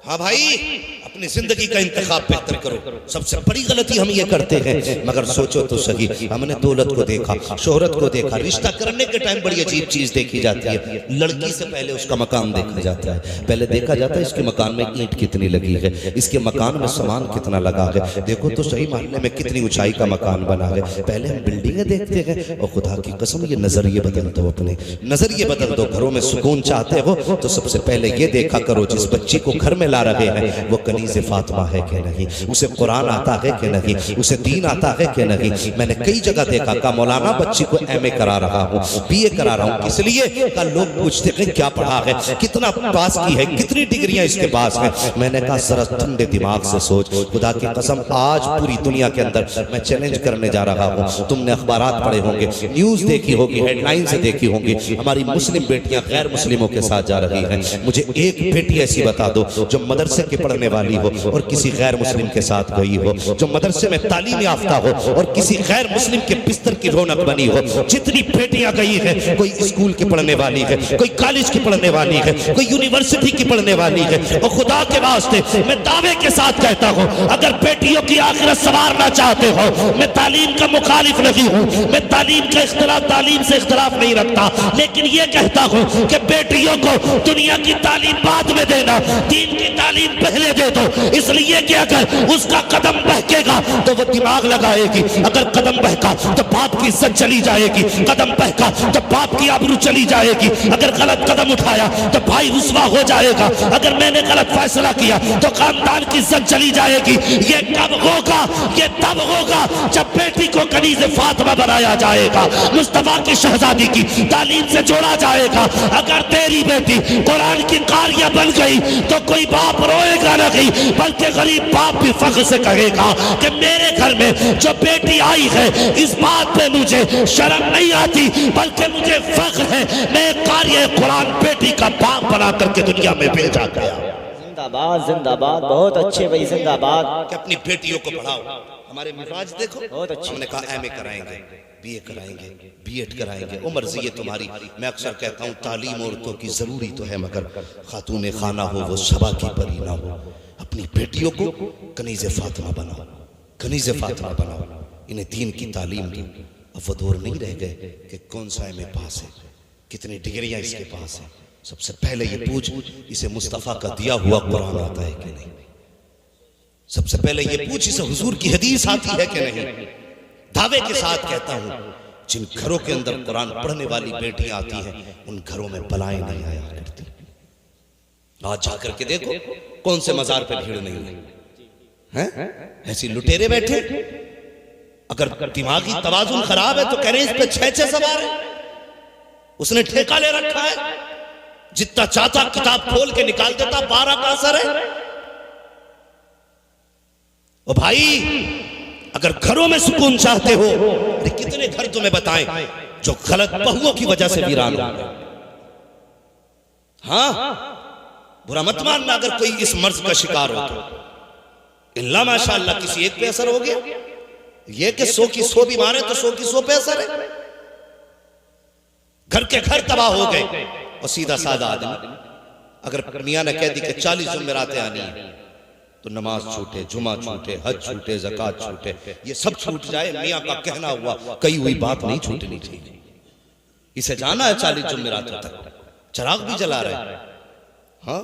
हाँ भाई, अपनी जिंदगी का इंतखाब बेहतर करो। सबसे बड़ी गलती हम ये करते हैं, मगर सोचो तो सही, हमने दौलत को देखा, शोहरत को देखा। रिश्ता करने के टाइम बड़ी अजीब चीज देखी जाती है। लड़की से पहले उसका मकान देखा जाता है। पहले देखा जाता है इसके मकान में ईंट कितनी लगी है, इसके मकान में सामान कितना लगा है, देखो तो सही मोहल्ले में कितनी ऊंचाई का मकान बना है। पहले हम बिल्डिंगें देखते हैं। और खुदा की कसम, ये नजरिए बदल दो, अपने नजरिए बदल दो। घरों में सुकून चाहते हो तो सबसे पहले ये देखा करो जिस बच्ची को घर में ला रहे हैं वो कनीज़े फातिमा है कि नहीं, उसे कुरान आता है कि नहीं, उसे दीन आता है कि नहीं। मैंने कई जगह देखा का मौलाना बच्ची को MA करा रहा हूँ, BA करा रहा हूँ, इसलिए का लोग पूछते हैं क्या पढ़ा है, कितना पास की है, कितनी डिग्रियां इसके पास हैं। मैंने कहा जरा ठंडे दिमाग से सोच। खुदा की कसम, आज पूरी दुनिया के अंदर मैं चैलेंज करने जा रहा हूँ। तुमने अखबारात पढ़े होंगे, न्यूज देखी होगी, हेडलाइन से देखी होंगी, हमारी मुस्लिम बेटियां गैर मुस्लिमों के साथ जा रही हैं। मुझे एक बेटी ऐसी बता दो जो मदरसे के पढ़ने वाली हो और किसी गैर मुस्लिम के साथ गई हो, जो मदरसे में तालीम याफ्ता हो और किसी गैर मुस्लिम के बिस्तर की रौनक बनी हो। जितनी बेटियां गई है, कोई स्कूल की पढ़ने वाली है, कोई कॉलेज की पढ़ने वाली है, कोई यूनिवर्सिटी की पढ़ने वाली है। और खुदा के वास्ते मैं दावे के साथ कहता हूं, अगर बेटियों की आखिरत संवारना चाहते हो, मैं तालीम का मुखालिफ नहीं हूं, मैं तालीम का इख्तिलाफ, तालीम से इख्तिलाफ नहीं रखता, लेकिन ये कहता हूं कि बेटियों को दुनिया की तालीम बाद में देना, दीन की तालीम पहले दे दो, इसलिए कि अगर उसका कदम बहकेगा तो वो दिमाग लगाएगी, अगर कदम बहका तो बाप की इज्जत चली जाएगी, कदम बहका तो बाप की आबरू चली जाएगी, अगर गलत कदम उठाया तो भाई रुसवा हो जाएगा, अगर मैंने गलत फैसला किया तो खानदान की इज्जत चली जाएगी। ये कब होगा? ये तब होगा जब बेटी को कनीज़ फातिमा बनाया जाएगा, मुस्तफा की शहजादी की तालीम से जोड़ा जाएगा। अगर तेरी बेटी कुरान की कारिया बन गई तो कोई बाप रोएगा नहीं, बल्कि गरीब बाप भी फख्र से कहेगा कि मेरे घर में जो बेटी आई है इस बात पे मुझे शर्म नहीं आती, बल्कि मुझे फख्र है, मैं कारिया कुरान बेटी का बाप बना करके दुनिया में भेजा गया। जिंदाबाद जिंदाबाद, बहुत अच्छे भाई, जिंदाबाद। कि अपनी बेटियों को पढ़ाओ। हमारे मिजाज देखो, बहुत अच्छे। हमने कहा एमए कराएंगे, बीए कराएंगे, बीएड कराएंगे, वो मर्जी है तुम्हारी। मैं अक्सर कहता हूँ तालीम औरतों की जरूरी तो है, मगर खातून खाना हो वो सबा की परी ना हो। अपनी बेटियों को कनीज़ फातिमा बनाओ, कनीज़ फातिमा बनाओ, इन्हें दीन की तालीम दो। अब वो दौर नहीं रह गए कि कौन सा एमए पास है, कितनी डिग्रियां इसके पास है। सबसे पहले ये पूछ इसे मुस्तफ़ा का दिया हुआ कुरान आता है कि नहीं। सबसे पहले ये पूछ इसे हुजूर की हदीस आती है कि नहीं। दावे के साथ कहता हूं जिन घरों के अंदर कुरान पढ़ने वाली बेटियां आती हैं उन घरों में बलाएं नहीं आया करती। आज जाकर के देखो कौन से मजार पे भीड़ नहीं है, ऐसी लुटेरे बैठे। अगर दिमागी तवाजुन खराब है तो कह रहे इस पे 6 सवार है, उसने ठेका ले रखा है, जितना चाहता किताब खोल के निकाल देता, 12 का असर है। ओ भाई अगर घरों में सुकून चाहते हो, अरे कितने घर तुम्हें बताएं जो गलत बहुओं की वजह से वीरान हो गए। हाँ, बुरा मत मानना अगर कोई इस मर्ज का शिकार हो तो। इल्ला माशाअल्लाह किसी एक पे असर हो गया, ये कि 100 की 100 बीमार है तो 100 की 100 पे असर है। घर के घर तबाह हो गए। और सीधा साधा आदमी अगर मियां ने कह दी कि 40 जुमेरातें आनी है तो नमाज छूटे, जुमा छूटे, हज छूटे, ज़कात छूटे, ये सब छूट जाए। मियां का कहना हुआ कही हुई बात नहीं छूटनी चाहिए। इसे जाना है 40 जुमेरातों तक, चिराग भी जला रहा है। हाँ,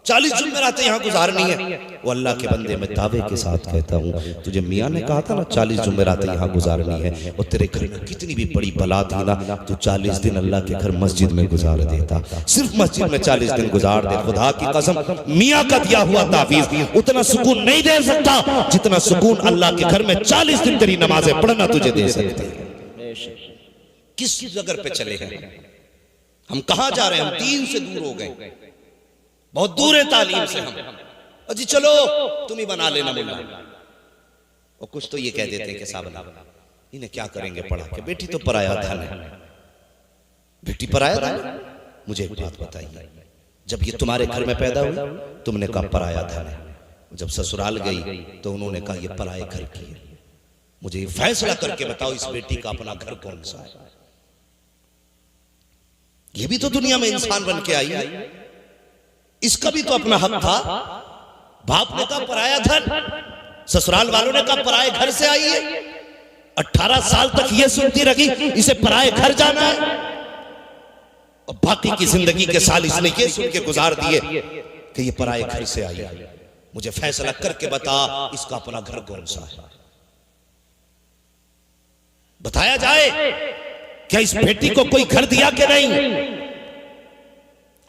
40 जुमेरातें यहाँ गुजारनी है। वो अल्लाह के बंदे में दावे के साथ कहता हूँ, तुझे मियाँ ने कहा था ना 40 जुमेरातें यहाँ गुजारनी है, और तेरे घर में कितनी भी बड़ी बला थी ना, तो 40 दिन अल्लाह के घर मस्जिद में गुजार देता। सिर्फ मस्जिद में 40 दिन गुजार दे, खुदा की कसम मियाँ का दिया हुआ तावीज़ उतना सुकून नहीं दे सकता जितना सुकून अल्लाह के घर में 40 दिन तेरी नमाजें पढ़ना तुझे दे सकती है। किस जगह पे चले हैं हम, कहाँ जा रहे हैं हम? दीन से दूर हो गए, बहुत दूर है तालीम से हम। अजी चलो तुम ही बना लेना मुल्ला। और कुछ तो ये कह देते हैं कि साहब इन्हें क्या करेंगे पढ़ा के, बेटी तो पराया धन है, बेटी पराया धन। मुझे एक बात बताइए, जब ये तुम्हारे घर में पैदा हुई तुमने कहा पराया धन है, जब ससुराल गई तो उन्होंने कहा ये पराए घर की है। मुझे ये फैसला करके बताओ इस बेटी का अपना घर कौन सा है? ये भी तो दुनिया में इंसान बन के आई है, इसका भी तो अपना हक था। बाप ने कहा पराया धन, ससुराल वालों ने कहा पराए घर से आई है। 18 साल तक ये सुनती रही इसे पराए घर जाना है, और बाकी की जिंदगी के साल इसने ये सुन के गुजार दिए कि ये पराए घर से आई है। मुझे फैसला करके बता इसका अपना घर कौन सा है, बताया जाए। क्या इस बेटी को कोई घर दिया कि नहीं?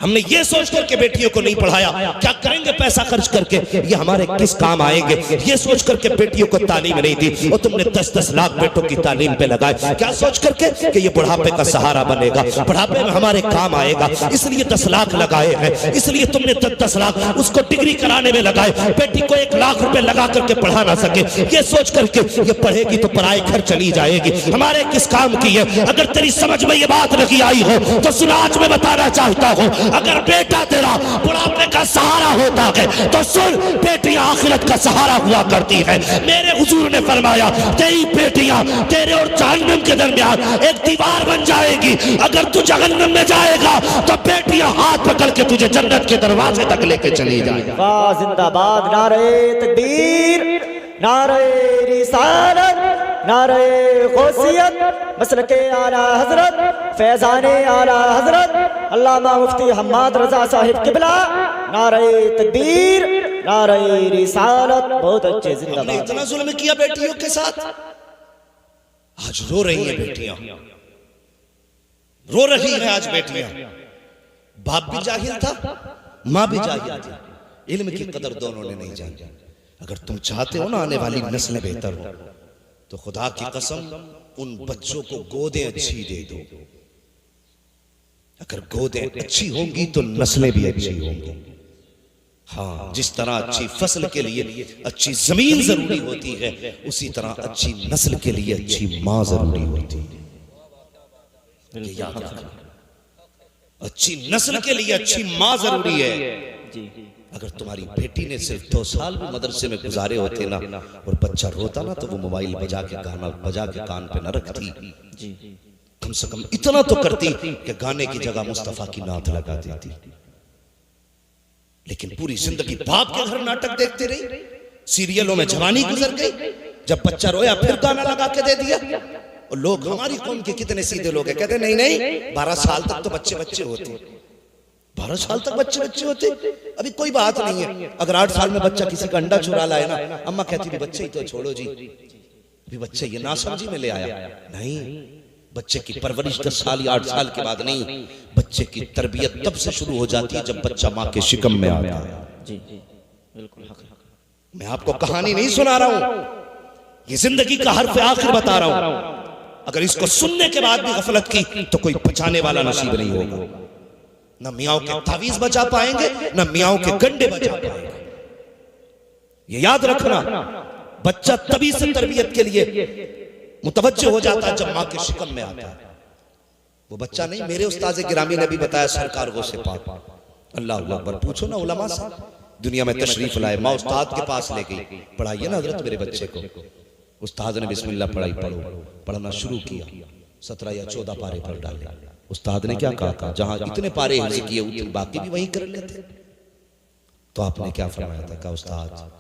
हमने ये सोच करके बेटियों को नहीं पढ़ाया, क्या करेंगे पैसा खर्च करके, ये हमारे किस काम आएंगे, ये सोच करके बेटियों को तालीम नहीं दी। और तुमने 10-10 लाख बेटों की तालीम पे लगाए, क्या सोच करके कि ये बुढ़ापे का सहारा बनेगा, बुढ़ापे में हमारे काम आएगा, इसलिए 10 लाख लगाए हैं। इसलिए तुमने 10 लाख उसको डिग्री कराने में लगाए, बेटी को 1 लाख रुपए लगा करके पढ़ा ना सके, ये सोच करके ये पढ़ेगी तो पराए घर चली जाएगी, हमारे किस काम की है। अगर तेरी समझ में ये बात नहीं आई हो तो सुन, आज मैं बताना चाहता हूँ, अगर बेटा तेरा बुढ़ापे का सहारा होता है तो सुन, बेटियां आखिरत का सहारा हुआ करती है। मेरे हुजूर ने फरमाया तेरी बेटियां तेरे और जहन्नम के दरमियान एक दीवार बन जाएगी। अगर तू जहन्नम में जाएगा तो बेटियां हाथ पकड़ के तुझे जन्नत के दरवाजे तक लेके चली जाएगी। वाह जिंदाबाद, नारे तकबीर, नारे रिसालत, नारे गौसियत, मसलके आला हजरत, फैजाने आला हजरत अल्लामा मुफ्ती हम्माद रजा साहिब किबला, नारे तकबीर, नारे रिसालत। बहुत अच्छे, हमने जिंदाबाद। इतना जुल्म किया बेटियों के साथ, आज रो रही हैं बेटियां, रो रही हैं आज बेटियां। बाप भी जाहिल था, माँ भी जाहिल थी, इल्म की कदर दोनों ने नहीं जानी। अगर तुम चाहते हो ना आने वाली नस्लें बेहतर हो, तो खुदा की कसम उन बच्चों को गोदें अच्छी दे दो। अगर गोदें अच्छी होंगी तो नस्लें भी अच्छी होंगी। हाँ, जिस तरह अच्छी फसल के लिए अच्छी जमीन जरूरी होती है, उसी तरह अच्छी नस्ल के लिए अच्छी माँ जरूरी होती है। ये याद रखना, अच्छी नस्ल के लिए अच्छी माँ जरूरी है। अगर तुम्हारी बेटी ने सिर्फ 2 साल भी मदरसे में गुजारे होते ना, और बच्चा रोता ना, तो वो मोबाइल बजा के गाना बजा के कान पे न रखती, कम से कम इतना तो करती कि गाने की जगह मुस्तफा की नात लगा देती। लेकिन पूरी जिंदगी बाप के घर नाटक देखते रही, सीरियलों में जवानी गुजर गई, जब बच्चा रोया फिर गाना लगा के दे दिया। और लोग, हमारी कौम के कितने सीधे लोग हैं, कहते नहीं नहीं 12 साल तक तो बच्चे बच्चे होते, 12 साल तक बच्चे बच्चे होते, अभी कोई बात नहीं है। अगर 8 साल में बच्चा किसी का अंडा चुरा लाए ना, अम्मा कहती थी बच्चे ही तो छोड़ो जी, अभी बच्चे ये नासमझी में ले आया। नहीं, बच्चे की परवरिश 10 साल या 8 साल के बाद नहीं, बच्चे की तरबियत तब से शुरू हो जाती है जब बच्चा माँ के शिकम में आता है। मैं आपको कहानी नहीं सुना रहा हूं, ये जिंदगी का हर्फ आखिर बता रहा हूं। अगर इसको सुनने के बाद भी गफलत की तो कोई बचाने वाला नसीब नहीं होगा। न मियाओं के तावीज बचा पाएंगे, न मियाओं के गंडे बचा पाएंगे। ये याद रखना, बच्चा तभी से तरबियत के लिए मुतवज्जो हो जाता है जब मां के शिकम में आता है। वो बच्चा नहीं, मेरे उस्ताद गिरामी ने भी बताया, सरकार गो से पाक, अल्लाह अकबर। पूछो ना उलमा साहब, दुनिया में तशरीफ लाए, माँ उस्ताद के पास ले गई, पढ़ाइए ना हजरत मेरे बच्चे को। उस्ताद ने बिस्मिल्लाह पढ़ाई, पढ़ना शुरू किया, 17 या 14 पारे पढ़ डाले। उस्ताद ने क्या कहा, जहां इतने पारे हिफ्ज़ किए उतने बाकी भी वही कर लेते। तो आपने क्या फरमाया था, कहा उस्ताद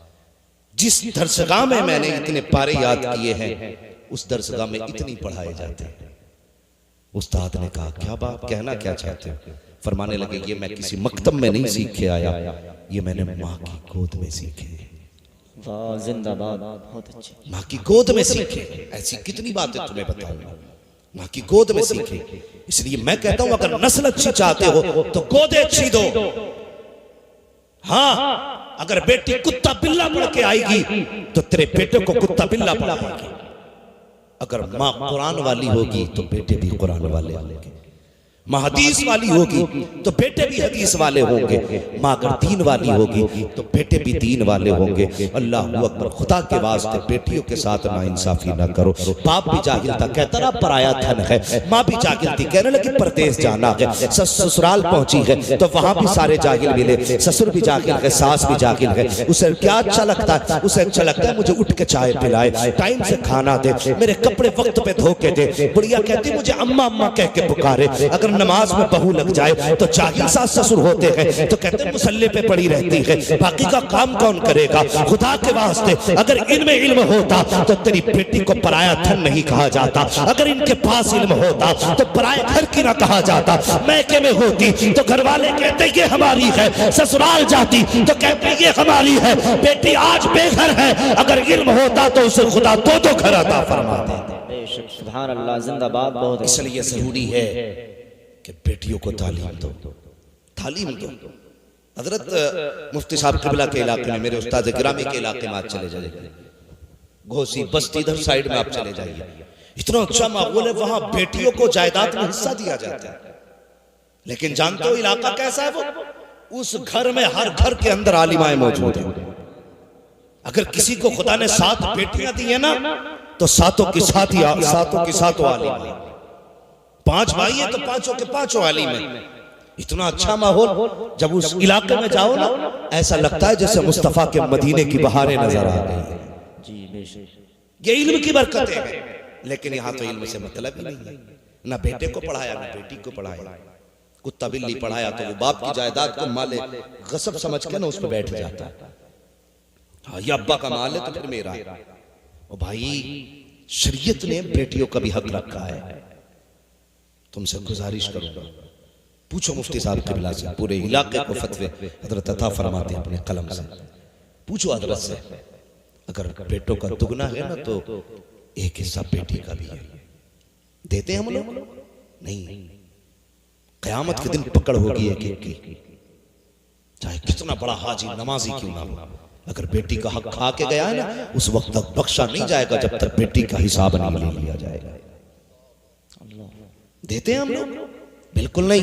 जिस दरसगाह में मैंने इतने पारे याद किए हैं, उस दरसगाह में इतनी पढ़ाए जाते हैं। उस्ताद ने कहा क्या बात, कहना क्या चाहते हो? फरमाने लगे, ये मैं किसी मकतब में नहीं सीख के आया, ये मैंने माँ की गोद में सीखे। वाह, जिंदाबाद, बहुत अच्छे। माँ की गोद में सीखे, ऐसी कितनी बातें तुम्हें बताऊंगा, माँ की गोद में सीखे। इसलिए मैं कहता हूं, अगर नस्ल अच्छी चाहते हो तो गोदे अच्छी दो। हाँ, अगर बेटी कुत्ता बिल्ला पढ़ के आएगी तो तेरे बेटे को कुत्ता बिल्ला पढ़ाएगी। अगर माँ कुरान वाली होगी तो बेटे भी कुरान वाले होंगे। माँ हदीस वाली होगी तो बेटे भी हदीस वाले होंगे। माँ अगर दीन वाली होगी तो बेटे भी दीन वाले होंगे। अल्लाह अकबर। खुदा के वास्ते बेटियों के साथ नाइंसाफी ना करो। बाप भी जाहिल था, कहता रहा पराया धन है। माँ भी जाहिल थी, कहने लगी परदेश जाना है। ससुराल पहुंची है तो वहां भी सारे जाहिल मिले। ससुर भी जाहिल है, सास भी जाहिल है। उसे क्या अच्छा लगता है? उसे अच्छा लगता है मुझे उठ के चाय पिलाए, टाइम से खाना दे, मेरे कपड़े वक्त पे धो के दे। बुढ़िया कहती मुझे अम्मा अम्मा कह के पुकारे। अगर नमाज में बहू लग जाए तो जाहिल सास ससुर होते हैं तो कहते मुसल्ले पे पड़ी रहती है, बाकी का काम कौन करेगा? खुदा के वास्ते अगर इनमें इल्म होता तो तेरी बेटी को पराया धन नहीं कहा जाता। अगर इनके पास इल्म होता तो पराए घर की ना कहा जाता। मैके में होती तो घर वाले कहते ये हमारी है, ससुराल जाती तो कहते ये हमारी है। बेटी आज बेघर है, अगर इल्म होता तो उसे खुदा दो घर अता फरमा देता। सुभान अल्लाह, जिंदाबाद। बहुत इसलिए जरूरी है कि बेटियों को तालीम दो, तालीम दो। हजरत मुफ्ती साहब किबला के इलाके में, मेरे उस्ताद गिरामी के इलाके में आप चले जाइए, घोसी बस्ती इधर साइड में आप चले जाइए, इतना अच्छा माहौल है। वहां बेटियों को जायदाद में हिस्सा दिया जाता है। लेकिन जानते हो इलाका कैसा है? वो उस घर में हर घर के अंदर आलिमाएं मौजूद है। अगर किसी को खुदा ने 7 बेटियां दी है ना तो सातों की सातों आलिम। 5 भाई है तो पांचों के पांचों आलिम है। इतना अच्छा माहौल, जब उस इलाके में जाओ ना ऐसा लगता है जैसे मुस्तफा के मदीने की बहारें नजर आ गई है। ये इल्म की बरकतें हैं। लेकिन यहाँ तो इल्म से मतलब ही नहीं है। ना बेटे को पढ़ाया ना बेटी को पढ़ाया। कुत्ता बिल्ली पढ़ाया तो वो बाप की जायदाद को माले गसब समझ के ना उस पर बैठ जाता है। हाँ, ये अब्बा का माल है तो फिर मेरा। ओ भाई, शरीयत ने बेटियों का भी हक रखा है। तुमसे गुजारिश करूंगा, पूछो मुफ्ती साहब क़िबला से, पूरे इलाके को फतवे हजरत अता फरमाते हैं अपने कलम से। पूछो हजरत से, अगर बेटों का दुगना है ना तो एक हिस्सा बेटी का भी है। देते हैं हम लोग? नहीं। कयामत के दिन पकड़ होगी एक एक की, चाहे कितना बड़ा हाजी नमाजी क्यों ना हो। अगर बेटी का हक खा के गया है ना, उस वक्त तक बख्शा नहीं जाएगा जब तक बेटी का हिसाब नहीं ले लिया जाएगा। देते हैं हम लोग? बिल्कुल नहीं,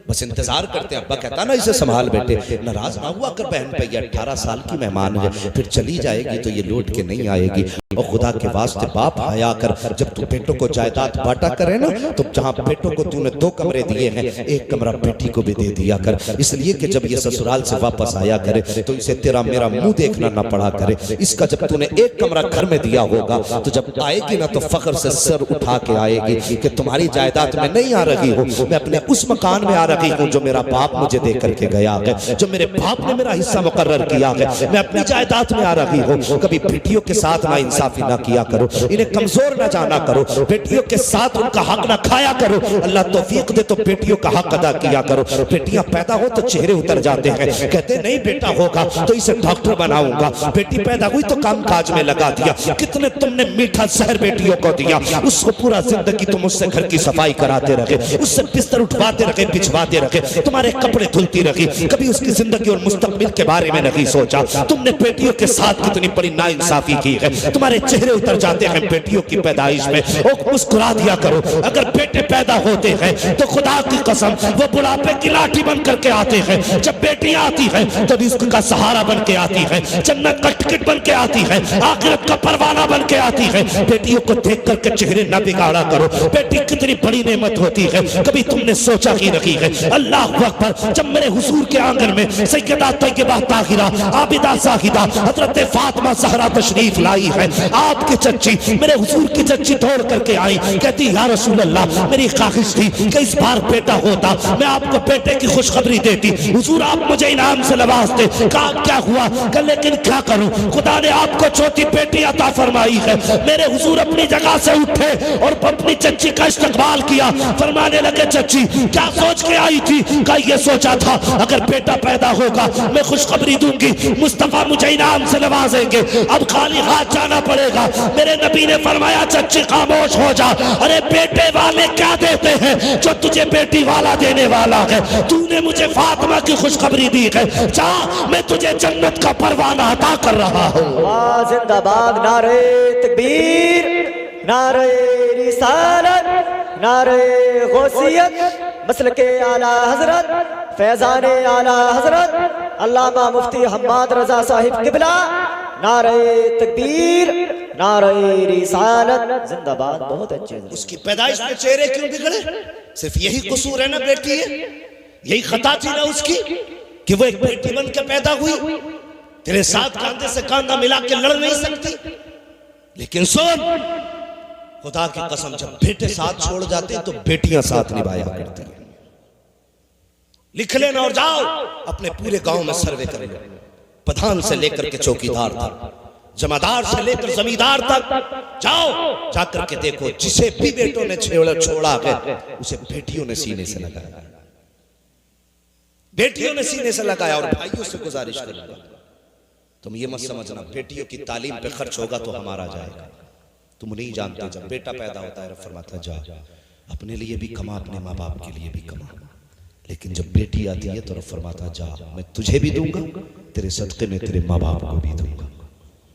बस इंतजार करते हैं। अब्बा कहता ना इसे संभाल बेटे, नाराज ना हुआ कर बहन पे, 18 साल की मेहमान है, फिर चली जाएगी तो ये लौट के नहीं आएगी। और खुदा के वास्ते बाप हया कर, जब तू बेटों को जायदाद बांटा करे ना, तो जहां बेटों को तूने 2 कमरे दिए हैं, 1 कमरा बेटी को भी दे दिया कर, इसलिए कि जब ये ससुराल से वापस आया करे तो इसे तेरा मेरा मुंह देखना ना पड़ा करे। इसका जब तूने 1 कमरा घर में दिया होगा तो जब आएगी ना तो फख्र से सर उठा के आएगी कि तुम्हारी जायदाद में नहीं आ रही हो, मैं अपने उस मकान में आ रही हूँ जो मेरा बाप मुझे दे करके गया है, जो मेरे बाप ने मेरा हिस्सा मुकर्रर किया है, मैं अपनी जायदाद में आ रही हूँ। कभी बेटियों के साथ ना इंसाफी ना किया करो, इन्हें कमजोर ना जाना करो, बेटियों के साथ उनका हक ना खाया करो। अल्लाह तौफीक दे तो बेटियों का हक अदा किया करो। बेटियां पैदा हो तो चेहरे उतर जाते हैं, कहते नहीं बेटा होगा तो इसे डॉक्टर बनाऊंगा, बेटी पैदा हुई तो काम काज में लगा दिया। कितने तुमने मीठा जहर बेटियों को दिया, उसको पूरा जिंदगी तुम उससे घर की सफाई कराते रहे, उससे बिस्तर उठवाते रहे, बिछवाते रहे, तुम्हारे कपड़े धुलती रही, कभी उसकी जिंदगी और मुस्तकबिल के बारे में नहीं सोचा। तुमने बेटियों के साथ कितनी बड़ी नाइंसाफी की है, तुम्हारे चेहरे उतर जाते हैं बेटियों की पैदाइश में। ओ मुस्कुरा दिया करो, अगर बेटे पैदा होते हैं तो खुदा की कसम वो बुढ़ापे की लाठी बन करके आते हैं। जब बेटियां आती हैं तो रिस्क का सहारा बन के आती है, जन्नत का टिकट बन के आती है, आखिरत का परवाना बन के आती है। बेटियों को देख करके चेहरे न बिगाड़ा करो, बेटी कितनी बड़ी नेमत होती है, कभी तुमने सोचा ही नहीं है। अल्लाह अकबर, जब मेरे हुजूर के आंगन में सैयदा तैयबा ताहिरा आबिदा जाहिदा हजरत फातिमा ज़हरा तशरीफ लाई है, आपकी चच्ची मेरे हुजूर की चच्ची दौड़ करके आई, कहती या रसूल अल्लाह, मेरी ख्वाहिश थी कि इस बार बेटा होता, मैं आपको बेटे की खुशखबरी देती, हुजूर आप मुझे इनाम से नवाजते। कहा क्या हुआ? कहा लेकिन क्या करूं, खुदा ने आपको छोटी बेटी अता फरमाई है। मेरे हुजूर अपनी जगह से उठे और अपनी चच्ची का इस्तकबाल किया, फरमाने लगे चच्ची क्या सोच के आई थी? कहा ये सोचा था अगर बेटा पैदा होगा मैं खुशखबरी दूंगी, मुस्तफा मुझे इनाम से नवाजेंगे, अब खाली हाथ जाना पड़ेगा। मेरे नबी ने फरमाया चच्ची खामोश हो जा, अरे बेटे वाले क्या देते हैं जो तुझे बेटी वाला देने वाला है? तूने मुझे फातिमा की खुशखबरी दी है, जा मैं तुझे जन्नत का परवाना अता कर रहा हूँ। जिंदाबाद, नारे तकबीर, नारे रिसालत, नारे गौसियत, मसलके आला हजरत, फैजाने आला हजरत अल्लामा मुफ्ती हम्माद रजा साहिब क़िबला, नारे तकबीर, नारे रिसालत, जिंदाबाद। बहुत अच्छे। उसकी पैदाइश में चेहरे क्यों बिगड़े? सिर्फ यही कसूर है ना बेटी है, यही खता थी ना उसकी कि वो एक बेटी बन के पैदा हुई, तेरे साथ कांधे से कांधा मिला के लड़ नहीं सकती। लेकिन सुन, खुदा की कसम, जब बेटे साथ छोड़ जाते हैं तो बेटियां साथ निभाया करती हैं। लिख लेना और जाओ अपने पूरे गांव में सर्वे कर लो, प्रधान से लेकर के चौकीदार तक, जमादार से लेकर जमींदार तक जाओ, जाकर के देखो जिसे भी बेटों ने छोड़ा है उसे बेटियों ने सीने से लगाया, बेटियों ने सीने से लगाया। और भाइयों से गुजारिश करूंगा, तुम ये मत समझना बेटियों की तालीम पे खर्च होगा तो हमारा जाएगा, तुम नहीं जानते। जब बेटा पैदा होता है फरमाता जा अपने लिए भी कमा, अपने माँ बाप के लिए भी कमा, लेकिन जब बेटी आती है तो फरमाता जा मैं तुझे भी दूंगा, तेरे सदके में तेरे माँ बाप को भी दूंगा।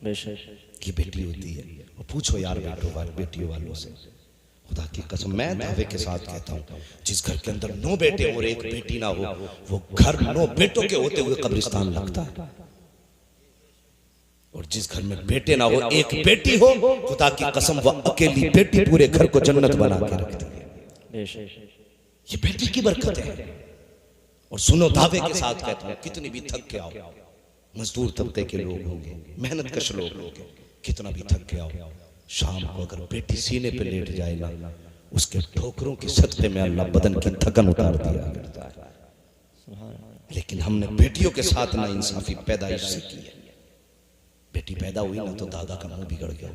ये बेटी होती है। और पूछो यार बेटियों वालों से, खुदा की कसम मैं दावे के साथ कहता हूँ, जिस घर के अंदर 9 बेटे और 1 बेटी ना हो, वो घर 9 बेटों के होते हुए कब्रिस्तान लगता है। और जिस घर में बेटे ना हो, 1 बेटी हो, खुदा की कसम वो अकेली बेटी पूरे घर को जन्नत बना के रखती है। ये बेटी की बरकत है। और सुनो, दावे के साथ कहता हूँ, कितनी भी थक के आओ, मजदूर तबके के लोग होंगे, मेहनत कश लोग होंगे, कितना भी थक के आओ, शाम को अगर बेटी सीने पे लेट जाए ना, उसके ठोकरों के सदके में अल्लाह बदन की थकन उतार दिया करता है। लेकिन हमने बेटियों के साथ ना इंसाफी पैदाइश से की है। बेटी पैदा हुई ना तो दादा का मुंह बिगड़ गया,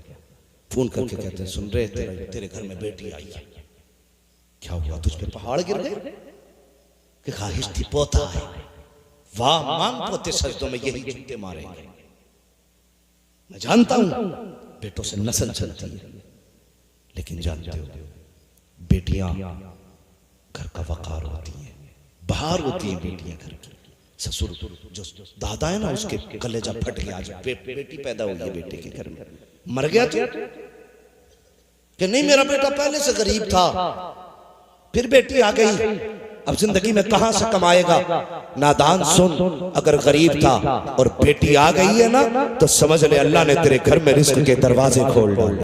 फोन करके कहते हैं, सुन रहे तेरे घर में बेटी आई है, क्या हुआ, तुझ पे पहाड़ गिर गए? कि ख्वाहिश थी पोता है, वाह मांग पोते सजदों में यही जूते मारेंगे। मैं जानता हूं बेटों से नस्ल चलती है, लेकिन जानते हो बेटियां घर का वकार होती हैं, बाहर होती हैं बेटियां घर की। ससुर जो दादा है ना, उसके कलेजा फट गया, आज बेटी पैदा हुई है बेटे के घर में, मर गया तो कि नहीं मेरा बेटा पहले से गरीब था, फिर बेटी आ गई, अब जिंदगी में कहां से कमाएगा। नादान सुन, अगर गरीब था और बेटी आ गई है ना, तो समझ ले अल्लाह ने तेरे घर में रिस्क के दरवाजे खोल डाले।